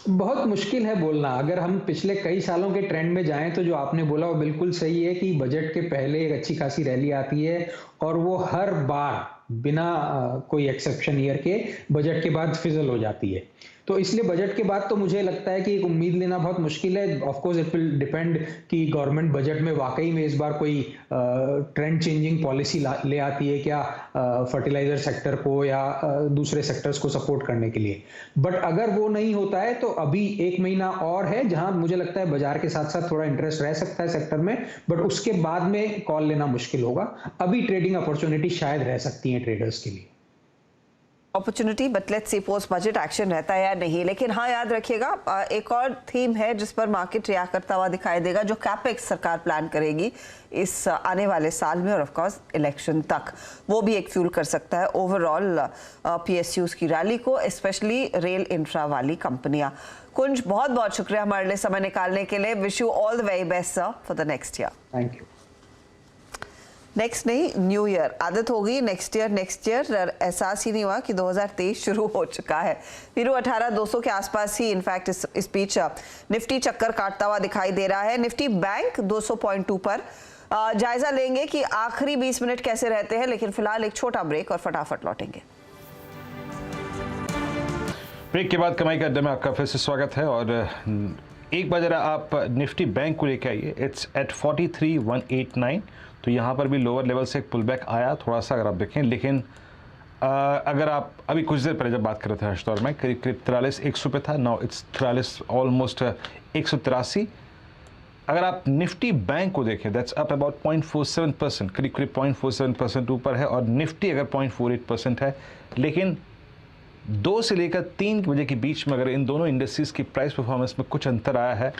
बहुत मुश्किल है बोलना। अगर हम पिछले कई सालों के ट्रेंड में जाएं तो जो आपने बोला वो बिल्कुल सही है कि बजट के पहले एक अच्छी खासी रैली आती है और वो हर बार बिना कोई एक्सेप्शन ईयर के बजट के बाद फिजल हो जाती है। तो इसलिए बजट के बाद तो मुझे लगता है कि एक उम्मीद लेना बहुत मुश्किल है। Of course it will depend कि गवर्नमेंट बजट में वाकई में इस बार कोई ट्रेंड चेंजिंग पॉलिसी ले आती है क्या फर्टिलाइजर सेक्टर को या दूसरे सेक्टर्स को सपोर्ट करने के लिए। बट अगर वो नहीं होता है तो अभी 1 महीना और है जहां मुझे लगता है बाजार के साथ साथ थोड़ा इंटरेस्ट रह सकता है सेक्टर में, बट उसके बाद में कॉल लेना मुश्किल होगा। अभी ट्रेडिंग अपॉर्चुनिटी शायद रह सकती है ट्रेडर्स के लिए। Opportunity, but let's see post budget action रहता है या नहीं। लेकिन हाँ, याद रखिएगा एक और थीम है जिस पर मार्केट रिएक्ट करता हुआ दिखाई देगा, जो कैपेक्स सरकार प्लान करेगी इस आने वाले साल में और ऑफ कोर्स इलेक्शन तक, वो भी एक फ्यूल कर सकता है ओवरऑल PSUs की रैली को, स्पेशली रेल इंफ्रा वाली कंपनियां। कुंज, बहुत बहुत शुक्रिया हमारे लिए समय निकालने के लिए। Wish you all the very best sir for the next year. Thank you. Next नहीं, न्यू ईयर आदत होगी, नेक्स्ट ईयर एहसास ही नहीं हुआ कि 2023 शुरू हो चुका है। वीरू 18,200 के आसपास ही इनफैक्ट इस बीच निफ्टी चक्कर काटता हुआ दिखाई दे रहा है। निफ्टी बैंक 200.2 पर। जायजा लेंगे कि आखिरी 20 मिनट कैसे रहते हैं, लेकिन फिलहाल एक छोटा ब्रेक और फटाफट लौटेंगे। ब्रेक के बाद कमाई का अड्डा में आपका फिर से स्वागत है। और एक बार जरा आप निफ्टी बैंक को लेकर आइए, इट्स एट 43,189। तो यहाँ पर भी लोअर लेवल से एक पुल बैक आया थोड़ा सा, अगर आप देखें। लेकिन अगर आप अभी कुछ देर पहले जब बात कर रहे थे हर्षदौर में, करीब 43,100 पे था, नाउ इट्स 43 ऑलमोस्ट 183। अगर आप निफ्टी बैंक को देखें, दैट्स अप अबाउट 0.47%, करीब 0.47% ऊपर है। और निफ्टी अगर 0.48% है। लेकिन 2 से लेकर 3 बजे के बीच में अगर इन दोनों इंडस्ट्रीज़ की प्राइस परफॉर्मेंस में कुछ अंतर आया है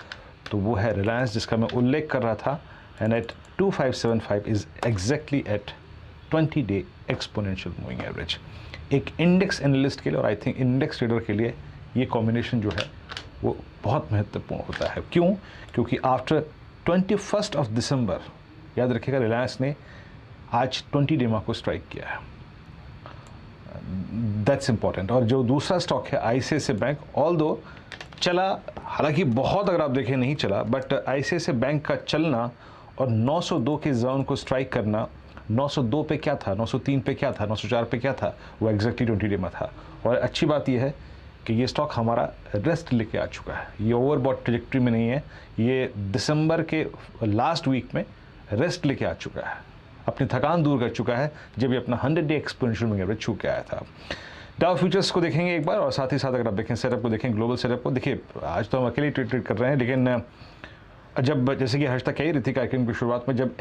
तो वो है रिलायंस, जिसका मैं उल्लेख कर रहा था, and at 2575 is exactly at 20-day exponential moving average. एक इंडेक्स एनालिस्ट के लिए और आई थिंक इंडेक्स ट्रेडर के लिए ये कॉम्बिनेशन जो है वो बहुत महत्वपूर्ण होता है। क्यों? क्योंकि आफ्टर 21 दिसंबर, याद रखिएगा, रिलायंस ने आज 20-day मार्क को स्ट्राइक किया है। That's important. और जो दूसरा स्टॉक है ICICI बैंक, ऑल्दो चला, हालांकि बहुत अगर आप देखें नहीं चला, बट ICICI बैंक का चलना और 902 के जोन को स्ट्राइक करना, 902 पे क्या था, 903 पे क्या था, 904 पे क्या था, वो एग्जैक्टली 20-day में था। और अच्छी बात यह है कि ये स्टॉक हमारा रेस्ट लेके आ चुका है, ये ओवरबॉट ट्रैजेक्टरी में नहीं है, ये दिसंबर के लास्ट वीक में रेस्ट लेके आ चुका है, अपनी थकान दूर कर चुका है, जब ये अपना 100-day एक्सपोनेंशियल मूविंग एवरेज छू के आया था। डाउ फ्यूचर्स को देखेंगे एक बार, और साथ ही साथ अगर आप देखें सेटअप को, देखें ग्लोबल सेटअप को। देखिए, आज तो हम अकेले ट्रेड कर रहे हैं, लेकिन जब, जैसे कि हर्ष तक कह ही रही थी कार्यक्रम की शुरुआत में, जब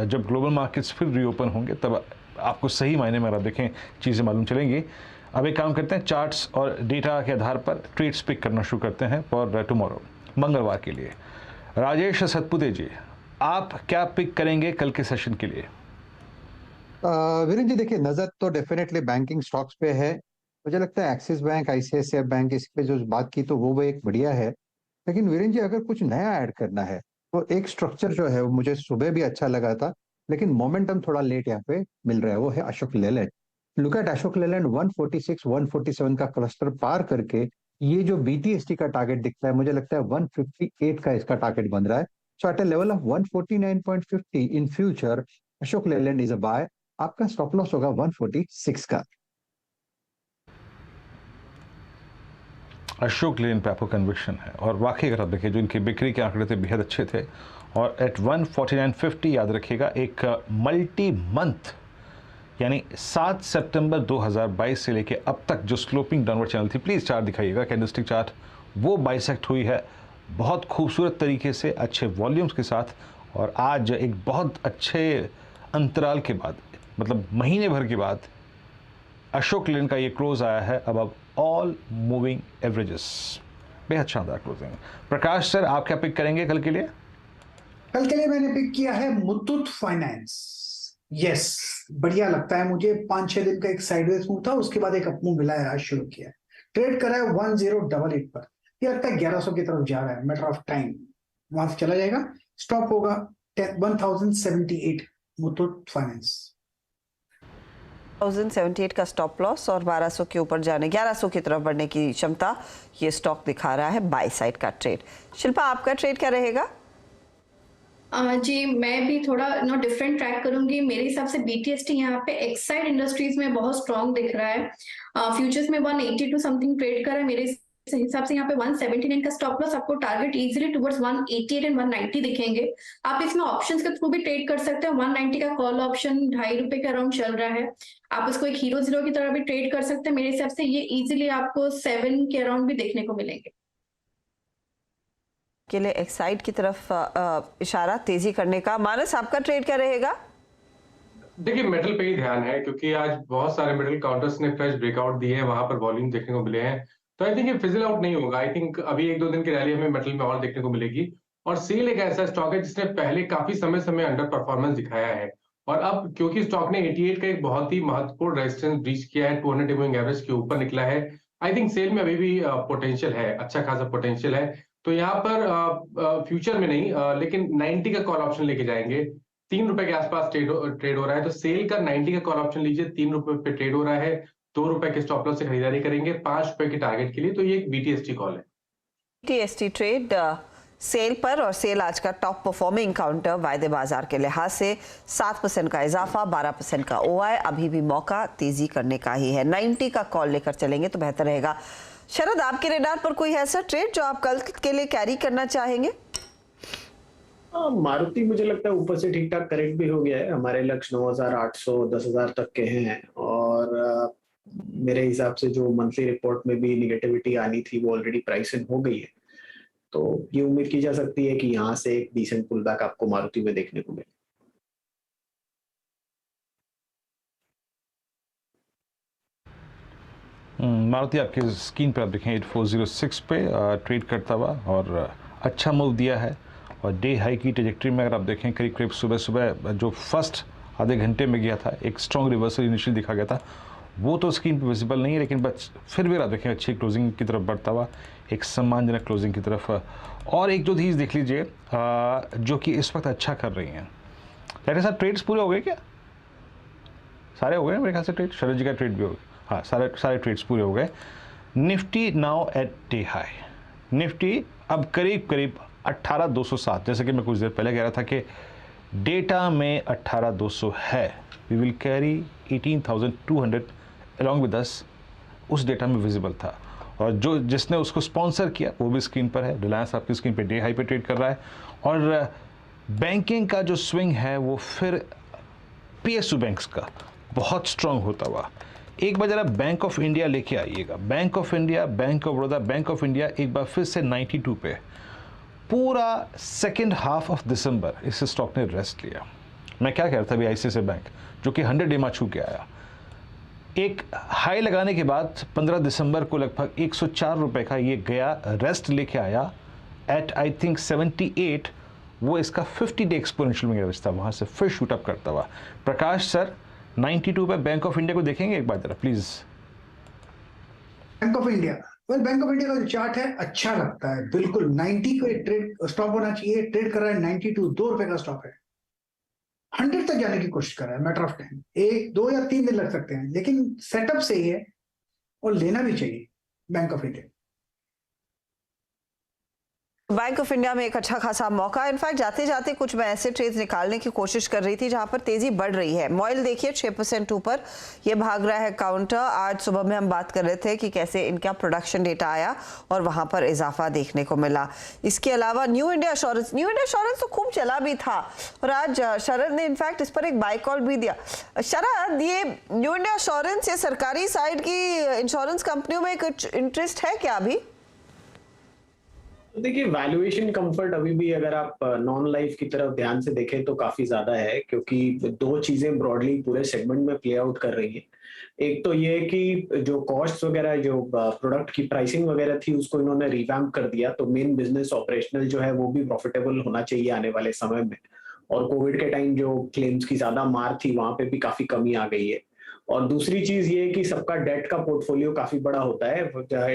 जब ग्लोबल मार्केट्स फिर रीओपन होंगे तब आपको सही मायने में अगर आप देखें चीज़ें मालूम चलेंगी। अब एक काम करते हैं, चार्ट्स और डेटा के आधार पर ट्रेड्स पिक करना शुरू करते हैं फॉर टुमारो, मंगलवार के लिए। राजेश सतपुते जी, आप क्या पिक करेंगे कल के सेशन के लिए? वीरेंद्र जी, देखिए, नजर तो डेफिनेटली बैंकिंग स्टॉक्स पे है। मुझे लगता है एक्सिस बैंक, ICICI बैंक, इस पे जो बात की तो वो एक बढ़िया है। लेकिन वीरेंद्र जी, अगर कुछ नया ऐड करना है तो एक स्ट्रक्चर जो है वो मुझे सुबह भी अच्छा लगा था, लेकिन मोमेंटम थोड़ा लेट यहाँ पे मिल रहा है, वो है अशोक लेलैंड। लुक एट अशोक लेलैंड, 146, 147 का क्लस्टर पार करके ये जो BTST का टारगेट दिखता है, मुझे लगता है 158 का इसका टारगेट बन रहा है। So at a level of 149.50 in future, Ashok Leyland is a buy. आपका स्टॉप लॉस होगा 146 का। अशोक लेलैंड पे आपको कन्विक्शन है, और वाकई अगर आप देखिए जो इनके बिक्री के आंकड़े थे बेहद अच्छे थे। और एट 149.50 याद रखिएगा, एक मल्टी मंथ यानी 7 सितंबर 2022 से लेके अब तक जो स्लोपिंग डाउनवर्ड चैनल थी, प्लीज़ चार्ट दिखाइएगा, कैंडलस्टिक चार्ट, वो बाइसेक्ट हुई है बहुत खूबसूरत तरीके से, अच्छे वॉल्यूम्स के साथ। और आज एक बहुत अच्छे अंतराल के बाद, मतलब महीने भर के बाद, अशोक लेलैंड का ये क्लोज आया है अबव ऑल मूविंग एवरेजेस। बेहद शानदार क्लोजिंग। प्रकाश सर, आप क्या पिक करेंगे कल के लिए? कल के लिए मैंने पिक किया है मुथूट फाइनेंस। यस, बढ़िया लगता है मुझे। 5-6 दिन का एक साइडवेज मूव था, उसके बाद एक अप मूव मिला है, आज शुरू किया है। ट्रेड करा है 1088 पर, ये लगता है 1100 की तरफ जा रहा है, मैटर ऑफ टाइम वहां से चला जाएगा। स्टॉप होगा 1078 मुथूट फाइनेंस। 1078 का स्टॉप लॉस और 1200 के ऊपर जाने, 1100 की तरफ बढ़ने की क्षमता ये स्टॉक दिखा रहा है, बाय साइड का ट्रेड। शिल्पा, आपका ट्रेड क्या रहेगा? जी, मैं भी थोड़ा डिफरेंट ट्रैक करूंगी। मेरे हिसाब से BTST यहाँ पे एक्साइड इंडस्ट्रीज में बहुत स्ट्रॉन्ग दिख रहा है। फ्यूचर्स में 182 समथिंग ट्रेड कर रहा है। मेरे हिसाब से यहाँ पे 179 का स्टॉप लॉस, आपको टारगेट इजीली टुवर्ड्स 188 एंड 190 दिखेंगे। आप इसमें ऑप्शंस के थ्रू भी ट्रेड कर सकते हैं। 190 का कॉल ऑप्शन ₹2.5 के अराउंड चल रहा है। आप इसको एक हीरो जीरो की तरह भी ट्रेड कर सकते हैं। मेरे हिसाब से ये इजीली आपको 7 के अराउंड भी देखने को मिलेंगे। के लिए एक्साइड की तरफ इशारा तेजी करने का। मानस, आपका ट्रेड क्या रहेगा? देखिए मेटल पे ही ध्यान है क्योंकि आज बहुत सारे मेटल काउंटर्स ने फ्रेश ब्रेकआउट दिए हैं, वहां पर वॉल्यूम देखने को मिले हैं। तो आई थिंक ये फिजल आउट नहीं होगा। आई थिंक अभी 1-2 दिन की रैली हमें मेटल में और देखने को मिलेगी। और सेल एक ऐसा स्टॉक है जिसने पहले काफी समय अंडर परफॉर्मेंस दिखाया है, और अब क्योंकि स्टॉक ने 88 का एक बहुत ही महत्वपूर्ण रेजिस्टेंस ब्रीच किया है, 200 डे मूविंग एवरेज के ऊपर निकला है, आई थिंक सेल में अभी भी पोटेंशियल है, अच्छा खासा पोटेंशियल है। तो यहाँ पर फ्यूचर में नहीं लेकिन 90 का कॉल ऑप्शन लेके जाएंगे। 3 रुपए के आसपास ट्रेड हो रहा है, तो सेल का 90 का कॉल ऑप्शन लीजिए। 3 रुपए पे ट्रेड हो रहा है, 2 रुपए के स्टॉप लॉस से खरीदारी करेंगे 5 रुपए के टारगेट के लिए। तो ये एक BTST कॉल है। BTST ट्रेड सेल पर, और सेल आज का टॉप परफॉर्मिंग काउंटर वायदे बाजार के लिहाज से 7% का इजाफा, 12% का OI। अभी भी मौका तेजी करने का ही है। 90 का कॉल लेकर चलेंगे तो बेहतर रहेगा। शरद, आपके रेडार पर कोई ऐसा ट्रेड जो आप कल के लिए कैरी करना चाहेंगे? मारुति मुझे लगता है ऊपर से ठीक ठाक करेक्ट भी हो गया है। हमारे लक्ष्य 9,800 10,000 तक के हैं, और मेरे हिसाब से जो मंथली रिपोर्ट में भी निगेटिविटी आनी थी वो ऑलरेडी प्राइस इन हो गई है। तो ये उम्मीद की जा सकती है कि यहाँ से एक डिसेंट पुलबैक आपको मारुति में देखने को मिले। मारुति आपके स्क्रीन पर आप देखें 8406 पे ट्रेड करता हुआ और अच्छा मूव दिया है। और डे हाई की ट्रेजेक्ट्री में अगर आप देखें करीब करीब सुबह जो फर्स्ट आधे घंटे में गया था, एक स्ट्रॉन्ग रिवर्सल इनिशियल दिखा गया था, वो तो स्क्रीन पे विजिबल नहीं है, लेकिन बस फिर भी आप देखें अच्छी क्लोजिंग की तरफ बढ़ता हुआ, एक सम्मानजनक क्लोजिंग की तरफ। और एक दो चीज़ देख लीजिए जो कि इस वक्त अच्छा कर रही हैं। डॉक्टर साहब ट्रेड्स पूरे हो गए क्या? सारे हो गए मेरे ख्याल से ट्रेड, शरद जी का ट्रेड भी हो गया। हाँ, सारे ट्रेड्स पूरे हो गए। Nifty now at day high. Nifty अब करीब करीब 18,207, जैसे कि मैं कुछ देर पहले कह रहा था कि डेटा में 18,200 है। We will carry 18,200 along with us, उस डेटा में विजिबल था। और जिसने उसको स्पॉन्सर किया वो भी स्क्रीन पर है। रिलायंस आपकी स्क्रीन पे डे हाई पे ट्रेड कर रहा है। और बैंकिंग का जो स्विंग है वो फिर PSU बैंक्स का बहुत स्ट्रांग होता हुआ। एक बार जरा बैंक ऑफ इंडिया लेके आइएगा। Bank of India, bank of Baroda, bank of India एक बार फिर से 92 पे। पूरा सेकेंड हाफ ऑफ दिसंबर इस स्टॉक ने रेस्ट लिया। मैं क्या कह रहा था अभी, ICICI बैंक जो कि 100 डे छू के आया, एक हाई लगाने के बाद 15 दिसंबर को लगभग 104 रुपए का ये गया, रेस्ट लेके आया एट आई थिंक 78। वो इसका 50 डे एक्सपोनेंशियल में था, वहाँ से फिर शूट अप करता हुआ। प्रकाश सर 92 पे बैंक ऑफ इंडिया को देखेंगे एक बार जरा please. Bank of India, bank of India का जो चार्ट है अच्छा लगता है बिल्कुल। 90 को ट्रेड स्टॉप होना चाहिए। ट्रेड कर रहा है 92, 2 रुपए का स्टॉप है। 100 तक जाने की कोशिश कर रहा है। मैटर ऑफ टाइम, 1, 2 या 3 दिन लग सकते हैं, लेकिन सेटअप सही है और लेना भी चाहिए bank of India. Bank of India में एक अच्छा खासा मौका। इनफैक्ट जाते जाते कुछ मैं ऐसे ट्रेड्स निकालने की कोशिश कर रही थी जहां पर तेजी बढ़ रही है। मॉयल देखिए 6% ऊपर ये भाग रहा है काउंटर। आज सुबह में हम बात कर रहे थे कि कैसे इनका प्रोडक्शन डेटा आया और वहां पर इजाफा देखने को मिला। इसके अलावा न्यू इंडिया एश्योरेंस तो खूब चला भी था और आज शरद ने इनफैक्ट इस पर एक बाय कॉल भी दिया। शरद, ये न्यू इंडिया एश्योरेंस, ये सरकारी साइड की इंश्योरेंस कंपनियों में कुछ इंटरेस्ट है क्या अभी? देखिए वैल्यूएशन कंफर्ट अभी भी अगर आप नॉन लाइफ की तरफ ध्यान से देखें तो काफी ज्यादा है, क्योंकि 2 चीजें ब्रॉडली पूरे सेगमेंट में प्ले आउट कर रही है। एक तो ये कि जो कॉस्ट वगैरह, जो प्रोडक्ट की प्राइसिंग वगैरह थी, उसको इन्होंने रिवैम्प कर दिया, तो मेन बिजनेस ऑपरेशनल जो है वो भी प्रॉफिटेबल होना चाहिए आने वाले समय में। और कोविड के टाइम जो क्लेम्स की ज्यादा मार थी वहां पे भी काफी कमी आ गई है। और दूसरी चीज ये कि सबका डेट का पोर्टफोलियो काफी बड़ा होता है,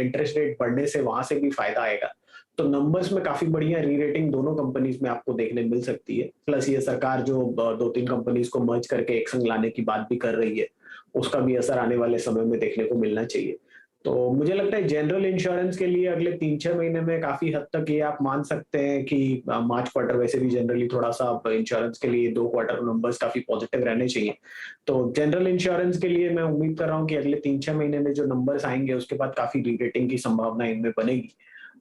इंटरेस्ट रेट बढ़ने से वहां से भी फायदा आएगा। तो नंबर्स में काफी बढ़िया री-रेटिंग दोनों कंपनीज में आपको देखने मिल सकती है। प्लस ये सरकार जो 2-3 कंपनीज को मर्ज करके एक संग लाने की बात भी कर रही है, उसका भी असर आने वाले समय में देखने को मिलना चाहिए। तो मुझे लगता है जनरल इंश्योरेंस के लिए अगले 3-6 महीने में काफी हद तक ये आप मान सकते हैं कि मार्च क्वार्टर वैसे भी जनरली थोड़ा सा इंश्योरेंस के लिए 2 क्वार्टर नंबर्स काफी पॉजिटिव रहने चाहिए। तो जनरल इंश्योरेंस के लिए मैं उम्मीद कर रहा हूँ कि अगले 3-6 महीने में जो नंबर्स आएंगे उसके बाद काफी री-रेटिंग की संभावना इनमें बनेगी।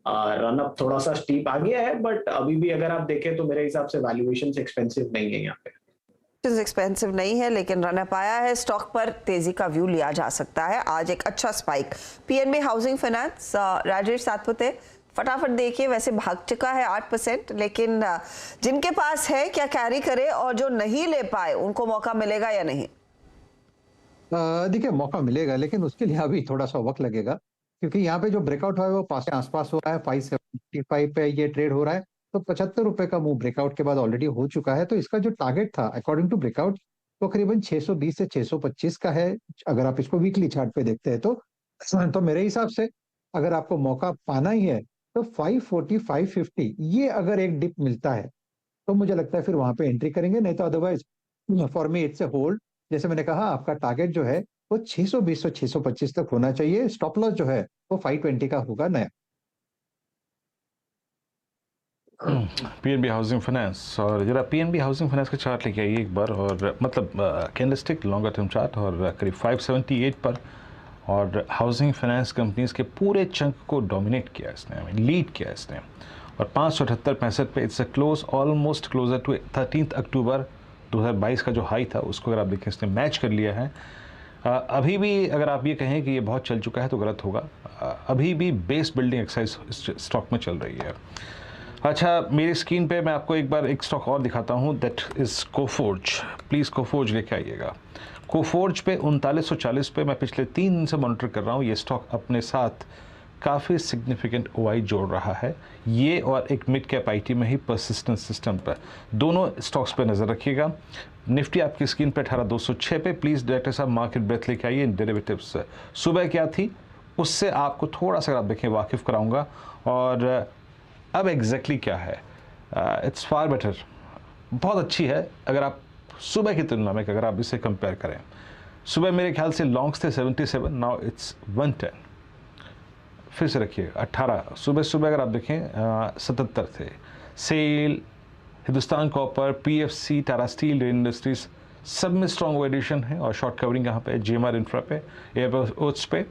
रनअप थोड़ा सा स्टीप आ गया है, बट अभी भी अगर आप देखें तो मेरे हिसाब से वैल्यूएशन एक्सपेंसिव नहीं है यहाँ पे। एक्सपेंसिव नहीं है, लेकिन रनअप आया है। स्टॉक पर तेजी का व्यू लिया जा सकता है। आज एक अच्छा spike. PNB housing finance, Rajesh Satpute फटाफट देखिए, वैसे भाग चुका है 8%, लेकिन जिनके पास है क्या कैरी करे, और जो नहीं ले पाए उनको मौका मिलेगा या नहीं? देखिए मौका मिलेगा, लेकिन उसके लिए अभी थोड़ा सा वक्त लगेगा, क्योंकि यहाँ पे जो ब्रेकआउट हुआ है वो 5 के आसपास हो रहा है, 575 पे ये ट्रेड हो रहा है, तो 75 रुपए का मूव ब्रेकआउट के बाद ऑलरेडी हो चुका है। तो इसका जो टारगेट था अकॉर्डिंग टू ब्रेकआउट वो करीबन 620 से 625 का है, अगर आप इसको वीकली चार्ट पे देखते हैं तो मेरे हिसाब से अगर आपको मौका पाना ही है तो 540 550 ये अगर एक डिप मिलता है तो मुझे लगता है फिर वहां पे एंट्री करेंगे, नहीं तो otherwise for me it's a hold. जैसे मैंने कहा, आपका टारगेट जो है वो 620 से 625 तक होना चाहिए, स्टॉप लॉस जो है वो 520 का होगा नया। पीएनबी हाउसिंग फाइनेंस, और जरा पीएनबी हाउसिंग फाइनेंस का चार्ट लेके आइए एक बार, और मतलब कैंडलस्टिक लॉन्गर टर्म चार्ट, और करीब 578 पर, और हाउसिंग फाइनेंस कंपनीज के पूरे चंक को डोमिनेट किया इसने, लीड किया इसने, और 578-65 पे it's a close, almost closer to 13 अक्टूबर 2022 का जो हाई था उसको अगर आप देखें इसने मैच कर लिया है। अभी भी अगर आप ये कहें कि ये बहुत चल चुका है तो गलत होगा, अभी भी बेस बिल्डिंग एक्सरसाइज स्टॉक में चल रही है। अच्छा, मेरी स्क्रीन पे मैं आपको एक बार एक स्टॉक और दिखाता हूँ, that is Coforge. Please Coforge लेके आइएगा। कोफोर्ज पे 3940 पे मैं पिछले 3 दिन से मॉनिटर कर रहा हूँ, ये स्टॉक अपने साथ काफ़ी सिग्निफिकेंट ओआई जोड़ रहा है, ये और एक मिड कैप आईटी में ही परसिस्टेंट सिस्टम पर, दोनों स्टॉक्स पे नज़र रखिएगा। निफ्टी आपकी स्क्रीन पे 18206 पे, प्लीज़ डायरेक्टर साहब मार्केट ब्रेथ लेके आइए इन डेरिवेटिव्स। सुबह क्या थी उससे आपको थोड़ा सा अगर आप देखें वाकिफ़ कराऊंगा, और अब एग्जैक्टली क्या है, इट्स फार बेटर, बहुत अच्छी है अगर आप सुबह की तुलना में अगर आप इसे कंपेयर करें। सुबह मेरे ख्याल से लॉन्ग्स थे 77, नाउ इट्स 110। फिर से रखिए 18, सुबह अगर आप देखें 77 थे। SAIL, Hindustan copper, PFC, Tata steel, Rain industries सब में स्ट्रॉन्ग एडिशन है, और शॉर्ट कवरिंग यहाँ पे जीएमआर इंफ्रा पे, एयरपोर्ट्स पे,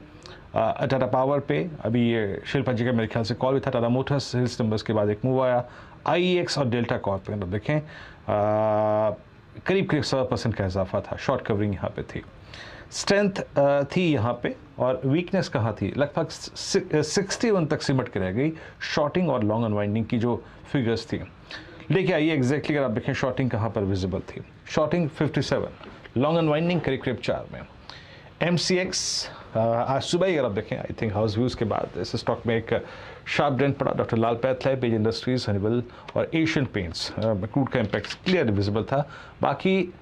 टाटा पावर पे, अभी ये शिल्पा जी का मेरे ख्याल से कॉल भी था, टाटा मोटर्स हिल्स नंबर्स के बाद एक मूव आया, आईएक्स और डेल्टा कॉर्प पे अगर देखें करीब 7% का इजाफा था, शॉर्ट कवरिंग यहाँ पे थी, स्ट्रेंथ थी यहाँ पे, और वीकनेस कहाँ थी, लगभग 61 तक सिमट के रह गई शॉर्टिंग और लॉन्ग अनवाइंडिंग की जो फिगर्स थी। लेके आइए एग्जैक्टली अगर आप देखें शॉर्टिंग कहाँ पर विजिबल थी, शॉर्टिंग 57, लॉन्ग अनवाइंडिंग करीब 4 में। MCX आज सुबह ही अगर आप देखें, आई थिंक हाउस व्यूज़ के बाद इस स्टॉक में एक शार्प डेंट पड़ा, डॉक्टर लाल पैथलैब, पेज इंडस्ट्रीज, हनीवेल और एशियन पेंट्स, क्रूड का इम्पैक्ट क्लियर विजिबल था। बाकी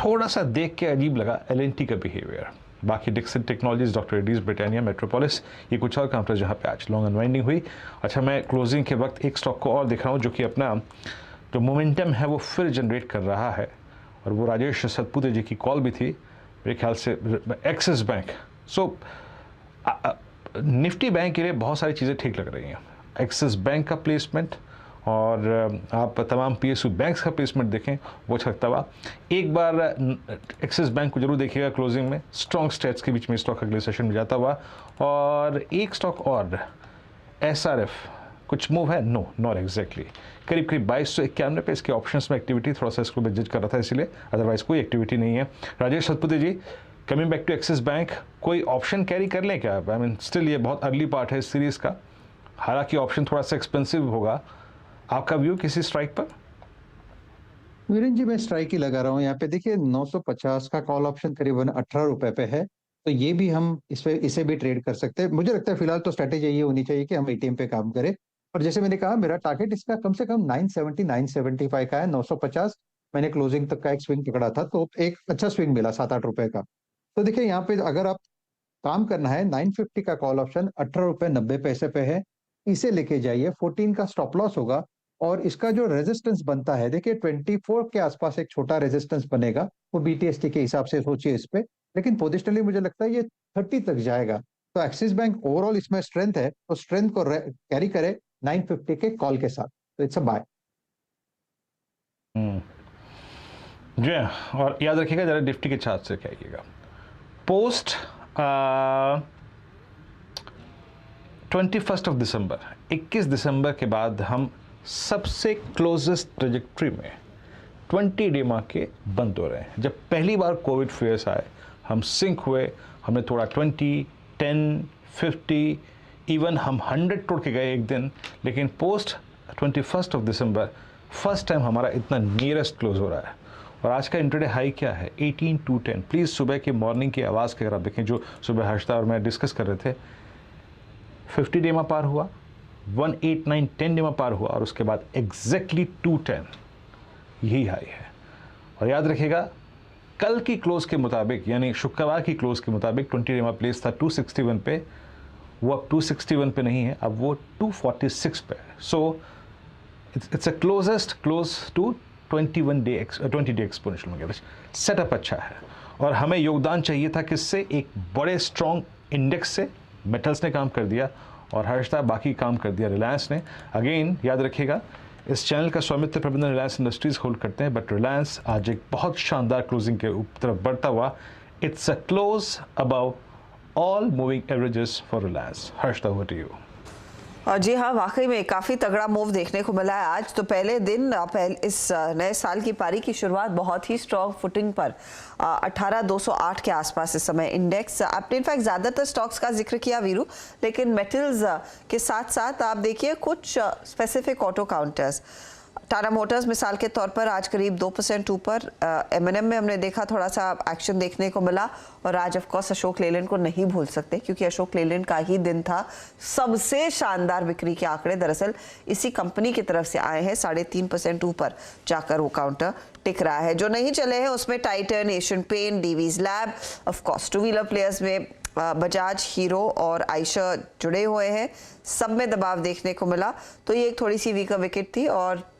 थोड़ा सा देख के अजीब लगा LNT का बिहेवियर, बाकी Dixon technologies, doctor Reddy's, Britannia, Metropolis, ये कुछ और काउंटर जहाँ पे आज लॉन्ग अनवाइंडिंग हुई। अच्छा, मैं क्लोजिंग के वक्त एक स्टॉक को और दिख रहा हूँ जो कि अपना जो मोमेंटम है वो फिर जनरेट कर रहा है, और वो राजेश सतपुते जी की कॉल भी थी मेरे ख्याल से, एक्सिस बैंक। सो निफ्टी बैंक के लिए बहुत सारी चीज़ें ठीक लग रही हैं, एक्सिस बैंक का प्लेसमेंट, और आप तमाम PSU बैंक्स का प्लेसमेंट देखें वो अच्छा लगता हुआ। एक बार एक्सिस बैंक को जरूर देखिएगा क्लोजिंग में, स्ट्रॉन्ग स्टेट्स के बीच में स्टॉक अगले सेशन में जाता हुआ। और एक स्टॉक और SRF, कुछ मूव है, नो नॉट एग्जैक्टली, करीब 2291 पे इसके ऑप्शंस में एक्टिविटी, थोड़ा सा इसको मैं जज कर रहा था इसीलिए, अदरवाइज कोई एक्टिविटी नहीं है। Rajesh Satpute ji, coming back to Axis Bank, कोई ऑप्शन कैरी कर लें क्या? आई मीन स्टिल ये बहुत अर्ली पार्ट है इस सीरीज़ का, हालांकि ऑप्शन थोड़ा सा एक्सपेंसिव होगा, आपका व्यू किसी स्ट्राइक पर? वीरेंद्र जी, मैं स्ट्राइक ही लगा रहा हूँ यहाँ पे। देखिए 950 का कॉल ऑप्शन करीबन 18 रुपए पे है, तो ये भी हम इसे भी ट्रेड कर सकते हैं। मुझे लगता है फिलहाल तो स्ट्रेटेजी ये होनी चाहिए कि हम ATM पे काम करें, और जैसे मैंने कहा मेरा टारगेट इसका कम से कम 970 975 का है, 950 मैंने क्लोजिंग तक का एक स्विंग पकड़ा था, तो एक अच्छा स्विंग मिला 7-8 रुपए का। तो देखिए यहाँ पे अगर आप काम करना है, 950 का कॉल ऑप्शन 18 रुपए 90 पैसे पे है, इसे लेके जाइए, 14 का स्टॉप लॉस होगा, और इसका जो रेजिस्टेंस बनता है, देखिए 24 के आसपास एक छोटा रेजिस्टेंस बनेगा, वो BTST के हिसाब से सोचिए इस पे, लेकिन पोजिशनली मुझे लगता है ये 30 तक जाएगा। तो एक्सिस बैंक ओवरऑल इसमें स्ट्रेंथ है, तो स्ट्रेंथ को कैरी करे 950 के कॉल के साथ, तो इट्स अ बाय। जी, और याद रखिएगा जरा निफ्टी के चार्ट से कहिएगा, पोस्ट 21 दिसंबर, 21 दिसंबर के बाद हम सबसे क्लोजेस्ट ट्रेजेक्ट्री में 20 डे मार्क के बंद हो रहे हैं। जब पहली बार कोविड फेयर्स आए, हम सिंक हुए, हमने थोड़ा 20, 10, 50 इवन हम 100 तोड़ के गए एक दिन, लेकिन पोस्ट 21 दिसंबर फर्स्ट टाइम हमारा इतना नियरेस्ट क्लोज हो रहा है। और आज का इंट्राडे हाई क्या है? 18,210। प्लीज़ सुबह के मॉर्निंग की आवाज़ के अगर आप देखें, जो सुबह हर्षदा और मैं डिस्कस कर रहे थे, 50 डेमा पार हुआ, 18910 डेमा पार हुआ और उसके बाद एग्जैक्टली 210 यही हाई है। और याद रखिएगा कल की क्लोज के मुताबिक, यानी शुक्रवार की क्लोज के मुताबिक 20 डेमा प्लेस था 261 पे, वो अब 261 पे नहीं है, अब वो 246 पे है। So it's a closest close to 20 day exponential market. Setup अच्छा है और हमें योगदान चाहिए था किससे? एक बड़े स्ट्रॉन्ग इंडेक्स से। मेटल्स ने काम कर दिया और हर्षदा बाकी काम कर दिया रिलायंस ने। अगेन याद रखिएगा इस चैनल का स्वामित्व प्रबंधन रिलायंस इंडस्ट्रीज होल्ड करते हैं, बट रिलायंस आज एक बहुत शानदार क्लोजिंग के तरफ बढ़ता हुआ। It's a close above all moving averages for Reliance. Harshada, over to you. और जी हाँ, वाकई में काफ़ी तगड़ा मूव देखने को मिला है आज। तो पहले दिन इस नए साल की पारी की शुरुआत बहुत ही स्ट्रॉन्ग फुटिंग पर 18,208 के आसपास इस समय इंडेक्स। आपने इनफैक्ट ज़्यादातर स्टॉक्स का जिक्र किया वीरू, लेकिन मेटल्स के साथ साथ आप देखिए कुछ specific auto counters. Tata Motors मिसाल के तौर पर आज करीब 2% ऊपर। M&M में हमने देखा थोड़ा सा एक्शन देखने को मिला। और आज ऑफ कोर्स अशोक लेलैंड को नहीं भूल सकते, क्योंकि अशोक लेलैंड का ही दिन था। सबसे शानदार बिक्री के आंकड़े दरअसल इसी कंपनी की तरफ से आए हैं। 3.5% ऊपर जाकर वो काउंटर टिक रहा है। जो नहीं चले हैं उसमें Titan, Asian paint, Divi's lab, of course two wheeler players में बजाज, हीरो और आयशर जुड़े हुए हैं। सब में दबाव देखने को मिला। तो ये एक थोड़ी सी वीकर विकेट थी। और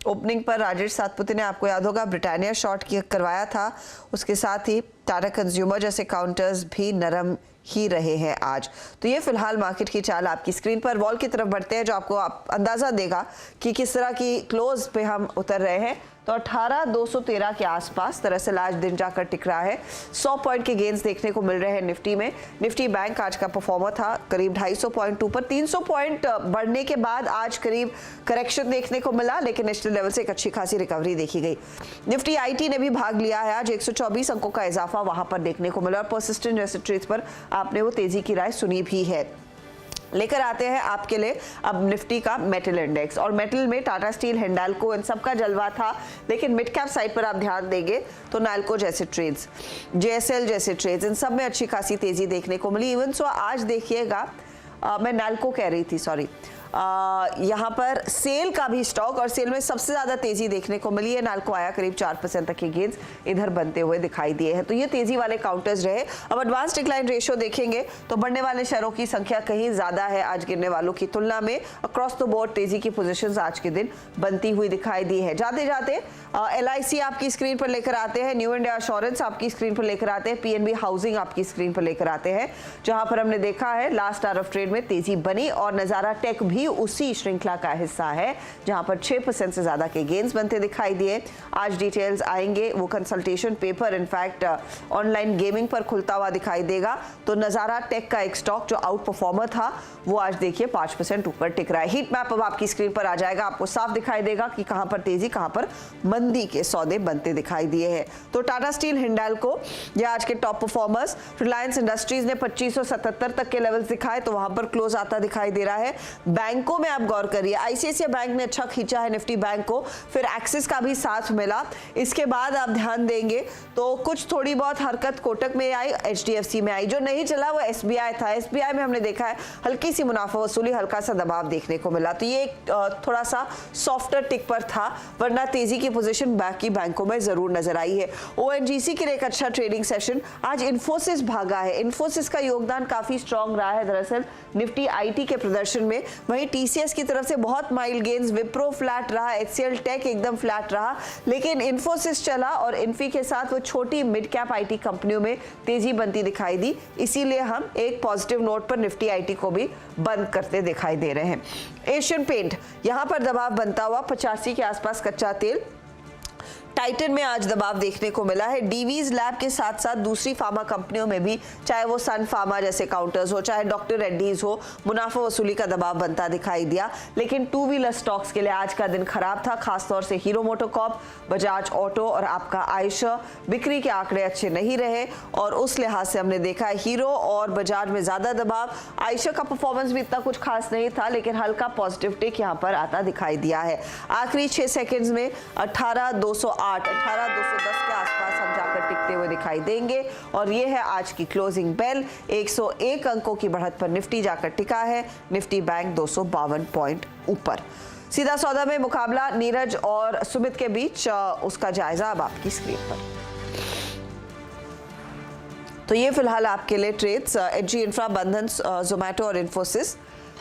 ओपनिंग पर राजेश सातपुते ने, आपको याद होगा, ब्रिटानिया शॉर्ट करवाया था। उसके साथ ही टाटा कंज्यूमर जैसे काउंटर्स भी नरम ही रहे हैं आज। तो ये फिलहाल मार्केट की चाल आपकी स्क्रीन पर। वॉल की तरफ बढ़ते हैं, जो आपको अंदाजा देगा कि किस तरह की क्लोज पे हम उतर रहे हैं। तो 18,213 के आसपास दरअसल आज दिन जाकर टिक रहा है। 100 पॉइंट के गेंस देखने को मिल रहे हैं निफ्टी में। निफ्टी बैंक आज का परफॉर्मर था, करीब 250 पॉइंट ऊपर। 300 पॉइंट बढ़ने के बाद आज करीब करेक्शन देखने को मिला, लेकिन नेशनल लेवल से एक अच्छी खासी रिकवरी देखी गई। निफ्टी आईटी ने भी भाग लिया है आज। 124 अंकों का इजाफा वहां पर देखने को मिला। और परसिस्टेंट जैसे ट्रेड्स पर आपने वो तेजी की राय सुनी भी है। लेकर आते हैं आपके लिए अब निफ्टी का मेटल इंडेक्स। और मेटल में टाटा स्टील, हिंडाल्को, इन सब का जलवा था। लेकिन मिड कैप साइड पर आप ध्यान देंगे तो नाल्को जैसे ट्रेड्स, जेएसएल जैसे ट्रेड्स, इन सब में अच्छी खासी तेजी देखने को मिली। इवन सो आज देखिएगा, मैं नाल्को कह रही थी, सॉरी, यहाँ पर सेल का भी स्टॉक, और सेल में सबसे ज्यादा तेजी देखने को मिली है। नाल्को आया, करीब 4% तक के गेंस इधर बनते हुए दिखाई दिए हैं। तो ये तेजी वाले काउंटर्स रहे। अब एडवांस डिक्लाइन रेशियो देखेंगे तो बढ़ने वाले शेयरों की संख्या कहीं ज्यादा है आज गिरने वालों की तुलना में। अक्रॉस द बोर्ड तेजी की पोजीशंस आज के दिन बनती हुई दिखाई दी है। जाते जाते LIC आपकी स्क्रीन पर लेकर आते हैं, न्यू इंडिया एश्योरेंस आपकी स्क्रीन पर लेकर आते हैं, PNB हाउसिंग आपकी स्क्रीन पर लेकर आते हैं, जहां पर हमने देखा है लास्ट आवर ऑफ ट्रेड में तेजी बनी। और नजारा टेक भी उसी श्रृंखला का हिस्सा है, जहां पर 6% से ज्यादा के गेंस बनते दिखाई दिए। आज डिटेल्स आएंगे, वो consultation paper in fact online gaming पर खुलता हुआ दिखाई देगा। तो नजारा टेक का एक स्टॉक जो आउट परफॉर्मर था, वो आज देखिए 5% ऊपर टिक रहा है। हीट मैप अब आपकी स्क्रीन पर आ जाएगा, आपको साफ दिखाई देगा कि कहां पर तेजी, कहां पर मंदी के सौदे बनते दिखाई दिए हैं। तो टाटा स्टील, हिंडाल्को ये आज के टॉप परफॉर्मर्स। रिलायंस इंडस्ट्रीज ने 2577 तक के लेवल्स दिखाए, तो वहां पर क्लोज आता दिखाई दे रहा है। बैंकों में आप गौर करिए, आईसीआईसीआई बैंक ने अच्छा खींचा है निफ्टी बैंक को, फिर एक्सिस का भी साथ मिला। इसके बाद आप ध्यान देंगे तो कुछ थोड़ी बहुत हरकत कोटक में आई, HDFC में आई। जो नहीं चला वो SBI था। SBI में हमने देखा है हल्की सी मुनाफा वसूली, हल्का सा दबाव देखने को मिला। तो ये थोड़ा सा सॉफ्टर टिक पर था, वरना तेजी की पोजीशन बाकी बैंकों में जरूर नजर आई है। ONGC के लिए एक अच्छा ट्रेडिंग सेशन। आज इन्फोसिस भागा है, इन्फोसिस का योगदान काफी स्ट्रॉन्ग रहा है दरअसल निफ्टी IT के प्रदर्शन में। वहीं TCS की तरफ से बहुत माइल्ड गेंस, विप्रो फ्लैट रहा, HCL टेक एकदम फ्लैट रहा, लेकिन इन्फोसिस चला और इन्फी के साथ वो छोटी मिड कैप IT कंपनियों में तेजी बनती दिखाई दी। इसीलिए हम एक पॉजिटिव नोट पर निफ्टी IT को भी बंद करते दिखाई दे रहे हैं। एशियन पेंट, यहां पर दबाव बनता हुआ 85 के आसपास कच्चा तेल, टाइटन में आज दबाव देखने को मिला है। डीवीज लैब के साथ साथ दूसरी फार्मा कंपनियों में भी, चाहे वो सन फार्मा जैसे काउंटर्स हो, चाहे डॉक्टर रेड्डीज हो, मुनाफा वसूली का दबाव बनता दिखाई दिया। लेकिन टू व्हीलर स्टॉक्स के लिए आज का दिन खराब था, खासतौर से हीरो मोटोकॉर्प, बजाज ऑटो और आपका आयशर। बिक्री के आंकड़े अच्छे नहीं रहे और उस लिहाज से हमने देखा हीरो और बजाज में ज्यादा दबाव। आयशर का परफॉर्मेंस भी इतना कुछ खास नहीं था, लेकिन हल्का पॉजिटिव टिक यहां पर आता दिखाई दिया है। आखिरी 6 सेकंड्स में 18,208, 18,210 के आसपास हम जाकर टिकते हुए दिखाई देंगे और ये है आज की क्लोजिंग बेल। 101 अंकों की बढ़त पर निफ्टी जाकर टिका है। निफ्टी बैंक 252 पॉइंट ऊपर। सीधा सौदा में मुकाबला नीरज और सुमित के बीच, उसका जायजा अब आपकी स्क्रीन पर। तो ये फिलहाल आपके लिए ट्रेड्स। एचजी इंफ्रा, बंधन, जोमैटो और इन्फोसिस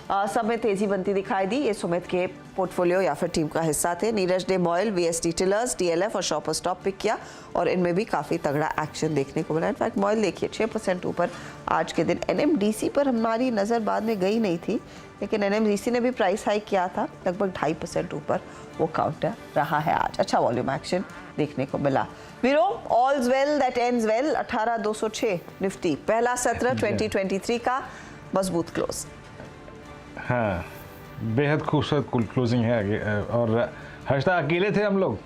सब में तेजी बनती दिखाई दी। ये सुमित के पोर्टफोलियो या फिर टीम का हिस्सा थे। नीरज ने मॉयल, वीएसटी टिलर्स, डीएलएफ और शॉपर स्टॉप पिक किया और इनमें भी काफ़ी तगड़ा एक्शन देखने को मिला। इनफैक्ट मॉयल देखिए 6% ऊपर आज के दिन। एनएमडीसी पर हमारी नज़र बाद में गई नहीं थी, लेकिन एनएमडीसी ने भी प्राइस हाइक किया था, लगभग 2.5% ऊपर वो काउंटर रहा है आज। अच्छा वॉल्यूम एक्शन देखने को मिला। Veero, all's well that ends well. 18,206 Nifty, पहला सत्र 2023 का मजबूत क्लोज। हाँ, बेहद खूबसूरत क्लोजिंग है। और हर्षदा अकेले थे हम लोग,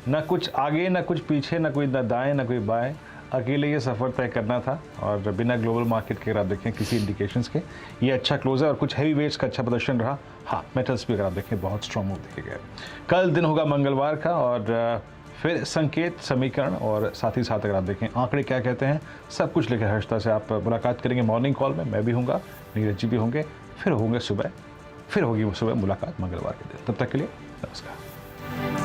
ना कुछ आगे ना कुछ पीछे, ना कोई दाएं ना कोई बाएं, अकेले ये सफ़र तय करना था और बिना ग्लोबल मार्केट के अगर आप देखें किसी इंडिकेशंस के, ये अच्छा क्लोज है और कुछ हैवी वेट्स का अच्छा प्रदर्शन रहा। हाँ, मेटल्स भी अगर आप देखें बहुत स्ट्रॉन्ग मूव देखे गए। कल दिन होगा मंगलवार का और फिर संकेत, समीकरण और साथ ही साथ अगर आप देखें आंकड़े क्या कहते हैं, सब कुछ लेकर हर्षदा से आप मुलाकात करेंगे मॉर्निंग कॉल में। मैं भी हूँगा, नीरज जी भी होंगे, फिर होंगे सुबह, फिर होगी वो सुबह मुलाकात मंगलवार के दिन। तब तक के लिए नमस्कार।